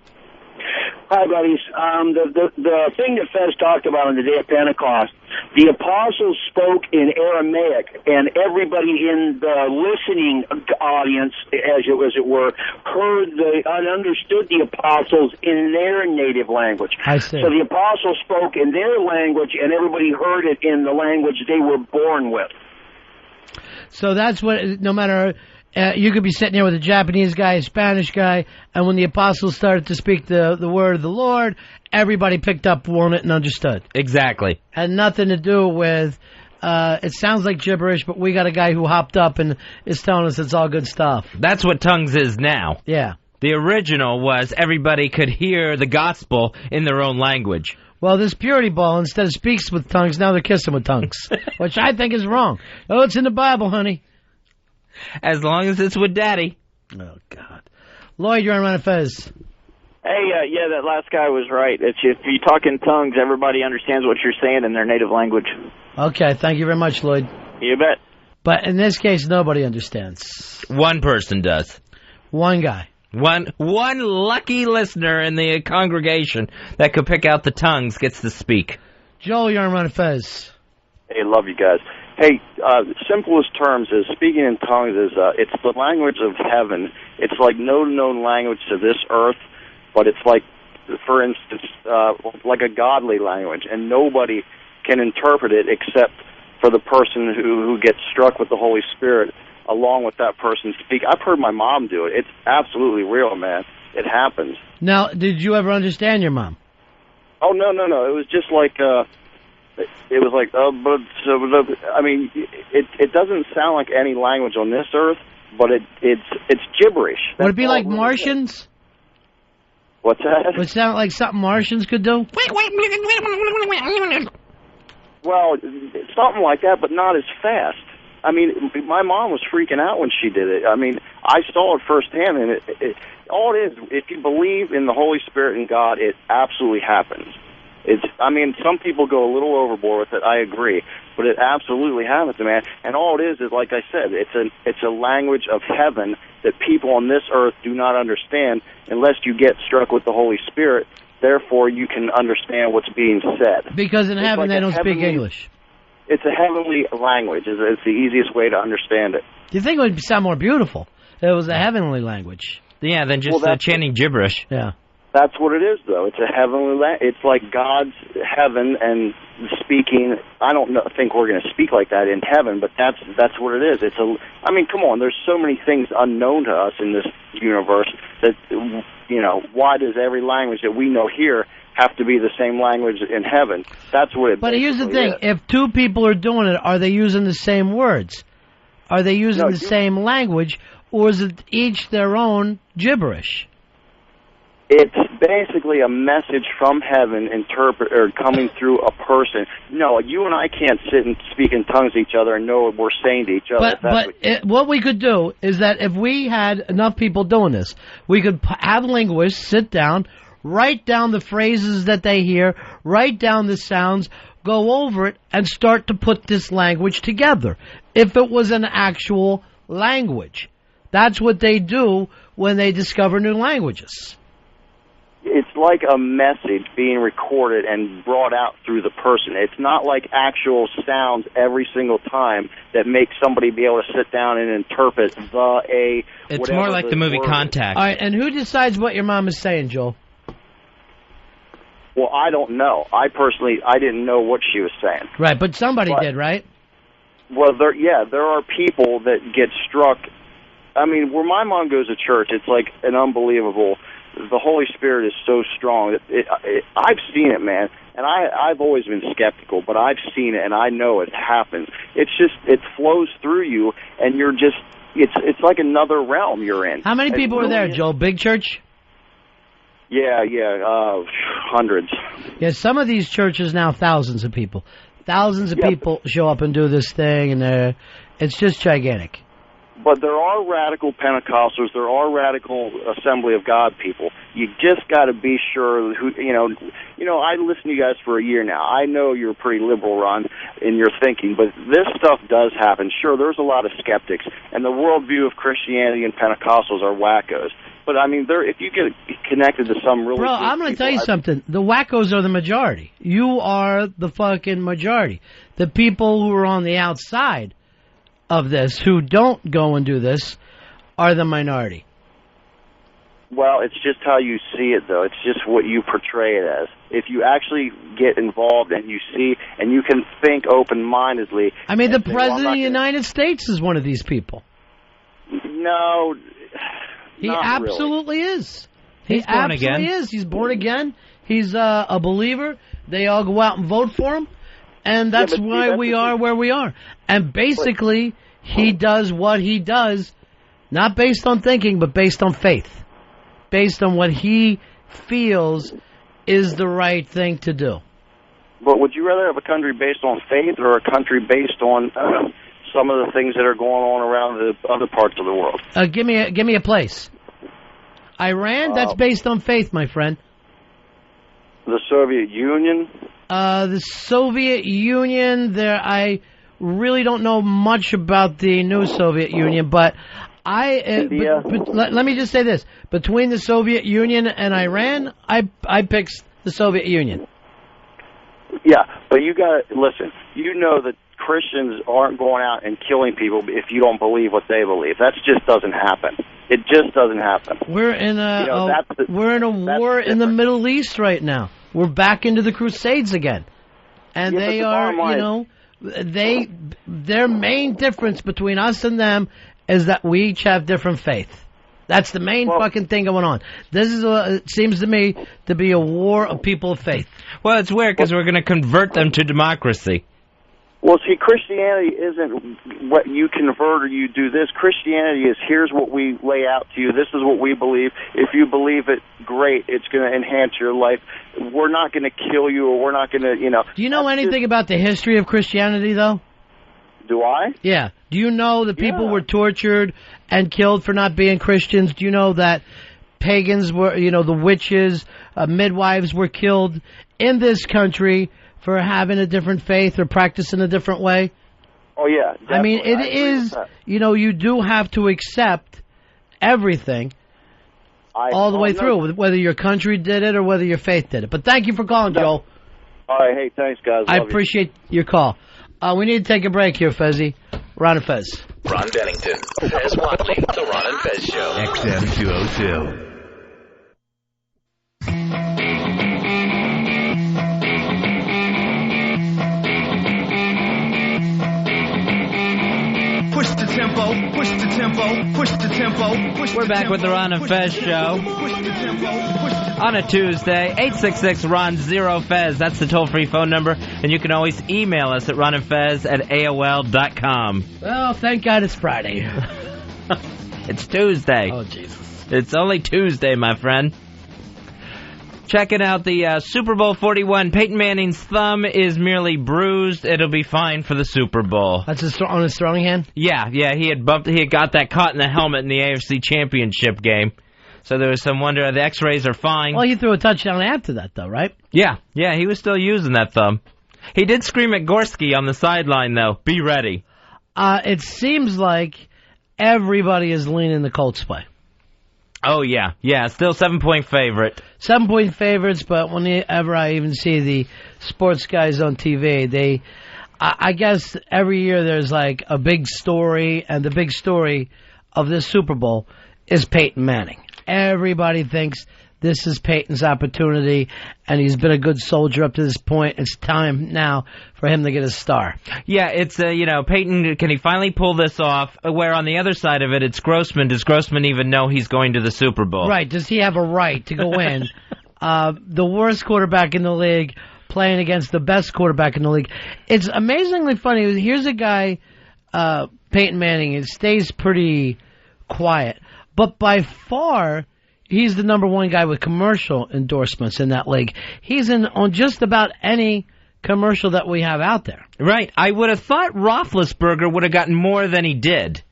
Hi, buddies. The thing that Fez talked about on the day of Pentecost, the apostles spoke in Aramaic, and everybody in the listening audience, as it were, heard and understood the apostles in their native language. I see. So the apostles spoke in their language, and everybody heard it in the language they were born with. So that's what, no matter... you could be sitting here with a Japanese guy, a Spanish guy, and when the apostles started to speak the word of the Lord, everybody picked up on it and understood. Exactly. Had nothing to do with, it sounds like gibberish, but we got a guy who hopped up and is telling us it's all good stuff. That's what tongues is now. Yeah. The original was everybody could hear the gospel in their own language. Well, this purity ball, instead of speaks with tongues, now they're kissing with tongues, which I think is wrong. Oh, it's in the Bible, honey. As long as it's with Daddy. Oh, God. Lloyd, you're on Ron and Fez. Hey, yeah, that last guy was right. It's if you talk in tongues, everybody understands what you're saying in their native language. Okay, thank you very much, Lloyd. You bet. But in this case, nobody understands. One person does. One guy. One lucky listener in the congregation that could pick out the tongues gets to speak. Joel, you're on Ron and Fez. Hey, love you guys. Hey, simplest terms is speaking in tongues is it's the language of heaven. It's like no known language to this earth, but it's like, for instance, like a godly language, and nobody can interpret it except for the person who gets struck with the Holy Spirit along with that person speak. I've heard my mom do it. It's absolutely real, man. It happens. Now, did you ever understand your mom? Oh, no. It was just like... It was like, I mean, it doesn't sound like any language on this earth, but it's gibberish. Would it be like Martians? What's that? Would it sound like something Martians could do? Well, something like that, but not as fast. I mean, my mom was freaking out when she did it. I mean, I saw it firsthand, and all it is, if you believe in the Holy Spirit and God, it absolutely happens. I mean, some people go a little overboard with it. I agree, but it absolutely happens, man. And all it is like I said, it's a language of heaven that people on this earth do not understand unless you get struck with the Holy Spirit. Therefore, you can understand what's being said. Because in heaven they don't speak English. It's a heavenly language. It's the easiest way to understand it. Do you think it would sound more beautiful if it was a heavenly language? Yeah, than just chanting gibberish. Yeah. That's what it is, though. It's a heavenly it's like God's heaven and speaking. I don't think we're going to speak like that in heaven, but that's what it is. I mean, come on. There's so many things unknown to us in this universe that, why does every language that we know here have to be the same language in heaven? That's what it. But here's the thing: is. if two people are doing it, are they using the same words? Are they using the same language, or is it each their own gibberish? It's basically a message from heaven coming through a person. No, you and I can't sit and speak in tongues to each other and know what we're saying to each other. What we could do is that if we had enough people doing this, we could have linguists sit down, write down the phrases that they hear, write down the sounds, go over it, and start to put this language together. If it was an actual language. That's what they do when they discover new languages. It's like a message being recorded and brought out through the person. It's not like actual sounds every single time that make somebody be able to sit down and interpret It's more like the movie Contact. All right, and who decides what your mom is saying, Joel? Well, I don't know. I didn't know what she was saying. Right, but somebody did, right? Well, there are people that get struck. I mean, where my mom goes to church, it's like an unbelievable the Holy Spirit is so strong. I've seen it, man, and I've always been skeptical, but I've seen it, and I know it happens. It's just, it flows through you, and you're just, it's like another realm you're in. How many people were there, Joe? Big church? Yeah, hundreds. Yeah, some of these churches now, thousands of people. Thousands of people show up and do this thing, and it's just gigantic. But there are radical Pentecostals, there are radical Assembly of God people. You just got to be sure who, you know, I listen to you guys for a year now. I know you're pretty liberal, Ron, in your thinking, but this stuff does happen. Sure, there's a lot of skeptics, and the worldview of Christianity and Pentecostals are wackos. But, I mean, if you get connected to some really... Bro, I'm going to tell you something. The wackos are the majority. You are the fucking majority. The people who are on the outside of this, who don't go and do this, are the minority. Well, it's just how you see it, though. It's just what you portray it as. If you actually get involved and you see, and you can think open-mindedly... I mean, the President of the United States is one of these people. No... He absolutely is. He's born again. He's born again. He's a believer. They all go out and vote for him. And that's why we are where we are. And basically, he does what he does, not based on thinking, but based on faith. Based on what he feels is the right thing to do. But would you rather have a country based on faith or a country based on... some of the things that are going on around the other parts of the world? Give me a place. Iran, that's based on faith, my friend. The Soviet Union? The Soviet Union, I really don't know much about the new Soviet Union, but India? Let me just say this. Between the Soviet Union and Iran, I pick the Soviet Union. Yeah, but you got to, listen, you know that Christians aren't going out and killing people if you don't believe what they believe. That just doesn't happen. It just doesn't happen. We're in a war in the Middle East right now. We're back into the Crusades again, and they are, their main difference between us and them is that we each have different faith. That's the main fucking thing going on. This is, it seems to me, to be a war of people of faith. Well, it's weird because we're going to convert them to democracy. Well, see, Christianity isn't what you convert or you do this. Christianity is, here's what we lay out to you. This is what we believe. If you believe it, great. It's going to enhance your life. We're not going to kill you, or we're not going to, Do you know anything about the history of Christianity, though? Do I? Yeah. Do you know that people were tortured and killed for not being Christians? Do you know that pagans were, the witches, midwives were killed in this country for having a different faith or practicing a different way? Oh, yeah. Definitely. I mean, it is, you do have to accept everything all the way through, whether your country did it or whether your faith did it. But thank you for calling, Joel. All right. Hey, thanks, guys. I appreciate your call. We need to take a break here, Fezzy. Ron and Fez. Ron Bennington, Fez Watley, The Ron and Fez Show. XM 202. Push the tempo, push the tempo, push the tempo. We're back with the Ron and Fez Show on a Tuesday. 866-RON-0-FEZ. That's the toll-free phone number, and you can always email us at ronandfez@AOL.com. Well, thank God it's Friday. It's Tuesday. Oh, Jesus. It's only Tuesday, my friend. Checking out the Super Bowl 41. Peyton Manning's thumb is merely bruised. It'll be fine for the Super Bowl. That's on his throwing hand? Yeah. He had got that caught in the helmet in the AFC Championship game. So there was some wonder. The X-rays are fine. Well, he threw a touchdown after that, though, right? Yeah, he was still using that thumb. He did scream at Gorski on the sideline, though. Be ready. It seems like everybody is leaning the Colts way. Oh, yeah, still 7-point favorite. 7-point favorites, but whenever I even see the sports guys on TV, I guess every year there's like a big story, and the big story of this Super Bowl is Peyton Manning. Everybody thinks this is Peyton's opportunity, and he's been a good soldier up to this point. It's time now for him to get a star. Yeah, it's, Peyton, can he finally pull this off? Where on the other side of it, it's Grossman. Does Grossman even know he's going to the Super Bowl? Right. Does he have a right to go in? The worst quarterback in the league playing against the best quarterback in the league. It's amazingly funny. Here's a guy, Peyton Manning, it stays pretty quiet. But by far, he's the number one guy with commercial endorsements in that league. He's on just about any commercial that we have out there. Right. I would have thought Roethlisberger would have gotten more than he did.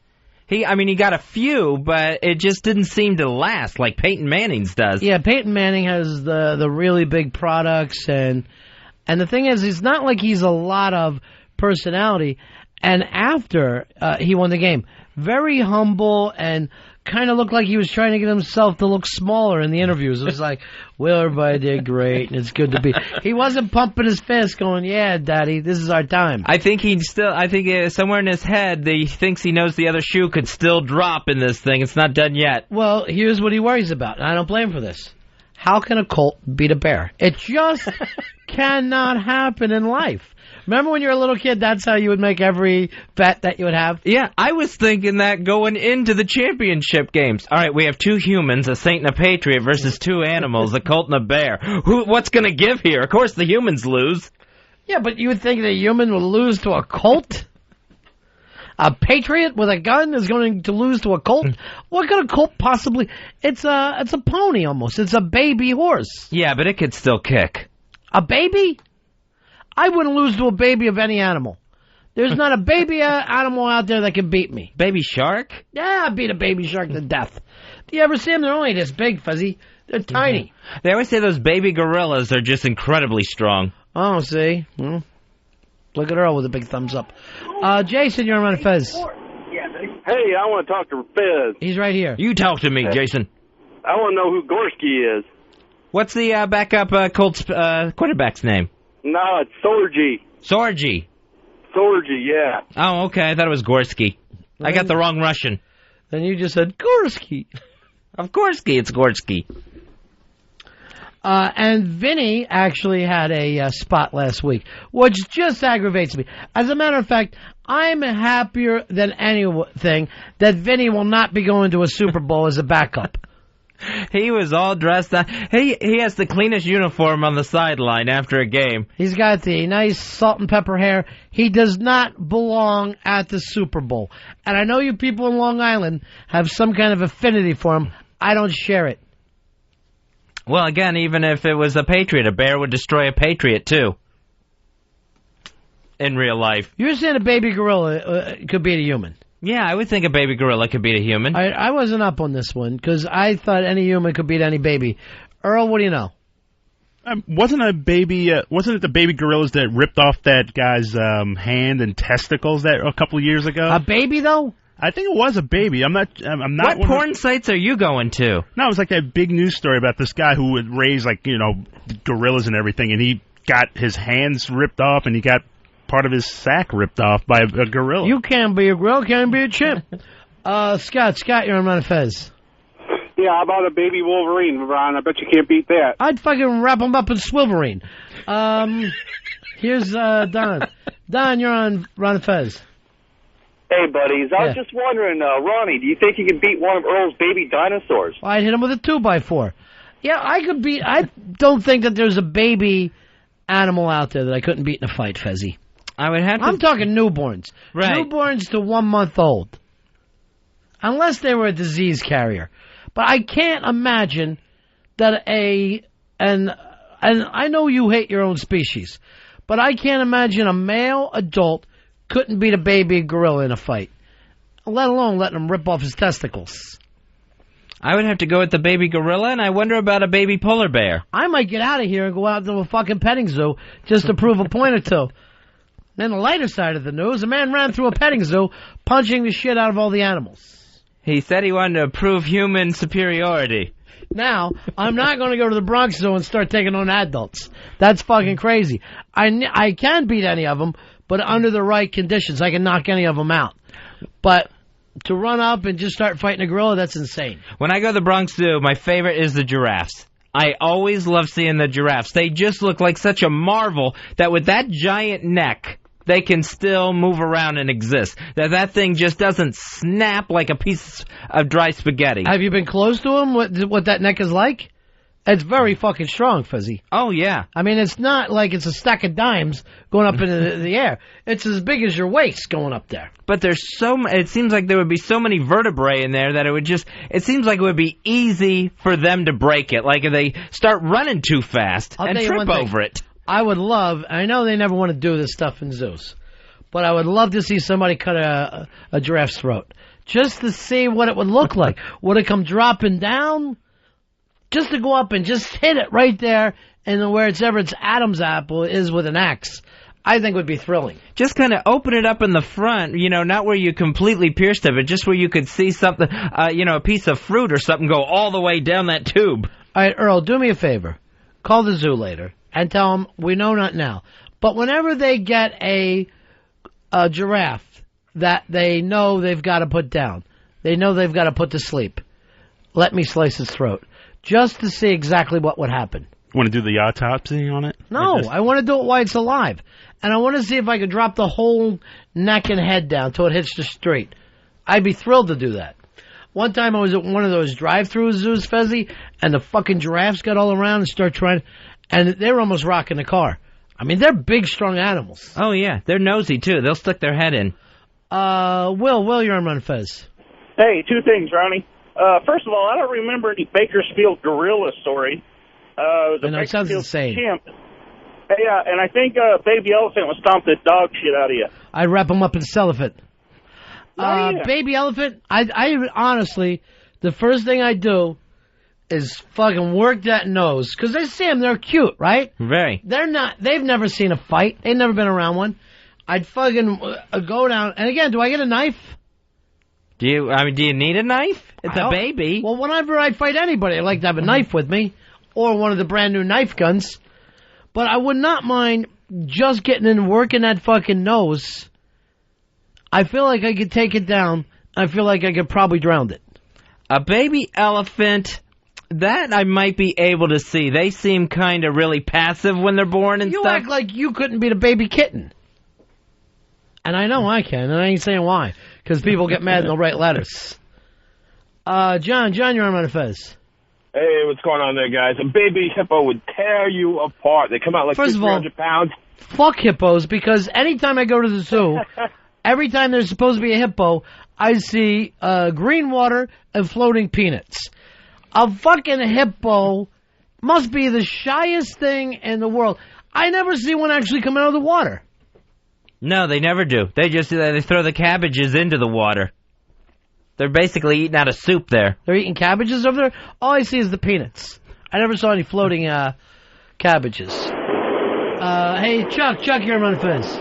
He got a few, but it just didn't seem to last like Peyton Manning's does. Yeah, Peyton Manning has the really big products, and the thing is, it's not like he's a lot of personality. And after he won the game, very humble and kind of looked like he was trying to get himself to look smaller in the interviews. It was like, well, everybody did great, and it's good to be. He wasn't pumping his fist going, yeah, Daddy, this is our time. I think somewhere in his head, he thinks he knows the other shoe could still drop in this thing. It's not done yet. Well, here's what he worries about, and I don't blame him for this. How can a colt beat a bear? It just cannot happen in life. Remember when you were a little kid, that's how you would make every bet that you would have? Yeah, I was thinking that going into the championship games. All right, we have two humans, a saint and a patriot, versus two animals, a colt and a bear. What's going to give here? Of course the humans lose. Yeah, but you would think the human would lose to a colt? A patriot with a gun is going to lose to a colt? What could a colt possibly... It's a pony almost. It's a baby horse. Yeah, but it could still kick. A baby? I wouldn't lose to a baby of any animal. There's not a baby animal out there that can beat me. Baby shark? Yeah, I'd beat a baby shark to death. Do you ever see them? They're only this big, Fuzzy. They're tiny. Mm-hmm. They always say those baby gorillas are just incredibly strong. Oh, see? Well, look at Earl with a big thumbs up. Jason, you're on Ron and Fez. Hey, I want to talk to Fez. He's right here. You talk to me, Jason. I want to know who Gorski is. What's the backup Colts quarterback's name? No, it's Sorgi. Sorgi, yeah. Oh, okay. I thought it was Gorski. I got the wrong Russian. Then you just said Gorski. Of course, it's Gorski. And Vinny actually had a spot last week, which just aggravates me. As a matter of fact, I'm happier than anything that Vinny will not be going to a Super Bowl as a backup. He was all dressed up. He has the cleanest uniform on the sideline after a game. He's got the nice salt and pepper hair. He does not belong at the Super Bowl. And I know you people in Long Island have some kind of affinity for him. I don't share it. Well, again, even if it was a patriot, a bear would destroy a patriot, too. In real life. You're saying a baby gorilla could beat a human? Yeah, I would think a baby gorilla could beat a human. I wasn't up on this one, because I thought any human could beat any baby. Earl, what do you know? Wasn't it the baby gorillas that ripped off that guy's hand and testicles a couple of years ago? A baby, though? I think it was a baby. I'm not. What porn sites are you going to? No, it was like that big news story about this guy who would raise gorillas and everything, and he got his hands ripped off, and he got part of his sack ripped off by a gorilla. You can't be a gorilla, can't be a chimp. Scott, you're on Ron and Fez. Yeah, how about a baby Wolverine, Ron? I bet you can't beat that. I'd fucking wrap him up in Swilverine. Here's Don. Don, you're on Ron and Fez. Hey, buddies. I was just wondering, Ronnie, do you think you can beat one of Earl's baby dinosaurs? I'd hit him with a 2x4. Yeah, I could beat... I don't think that there's a baby animal out there that I couldn't beat in a fight, Fezzy. I would have to... I'm talking newborns. Right. Newborns to 1 month old. Unless they were a disease carrier. But I can't imagine that and I know you hate your own species, but I can't imagine a male adult couldn't beat a baby gorilla in a fight, let alone letting him rip off his testicles. I would have to go with the baby gorilla, and I wonder about a baby polar bear. I might get out of here and go out to a fucking petting zoo just to prove a point or two. Then the lighter side of the news, a man ran through a petting zoo punching the shit out of all the animals. He said he wanted to prove human superiority. Now, I'm not going to go to the Bronx Zoo and start taking on adults. That's fucking crazy. I can beat any of them, but under the right conditions. I can knock any of them out. But to run up and just start fighting a gorilla, that's insane. When I go to the Bronx Zoo, my favorite is the giraffes. I always love seeing the giraffes. They just look like such a marvel that with that giant neck, they can still move around and exist. That thing just doesn't snap like a piece of dry spaghetti. Have you been close to them? What that neck is like? It's very fucking strong, Fuzzy. Oh, yeah. I mean, it's not like it's a stack of dimes going up into the air. It's as big as your waist going up there. But there's it seems like there would be so many vertebrae in there that it seems like it would be easy for them to break it. Like if they start running too fast and trip over it. I would love, I know they never want to do this stuff in zoos, but I would love to see somebody cut a giraffe's throat. Just to see what it would look like. Would it come dropping down? Just to go up and just hit it right there, and where its Adam's apple is with an axe, I think would be thrilling. Just kind of open it up in the front, not where you completely pierced it, but just where you could see something, a piece of fruit or something go all the way down that tube. All right, Earl, do me a favor. Call the zoo later and tell them, we know not now, but whenever they get a giraffe that they know they've got to put down, they know they've got to put to sleep, let me slice its throat. Just to see exactly what would happen. Want to do the autopsy on it? No, I want to do it while it's alive. And I want to see if I could drop the whole neck and head down till it hits the street. I'd be thrilled to do that. One time I was at one of those drive-through zoos, Fezzy, and the fucking giraffes got all around and started trying, and they were almost rocking the car. I mean, they're big, strong animals. Oh, yeah. They're nosy, too. They'll stick their head in. Will, you're on Ron and Fez. Hey, two things, Ronnie. First of all, I don't remember any Bakersfield gorilla story. It sounds insane. Chimp. Yeah, and I think Baby Elephant was stomped the dog shit out of you. I'd wrap him up in cellophane. Baby Elephant, I honestly, the first thing I do is fucking work that nose. Because I see them, they're cute, right? Very. They've never seen a fight. They've never been around one. I'd fucking go down, and again, do I get a knife? Do you need a knife? It's a baby. Well, whenever I fight anybody, I like to have a knife with me, or one of the brand new knife guns. But I would not mind just getting in and working that fucking nose. I feel like I could take it down. I feel like I could probably drown it. A baby elephant, that I might be able to see. They seem kind of really passive when they're born and stuff. You act like you couldn't beat a baby kitten. And I know I can, and I ain't saying why. Because people get mad and they'll write letters. John, you're on Ron and Fez. Hey, what's going on there, guys? A baby hippo would tear you apart. They come out like 300 pounds. Fuck hippos, because anytime I go to the zoo, every time there's supposed to be a hippo, I see green water and floating peanuts. A fucking hippo must be the shyest thing in the world. I never see one actually come out of the water. No, they never do. They throw the cabbages into the water. They're basically eating out of soup there. They're eating cabbages over there? All I see is the peanuts. I never saw any floating cabbages. Hey, Chuck, you're on Fez.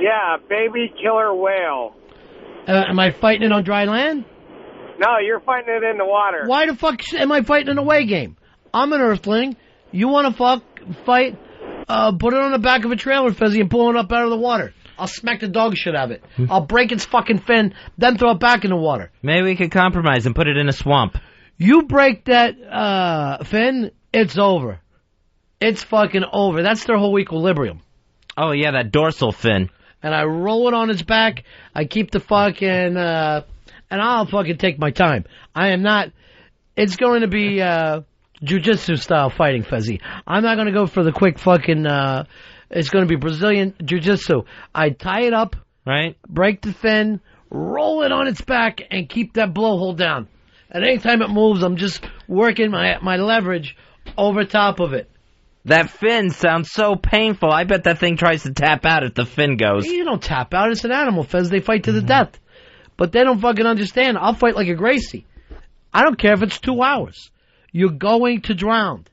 Yeah, baby killer whale. Am I fighting it on dry land? No, you're fighting it in the water. Why the fuck am I fighting an away game? I'm an earthling. You want to fight? Put it on the back of a trailer, Fezzy, and pull it up out of the water. I'll smack the dog shit out of it. I'll break its fucking fin, then throw it back in the water. Maybe we could compromise and put it in a swamp. You break that fin, it's over. It's fucking over. That's their whole equilibrium. Oh, yeah, that dorsal fin. And I roll it on its back. I keep the fucking... and I'll fucking take my time. I am not... It's going to be jiu-jitsu style fighting, Fezzy. I'm not going to go for the quick fucking... It's going to be Brazilian jiu-jitsu. I tie it up, right? Break the fin, roll it on its back, and keep that blowhole down. And anytime it moves, I'm just working my leverage over top of it. That fin sounds so painful. I bet that thing tries to tap out if the fin goes. You don't tap out. It's an animal, Fez. They fight to the death. But they don't fucking understand. I'll fight like a Gracie. I don't care if it's 2 hours. You're going to drown.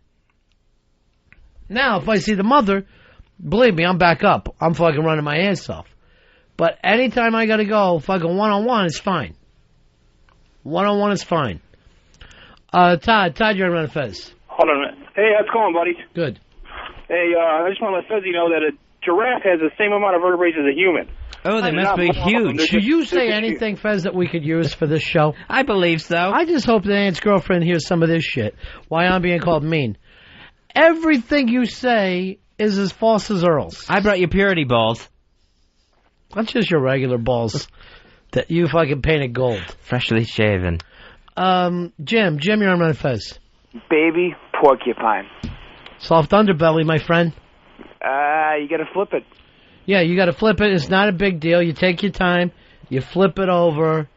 Now, if I see the mother... Believe me, I'm back up. I'm fucking running my ass off. But anytime I gotta go, fucking one-on-one is fine. One-on-one is fine. Todd, you're on Ron and Fez. Hold on a minute. Hey, how's it going, buddy? Good. Hey, I just want to let Fezzy know that a giraffe has the same amount of vertebrae as a human. Oh, they must be huge. Should you say anything, Fez, that we could use for this show? I believe so. I just hope that Aunt's girlfriend hears some of this shit. Why I'm being called mean. Everything you say is as false as Earl's. I brought you purity balls. That's just your regular balls that you fucking painted gold. Freshly shaven. Jim, you're on Ron and Fez. Baby porcupine. Soft underbelly, my friend. You gotta flip it. Yeah, you gotta flip it. It's not a big deal. You take your time. You flip it over.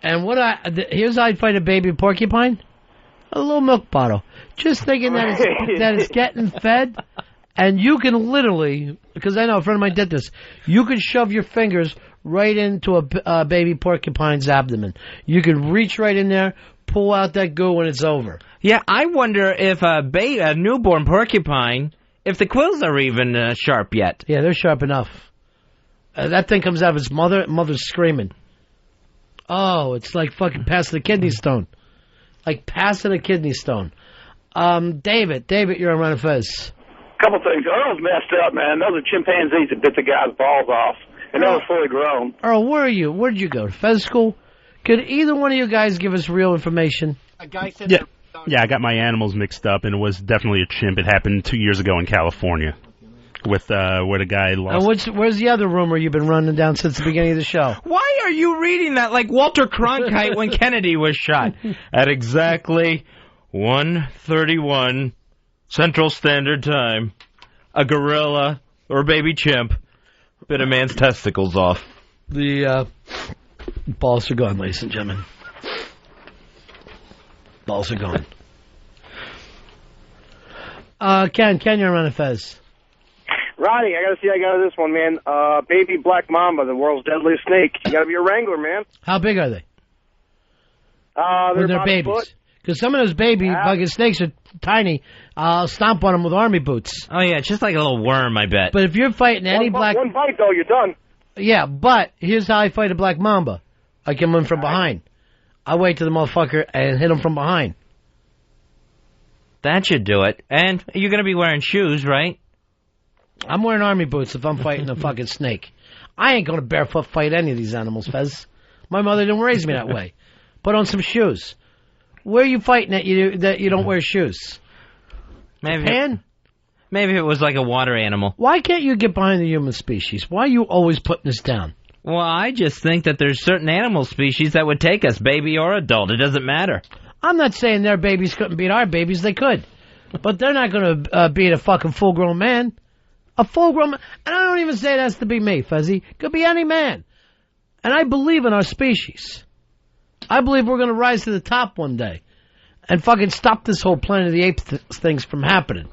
And here's how I'd fight a baby porcupine. A little milk bottle. Just thinking that it's getting fed. And you can literally, because I know a friend of mine did this, you can shove your fingers right into a baby porcupine's abdomen. You can reach right in there, pull out that goo, and it's over. Yeah, I wonder if a newborn porcupine, if the quills are even sharp yet. Yeah, they're sharp enough. That thing comes out of its mother's screaming. Oh, it's like fucking passing a kidney stone. Like passing a kidney stone. David, you're on Ron and Fez. Couple things. Earl's messed up, man. Those are chimpanzees that bit the guy's balls off, and they were fully grown. Earl, where are you? Where did you go? To Fez school? Could either one of you guys give us real information? A guy said yeah, I got my animals mixed up, and it was definitely a chimp. It happened 2 years ago in California, with where the guy lost. And where's the other rumor you've been running down since the beginning of the show? Why are you reading that like Walter Cronkite when Kennedy was shot? At exactly 1:31 Central Standard Time, a gorilla or baby chimp bit a man's testicles off. The balls are gone, ladies and gentlemen. Balls are gone. Ken, you're on a Fez. Ronnie, I gotta see I got this one, man. Baby black mamba, the world's deadliest snake. You gotta be a wrangler, man. How big are they? They're about babies. Because some of those baby fucking snakes are tiny. I'll stomp on them with army boots. Oh, yeah, just like a little worm, I bet. But if you're fighting any black... One bite, though, you're done. Yeah, but here's how I fight a black mamba. I come in from behind. I wait to the motherfucker and hit him from behind. That should do it. And you're going to be wearing shoes, right? I'm wearing army boots if I'm fighting a fucking snake. I ain't going to barefoot fight any of these animals, Fez. My mother didn't raise me that way. Put on some shoes. Where are you fighting that you don't wear shoes? Maybe Japan? Maybe it was like a water animal. Why can't you get behind the human species? Why are you always putting this down? Well, I just think that there's certain animal species that would take us, baby or adult. It doesn't matter. I'm not saying their babies couldn't beat our babies. They could. But they're not going to beat a fucking full-grown man. A full-grown man. And I don't even say it has to be me, Fuzzy. Could be any man. And I believe in our species. I believe we're going to rise to the top one day and fucking stop this whole Planet of the Apes things from happening.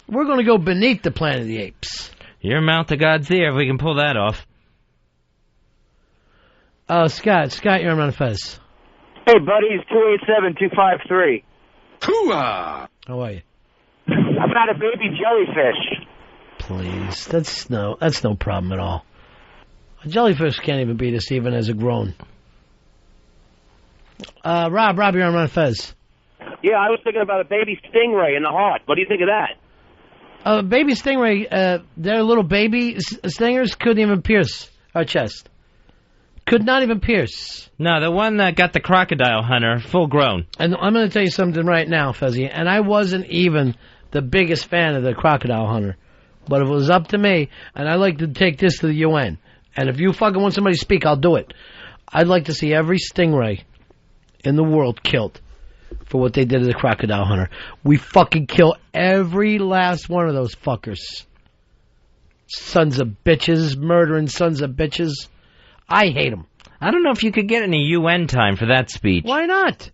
We're going to go beneath the Planet of the Apes. Your mouth to God's ear if we can pull that off. Scott, you're on Fez. Hey, buddies, 287-253. Hoo-ah! How are you? I've got a baby jellyfish. Please, that's no problem at all. A jellyfish can't even beat us even as a grown. Rob, you're on Fez. Yeah, I was thinking about a baby stingray in the heart. What do you think of that? Baby stingray, their little baby stingers couldn't even pierce our chest. Could not even pierce. No, the one that got the crocodile hunter, full grown. And I'm going to tell you something right now, Fezzy, and I wasn't even the biggest fan of the crocodile hunter. But if it was up to me, and I'd like to take this to the UN, and if you fucking want somebody to speak, I'll do it. I'd like to see every stingray in the world killed for what they did to the crocodile hunter. We fucking kill every last one of those fuckers. Sons of bitches, murdering sons of bitches. I hate them. I don't know if you could get any UN time for that speech. Why not?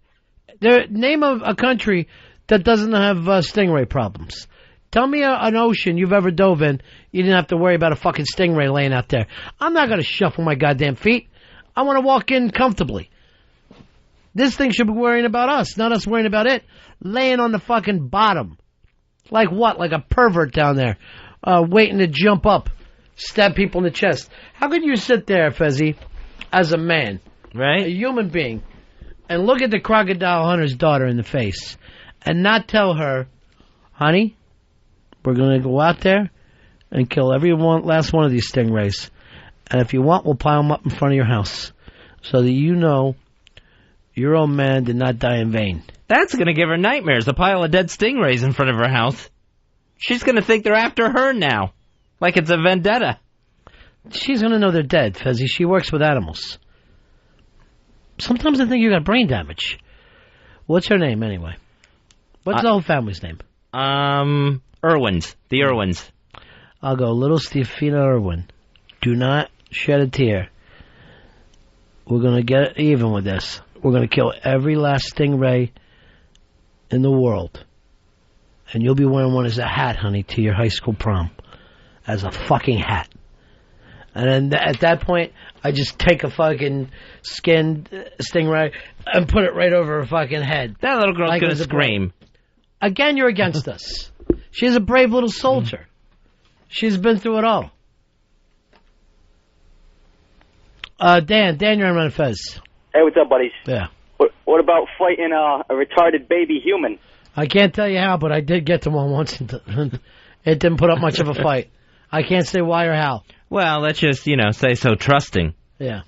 Name a country that doesn't have stingray problems. Tell me an ocean you've ever dove in, you didn't have to worry about a fucking stingray laying out there. I'm not going to shuffle my goddamn feet. I want to walk in comfortably. This thing should be worrying about us, not us worrying about it. Laying on the fucking bottom. Like what? Like a pervert down there, waiting to jump up, stab people in the chest. How could you sit there, Fezzy, as a man, right, a human being, and look at the crocodile hunter's daughter in the face and not tell her, honey, we're going to go out there and kill every last one of these stingrays. And if you want, we'll pile them up in front of your house so that you know your old man did not die in vain. That's going to give her nightmares, a pile of dead stingrays in front of her house. She's going to think they're after her now. Like it's a vendetta. She's going to know they're dead, Fezzy. She works with animals. Sometimes I think you got brain damage. What's her name, anyway? What's the whole family's name? Irwins. The Irwins. I'll go, little Stefina Irwin. Do not shed a tear. We're going to get even with this. We're going to kill every last stingray in the world. And you'll be wearing one as a hat, honey, to your high school prom. As a fucking hat. And then at that point, I just take a fucking skinned stingray and put it right over her fucking head. That little girl's going to scream. Again, you're against us. She's a brave little soldier. She's been through it all. Dan, you're on Ron and Fez. Hey, what's up, buddies? Yeah. What about fighting a retarded baby human? I can't tell you how, but I did get to one once. And it didn't put up much of a fight. I can't say why or how. Well, let's just, say so trusting. Yeah.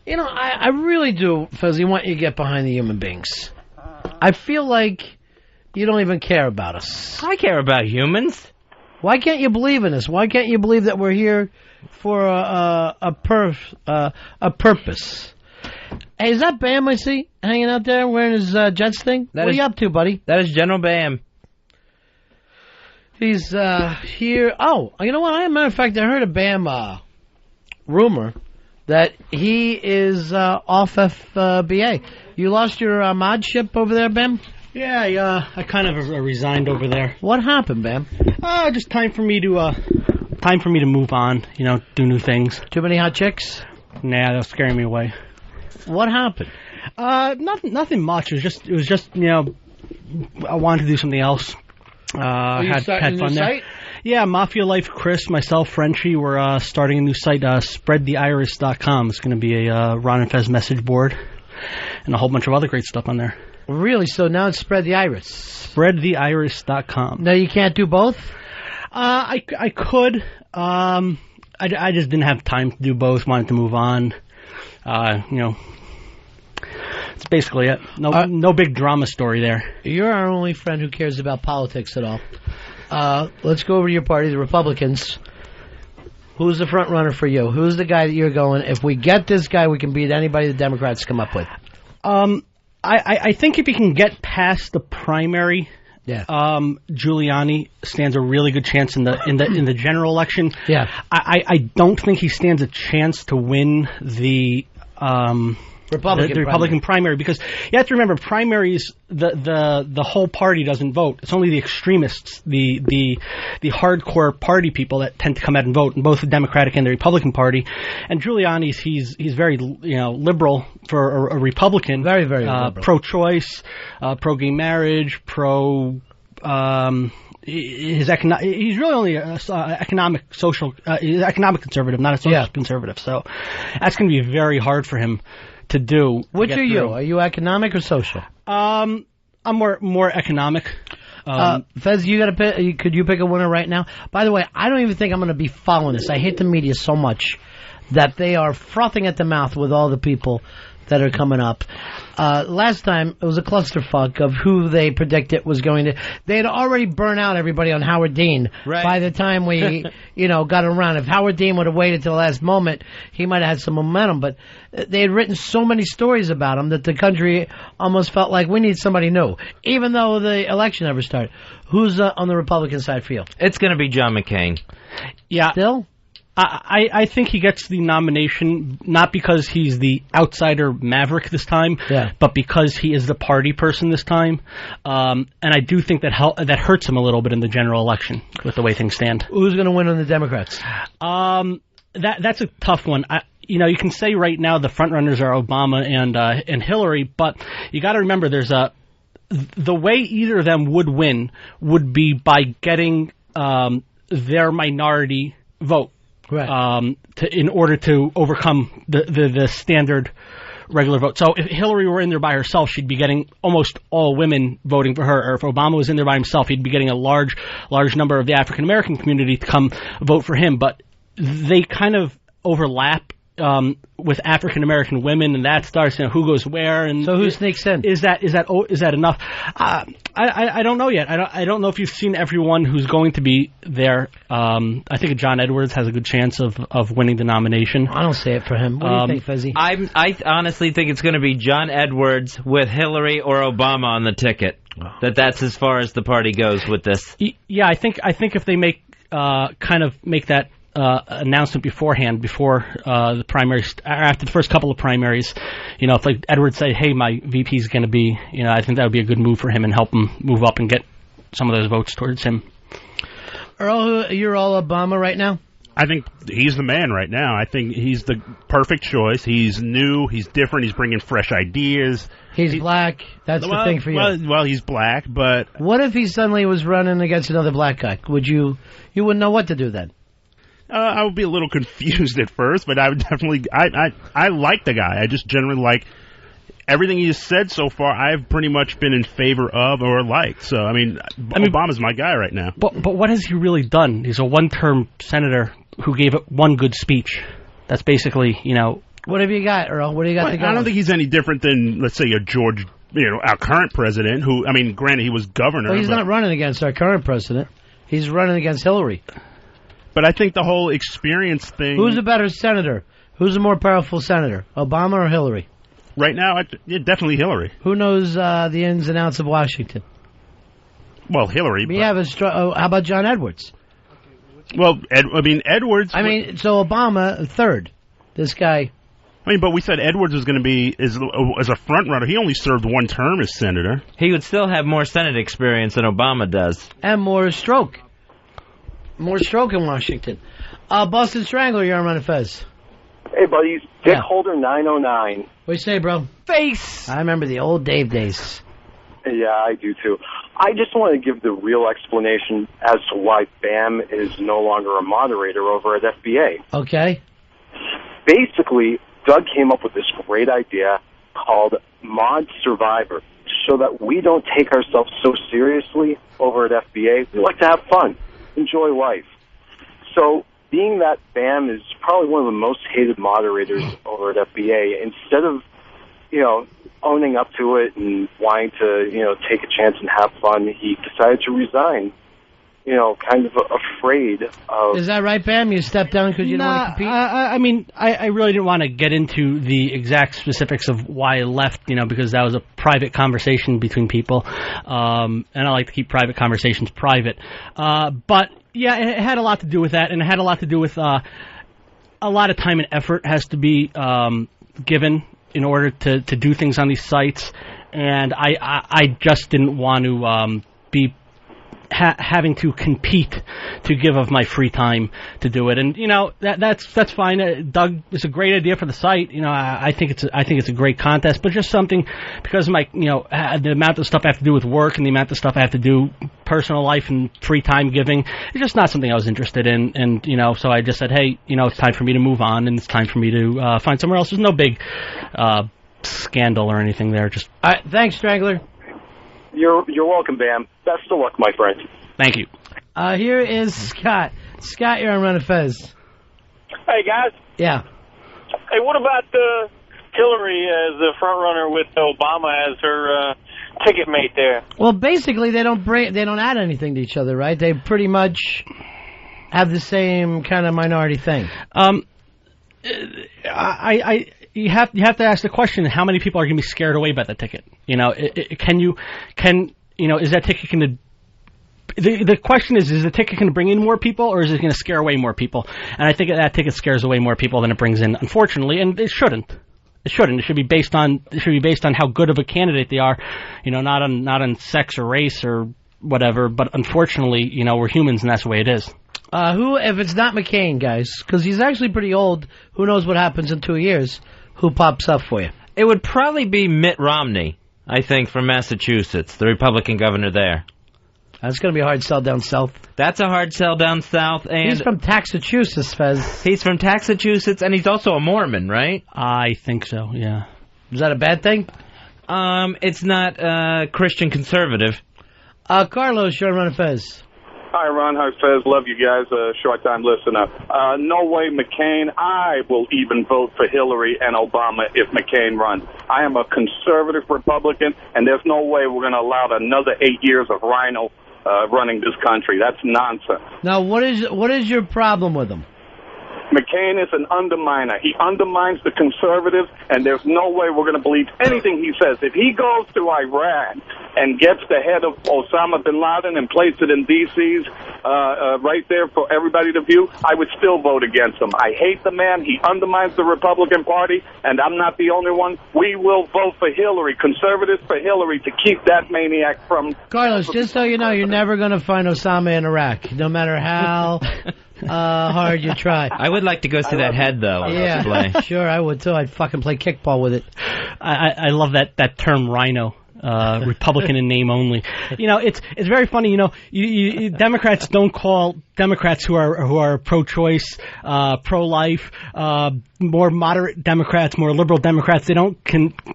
I really do, Fuzzy, want you to get behind the human beings. I feel like you don't even care about us. I care about humans. Why can't you believe in us? Why can't you believe that we're here for a purpose? Hey, is that Bam I see hanging out there wearing his Jets thing? What are you up to, buddy? That is General Bam. He's here. Oh, you know what? As a matter of fact, I heard a Bam rumor that he is off FBA. You lost your mod ship over there, Bam? Yeah, I kind of resigned over there. What happened, Bam? Just time for me to move on. Do new things. Too many hot chicks? Nah, they're scaring me away. What happened? Nothing much. It was just I wanted to do something else. Had fun there. Site? Yeah, Mafia Life Chris, myself, Frenchie, we're starting a new site, spreadtheiris.com. It's going to be a Ron and Fez message board and a whole bunch of other great stuff on there. Really? So now it's Spread the Iris. Spreadtheiris.com. No, you can't do both? I could. I just didn't have time to do both. Wanted to move on. It's basically it. No big drama story there. You're our only friend who cares about politics at all. Let's go over to your party, the Republicans. Who's the front runner for you? Who's the guy that you're going, if we get this guy, we can beat anybody the Democrats come up with? I think if you can get past the primary, Giuliani stands a really good chance in the general election. Yeah. I don't think he stands a chance to win the Republican primary, because you have to remember, primaries, the whole party doesn't vote. It's only the extremists, the hardcore party people that tend to come out and vote in both the Democratic and the Republican Party. And Giuliani's he's very liberal for a Republican, very liberal, pro-choice, pro-gay marriage, he's really only economic conservative, not a social conservative. So that's going to be very hard for him to do. Which are you? Are you economic or social? I'm more economic. Fez, could you pick a winner right now? By the way, I don't even think I'm going to be following this. I hate the media so much that they are frothing at the mouth with all the people that are coming up. Last time, it was a clusterfuck of who they predicted was going to... They had already burned out everybody on Howard Dean by the time we, got around. If Howard Dean would have waited till the last moment, he might have had some momentum. But they had written so many stories about him that the country almost felt like we need somebody new, even though the election never started. Who's on the Republican side for you? It's going to be John McCain. Yeah. Still? I think he gets the nomination not because he's the outsider maverick this time, but because he is the party person this time. And I do think that hurts him a little bit in the general election with the way things stand. Who's going to win on the Democrats? That's a tough one. You can say right now the front runners are Obama and Hillary, but you got to remember the way either of them would win would be by getting their minority vote. Right. In order to overcome the standard regular vote. So if Hillary were in there by herself, she'd be getting almost all women voting for her. Or if Obama was in there by himself, he'd be getting a large number of the African American community to come vote for him. But they kind of overlap with African American women, and that starts, who goes where, and so who sneaks in? Is that enough? I don't know yet. I don't know if you've seen everyone who's going to be there. I think John Edwards has a good chance of winning the nomination. I don't see it for him. What do you think, Fezzy? I honestly think it's going to be John Edwards with Hillary or Obama on the ticket. That's as far as the party goes with this. Yeah, I think if they make that announcement beforehand, before the primaries, after the first couple of primaries, if like Edwards say, hey, my VP is going to be, I think that would be a good move for him and help him move up and get some of those votes towards him. Earl, you're all Obama right now? I think he's the man right now. I think he's the perfect choice. He's new, he's different, he's bringing fresh ideas. He's black. That's the thing for you. Well, he's black, but... What if he suddenly was running against another black guy? You wouldn't know what to do then? I would be a little confused at first, but I would definitely... I like the guy. I just generally like... Everything he's said so far, I've pretty much been in favor of or liked. So, Obama's my guy right now. But what has he really done? He's a one-term senator who gave one good speech. That's basically, What have you got, Earl? What do you got to go? I don't think he's any different than, let's say, a George, our current president, who, granted, he was governor. Well, he's not running against our current president. He's running against Hillary. But I think the whole experience thing... Who's a better senator? Who's a more powerful senator, Obama or Hillary? Right now, definitely Hillary. Who knows the ins and outs of Washington? Well, Hillary. How about John Edwards? Well, Edwards... so Obama, third. This guy... but we said Edwards was going to be as a front runner. He only served one term as senator. He would still have more Senate experience than Obama does. And more stroke. More stroke in Washington. Boston Strangler, you're on Ron and Fez. Hey, buddies. Dick Holder 909. What you say, bro? Face! I remember the old Dave days. Yeah, I do too. I just want to give the real explanation as to why Bam is no longer a moderator over at FBA. Okay. Basically, Doug came up with this great idea called Mod Survivor, so that we don't take ourselves so seriously over at FBA. We like to have fun, enjoy life. So, being that Bam is probably one of the most hated moderators over at FBA, instead of, owning up to it and wanting to, take a chance and have fun, he decided to resign. Kind of afraid of... Is that right, Bam? You stepped down because you didn't want to compete? I really didn't want to get into the exact specifics of why I left, because that was a private conversation between people. And I like to keep private conversations private. But, yeah, it had a lot to do with that, and it had a lot to do with a lot of time and effort has to be given in order to do things on these sites. And I just didn't want to be... having to compete to give of my free time to do it, and that's fine. Doug, it's a great idea for the site. I think it's a great contest, but just something because of my the amount of stuff I have to do with work and the amount of stuff I have to do personal life and free time giving. It's just not something I was interested in, and so I just said, hey, it's time for me to move on, and it's time for me to find somewhere else. There's no big scandal or anything there. Just all right, thanks, Strangler. You're welcome, Bam. Best of luck, my friend. Thank you. Here is Scott. Scott, you're on Ron and Fez. Hey, guys. Yeah. Hey, what about Hillary as the front runner with Obama as her ticket mate there? Well, basically, they don't add anything to each other, right? They pretty much have the same kind of minority thing. You have to ask the question: how many people are going to be scared away by the ticket? Is that ticket going to? The question is the ticket going to bring in more people, or is it going to scare away more people? And I think that ticket scares away more people than it brings in, unfortunately. And it shouldn't. It shouldn't. It should be based on how good of a candidate they are, not on sex or race or whatever. But unfortunately, we're humans, and that's the way it is. Who, if it's not McCain, guys, because he's actually pretty old. Who knows what happens in 2 years? Who pops up for you? It would probably be Mitt Romney, I think, from Massachusetts, the Republican governor there. That's going to be a hard sell down south. That's a hard sell down south. And he's from Taxachusetts, Fez. He's from Taxachusetts, and he's also a Mormon, right? I think so, yeah. Is that a bad thing? It's not Christian conservative. Carlos, you're on Ron and Fez. Hi, Ron. Hi, Fez. Love you guys. Short-time listener. No way McCain. I will even vote for Hillary and Obama if McCain runs. I am a conservative Republican, and there's no way we're going to allow another 8 years of Rhino running this country. That's nonsense. Now, what is your problem with him? McCain is an underminer. He undermines the conservatives, and there's no way we're going to believe anything he says. If he goes to Iran and gets the head of Osama bin Laden and places it in D.C.'s right there for everybody to view, I would still vote against him. I hate the man. He undermines the Republican Party, and I'm not the only one. We will vote for Hillary, conservatives for Hillary, to keep that maniac from... Carlos, just so you know, you're never going to find Osama in Iraq, no matter how... hard you try. I would like to go see that head, though. Yeah, sure, I would, too. I'd fucking play kickball with it. I love that term, Rhino. Republican in name only. You know, it's very funny. You know, you Democrats don't call Democrats who are pro-choice, pro-life, more moderate Democrats, more liberal Democrats. They don't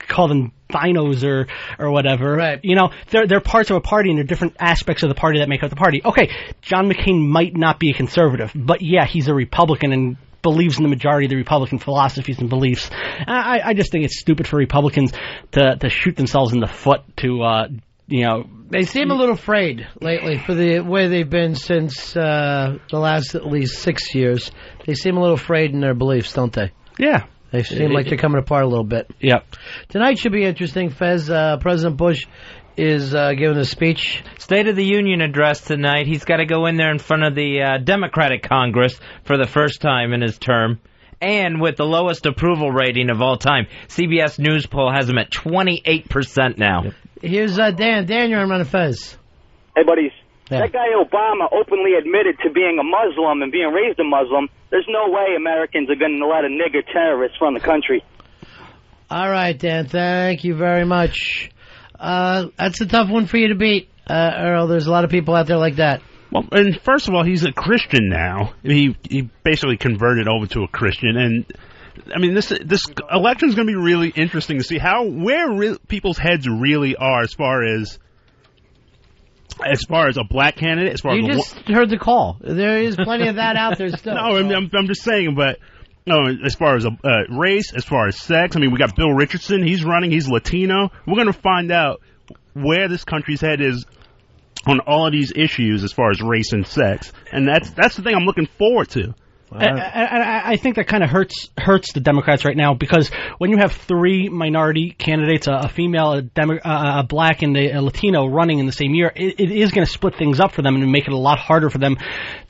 call them binos or whatever. Right. You know, they're parts of a party, and they're different aspects of the party that make up the party. Okay, John McCain might not be a conservative, but yeah, he's a Republican and believes in the majority of the Republican philosophies and beliefs. I just think it's stupid for Republicans to shoot themselves in the foot to, you know... They seem a little afraid lately for the way they've been since the last at least 6 years. They seem a little afraid in their beliefs, don't they? Yeah. They seem like they're coming apart a little bit. Yep. Tonight should be interesting, Fez. President Bush is giving a speech. State of the Union address tonight. He's got to go in there in front of the Democratic Congress for the first time in his term, and with the lowest approval rating of all time. CBS News poll has him at 28% now. Yep. Here's Dan. Dan, you're on Ron and Fez. Hey, buddies. Yeah. That guy Obama openly admitted to being a Muslim and being raised a Muslim. There's no way Americans are going to let a nigger terrorist run the country. All right, Dan. Thank you very much. That's a tough one for you to beat, Earl. There's a lot of people out there like that. Well, and first of all, he's a Christian now. He basically converted over to a Christian, and I mean this election is going to be really interesting to see where people's heads really are as far as a black candidate. As far you as just heard the call. There is plenty of that out there still. No, I'm just saying, but. No, as far as race, as far as sex, I mean, we got Bill Richardson. He's running. He's Latino. We're going to find out where this country's head is on all of these issues as far as race and sex, and that's the thing I'm looking forward to. I think that kind of hurts the Democrats right now, because when you have three minority candidates, a female, a black, and a Latino running in the same year, it is going to split things up for them and make it a lot harder for them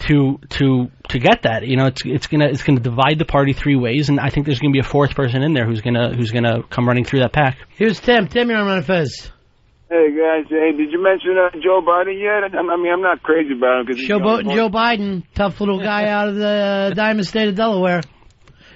to get that. You know, it's going to divide the party three ways, and I think there's going to be a fourth person in there who's going to come running through that pack. Here's Tim. Tim, you're on Ron and Fez. Hey, guys. Hey, did you mention Joe Biden yet? I mean, I'm not crazy about him. Joe Biden, tough little guy out of the Diamond State of Delaware.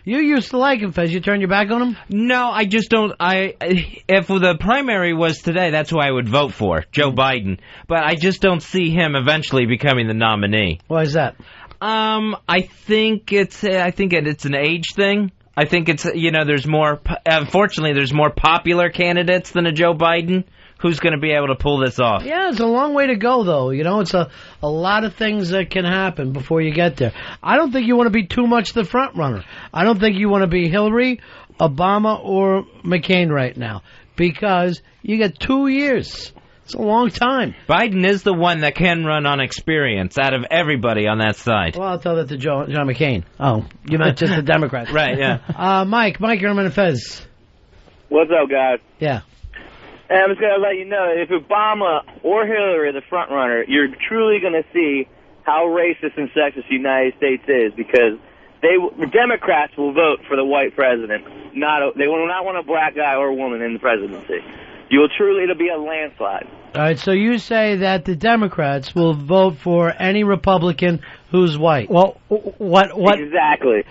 You used to like him, Fez. You turned your back on him? No, I just don't. If the primary was today, that's who I would vote for, Joe Biden. But I just don't see him eventually becoming the nominee. Why is that? I think it's an age thing. I think it's, there's more. Unfortunately, there's more popular candidates than a Joe Biden. Who's going to be able to pull this off? Yeah, it's a long way to go, though. It's a lot of things that can happen before you get there. I don't think you want to be too much the front runner. I don't think you want to be Hillary, Obama, or McCain right now, because you got 2 years. It's a long time. Biden is the one that can run on experience out of everybody on that side. Well, I'll tell that to John McCain. Oh, you meant just the Democrats. Right, yeah. Mike, you're on Fez. What's up, guys? Yeah. And I'm just going to let you know, if Obama or Hillary are the front runner, you're truly going to see how racist and sexist the United States is, because the Democrats will vote for the white president. They will not want a black guy or a woman in the presidency. It'll be a landslide. All right, so you say that the Democrats will vote for any Republican who's white. Well, what exactly?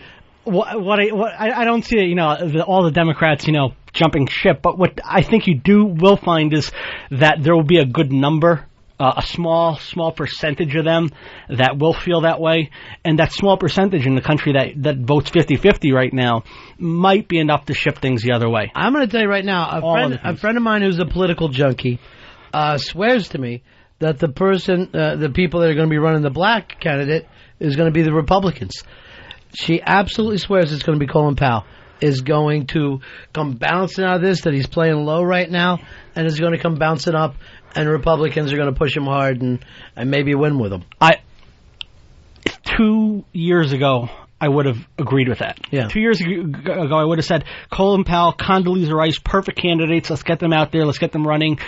I don't see it, all the Democrats, jumping ship, but what I think you will find is that there will be a good number, a small percentage of them that will feel that way, and that small percentage in the country that votes 50-50 right now might be enough to shift things the other way. I'm going to tell you right now, a friend of mine who's a political junkie swears to me that the people that are going to be running the black candidate is going to be the Republicans. She absolutely swears it's going to be Colin Powell. Is going to come bouncing out of this, that he's playing low right now, and is going to come bouncing up, and Republicans are going to push him hard and maybe win with him. 2 years ago, I would have agreed with that. Yeah. 2 years ago, I would have said, Colin Powell, Condoleezza Rice, perfect candidates. Let's get them out there. Let's get them running.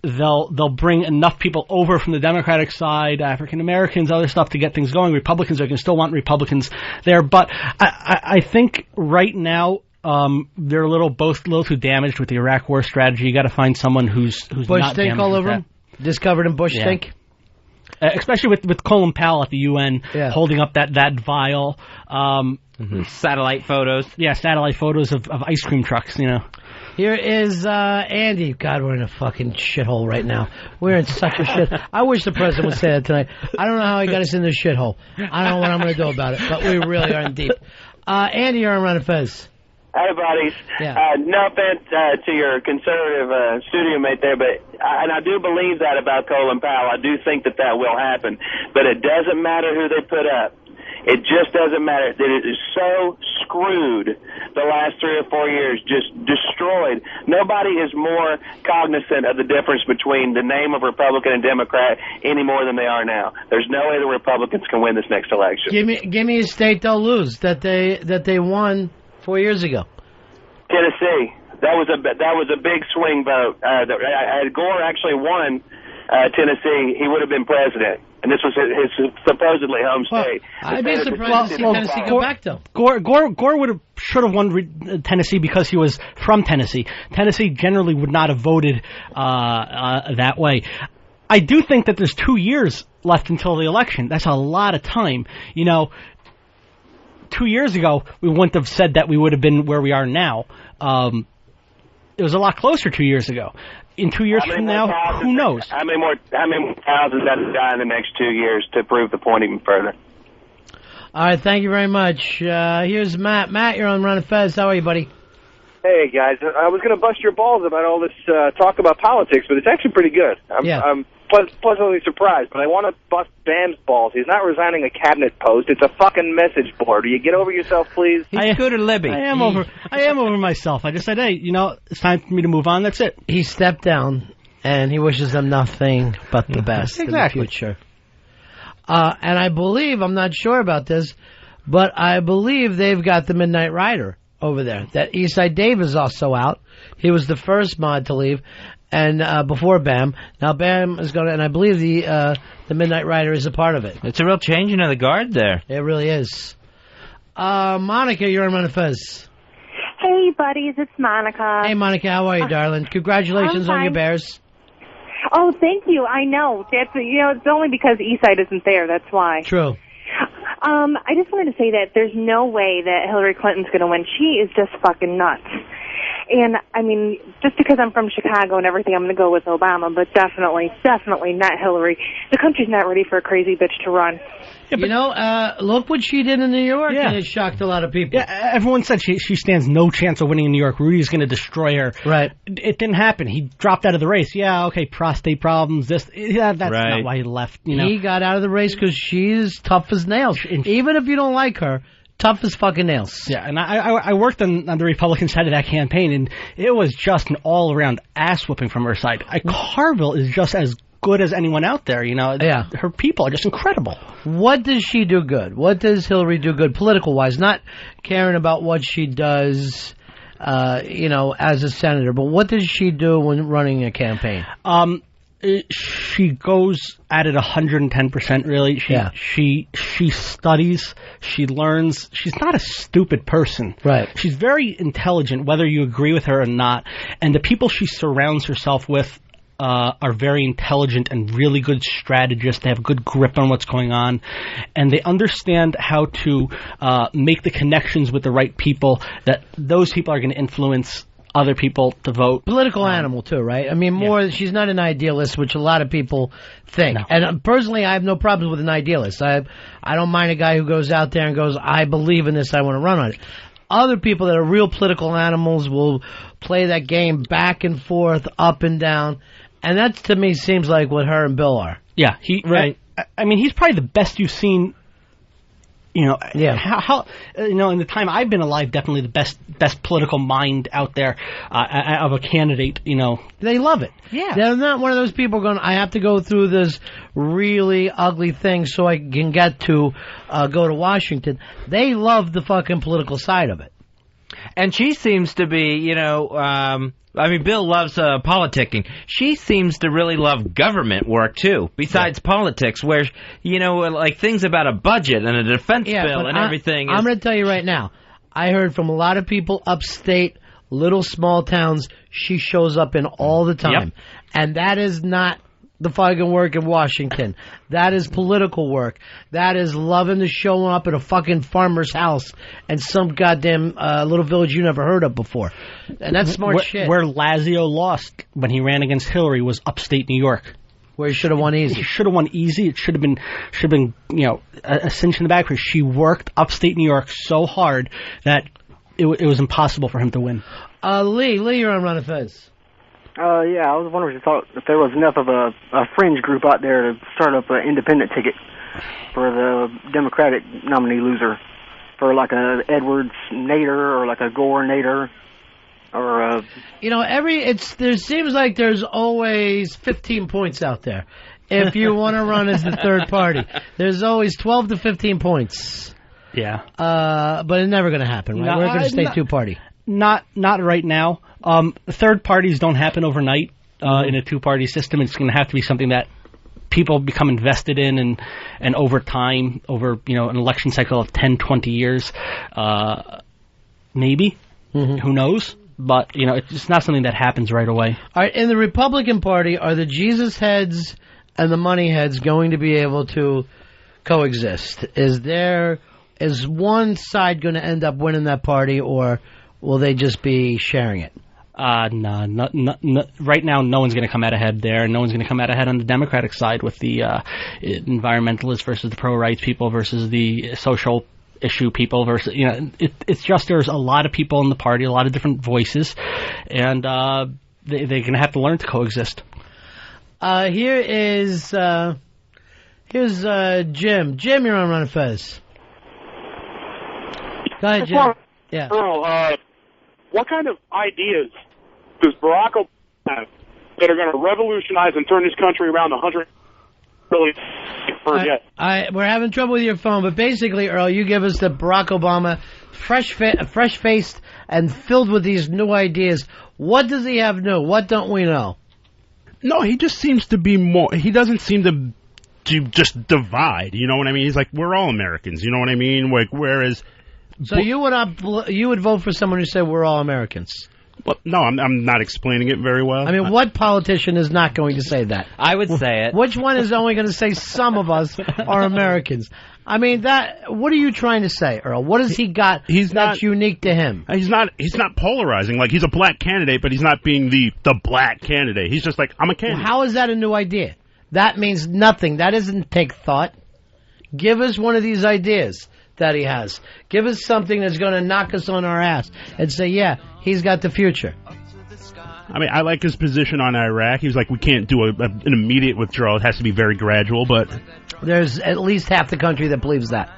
They'll bring enough people over from the Democratic side, African Americans, other stuff to get things going. Republicans are going to still want Republicans there, but I think right now they're both a little too damaged with the Iraq War strategy. You got to find someone who's Bush not stink damaged all with over that. him, discovered in Bush stink. Especially with Colin Powell at the UN holding up that vial. Satellite photos. Yeah, satellite photos of ice cream trucks, you know. Here is Andy. God, we're in a fucking shithole right now. We're in such a shit. I wish the president would say that tonight. I don't know how he got us in this shithole. I don't know what I'm going to do about it, but we really are in deep. Andy, you're on Ron and Fez. Hey, buddies. No offense to your conservative studio mate there, but and I do believe that about Colin Powell. I do think that will happen, but it doesn't matter who they put up. It just doesn't matter. That it is so screwed the last 3 or 4 years, just destroyed. Nobody is more cognizant of the difference between the name of Republican and Democrat any more than they are now. There's no way the Republicans can win this next election. Give me a state they'll lose that they won 4 years ago. Tennessee. That was a big swing vote. Gore actually won Tennessee. He would have been president. And this was his supposedly home state. I'd be surprised to see Tennessee go back, though. Gore should have won Tennessee because he was from Tennessee. Tennessee generally would not have voted that way. I do think that there's 2 years left until the election. That's a lot of time. You know, 2 years ago, we wouldn't have said that we would have been where we are now. It was a lot closer 2 years ago. In 2 years from now, who knows? How many more thousands have to die in the next 2 years to prove the point even further? All right, thank you very much. Here's Matt. Matt, you're on Ron and Fez. How are you, buddy? Hey, guys. I was going to bust your balls about all this talk about politics, but it's actually pretty good. I'm pleasantly surprised, but I want to bust Bam's balls. He's not resigning a cabinet post. It's a fucking message board. Will you get over yourself, please? He's good at Libby. I am over myself. I just said, hey, you know, it's time for me to move on. That's it. He stepped down, and he wishes them nothing but the best in the future. And I believe, I'm not sure about this, but I believe they've got the Midnight Rider over there. That Eastside Dave is also out. He was the first mod to leave. And before Bam. Now Bam is going to, and I believe the Midnight Rider is a part of it. It's a real changing of the guard there. It really is. Monica, you're on Ron and Fez. Hey, buddies, it's Monica. Hey, Monica, how are you, darling? Congratulations on your Bears. Oh, thank you. I know. It's only because Eastside isn't there. That's why. True. I just wanted to say that there's no way that Hillary Clinton's going to win. She is just fucking nuts. And, I mean, just because I'm from Chicago and everything, I'm going to go with Obama, but definitely not Hillary. The country's not ready for a crazy bitch to run. Yeah, you know, look what she did in New York, and it shocked a lot of people. Yeah, everyone said she stands no chance of winning in New York. Rudy's going to destroy her. Right. It didn't happen. He dropped out of the race. Yeah, okay, prostate problems, that's not why he left. You know? He got out of the race because she's tough as nails. Even if you don't like her, tough as fucking nails. Yeah, and I worked on the Republican side of that campaign, and it was just an all-around ass-whooping from her side. Carville is just as good as anyone out there, you know. Yeah. Her people are just incredible. What does she do good? What does Hillary do good political-wise? Not caring about what she does, as a senator, but what does she do when running a campaign? She goes at it 110%, really. She studies, she learns. She's not a stupid person. Right. She's very intelligent, whether you agree with her or not. And the people she surrounds herself with are very intelligent and really good strategists. They have a good grip on what's going on. And they understand how to make the connections with the right people, that those people are going to influence other people to vote. Political animal, too, right? I mean, she's not an idealist, which a lot of people think. No. And personally, I have no problems with an idealist. I don't mind a guy who goes out there and goes, I believe in this, I want to run on it. Other people that are real political animals will play that game back and forth, up and down, And that, to me, seems like what her and Bill are. Yeah, Right. I mean, he's probably the best you've seen. How in the time I've been alive, definitely the best political mind out there of a candidate. They love it. Yeah, they're not one of those people going, I have to go through this really ugly thing so I can get to go to Washington. They love the fucking political side of it. And she seems to be, Bill loves politicking. She seems to really love government work, too, besides politics, where, like things about a budget and a defense bill and everything. I'm going to tell you right now, I heard from a lot of people upstate, little small towns, she shows up in all the time. Yep. And that is not the fucking work in Washington. That is political work. That is loving to show up at a fucking farmer's house and some goddamn little village you never heard of before. And that's smart shit. Where Lazio lost when he ran against Hillary was upstate New York. Where he should have won easy. He should have won easy. It should have been a cinch in the back, because she worked upstate New York so hard that it was impossible for him to win. Lee, you're on Ron and Fez. Yeah, I was wondering if there was enough of a fringe group out there to start up an independent ticket for the Democratic nominee loser, for like a Edwards Nader or like a Gore Nader, or a... there seems like there's always 15 points out there. If you want to run as the third party, there's always 12 to 15 points. Yeah. But it's never going to happen, right? We're going to stay two-party. Not right now. Third parties don't happen overnight in a two-party system. It's going to have to be something that people become invested in, and over time, over an election cycle of 10, 20 years, maybe. Mm-hmm. Who knows? But it's not something that happens right away. All right, in the Republican Party, are the Jesus heads and the money heads going to be able to coexist? Is one side going to end up winning that party, or will they just be sharing it? No. Right now, no one's going to come out ahead there. No one's going to come out ahead on the Democratic side with the environmentalists versus the pro-rights people versus the social issue people versus, it's just there's a lot of people in the party, a lot of different voices, and they're going to have to learn to coexist. Here's Jim. Jim, you're on Ron and Fez. Go ahead, Jim. Yeah. Earl, what kind of ideas does Barack Obama have that are going to revolutionize and turn this country around 100 billion per yet? We're having trouble with your phone, but basically, Earl, you give us the Barack Obama, fresh-faced and filled with these new ideas. What does he have new? What don't we know? No, he just seems to be more... He doesn't seem to just divide, you know what I mean? He's like, we're all Americans, you know what I mean? Like, whereas... So you would vote for someone who said we're all Americans? Well, no, I'm not explaining it very well. I mean, what politician is not going to say that? I would say it. Which one is only going to say some of us are Americans? I mean, what are you trying to say, Earl? What has he got that's unique to him? He's not polarizing. Like, he's a black candidate, but he's not being the black candidate. He's just like, I'm a candidate. Well, how is that a new idea? That means nothing. That doesn't take thought. Give us one of these ideas that he has. Give us something that's going to knock us on our ass and say, yeah, he's got the future. I mean, I like his position on Iraq. He was like, we can't do an immediate withdrawal. It has to be very gradual, but... There's at least half the country that believes that.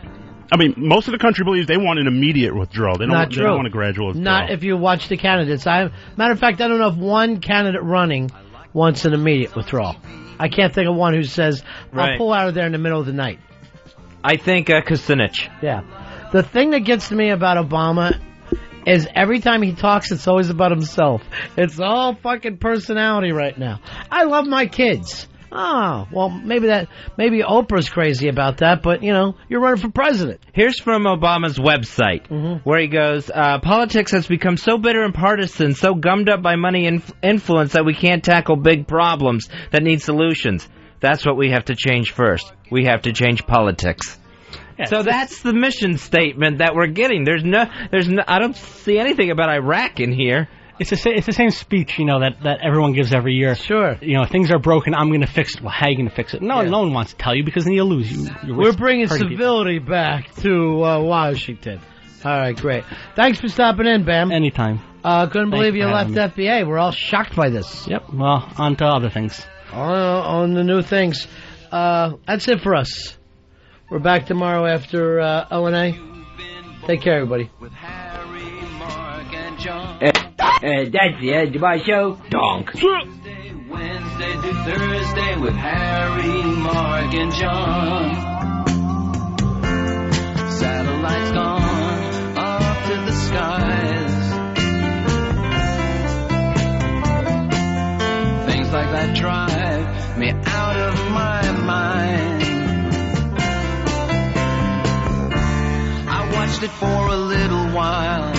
I mean, most of the country believes they want an immediate withdrawal. They don't want a gradual withdrawal. Not if you watch the candidates. Matter of fact, I don't know if one candidate running wants an immediate withdrawal. I can't think of one who says, I'll pull out of there in the middle of the night. I think Kucinich. Yeah. The thing that gets to me about Obama is every time he talks, it's always about himself. It's all fucking personality right now. I love my kids. Oh, well, maybe Oprah's crazy about that, but, you're running for president. Here's from Obama's website, where he goes, politics has become so bitter and partisan, so gummed up by money and influence that we can't tackle big problems that need solutions. That's what we have to change first. We have to change politics. Yeah, so that's the mission statement that we're getting. There's no. I don't see anything about Iraq in here. It's the same speech, that everyone gives every year. Sure. Things are broken. I'm going to fix it. Well, how are you going to fix it? No one wants to tell you because then you'll lose. We're bringing civility back to Washington. All right, great. Thanks for stopping in, Bam. Anytime. Couldn't believe you left FBA. We're all shocked by this. Yep. Well, on to other things. On the new things. That's it for us. We're back tomorrow after O&A. Take care, everybody. That's the end of my show. Donk. Wednesday to Thursday with Harry, Mark, and John. Satellites gone up to the skies. Things like that drive me out of my mind. I watched it for a little while.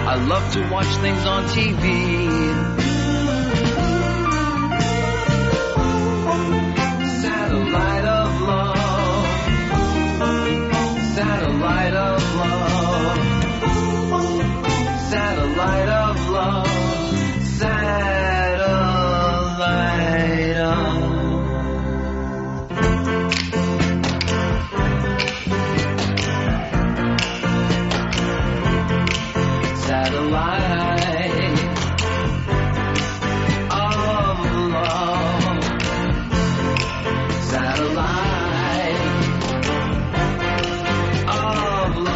I love to watch things on TV. Satellite of love. Satellite of love. Satellite of love. Satellite of satellite of love. Satellite of love. Satellite of love.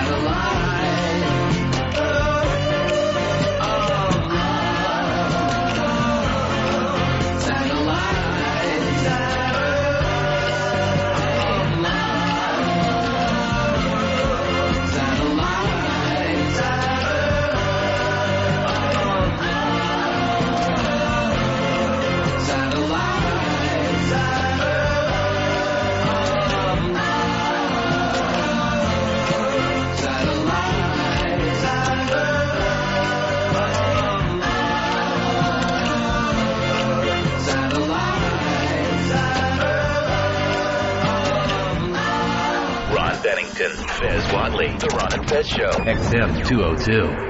Satellite. Ron Bennington, Fez Watley, The Ron and Fez Show. XM 202.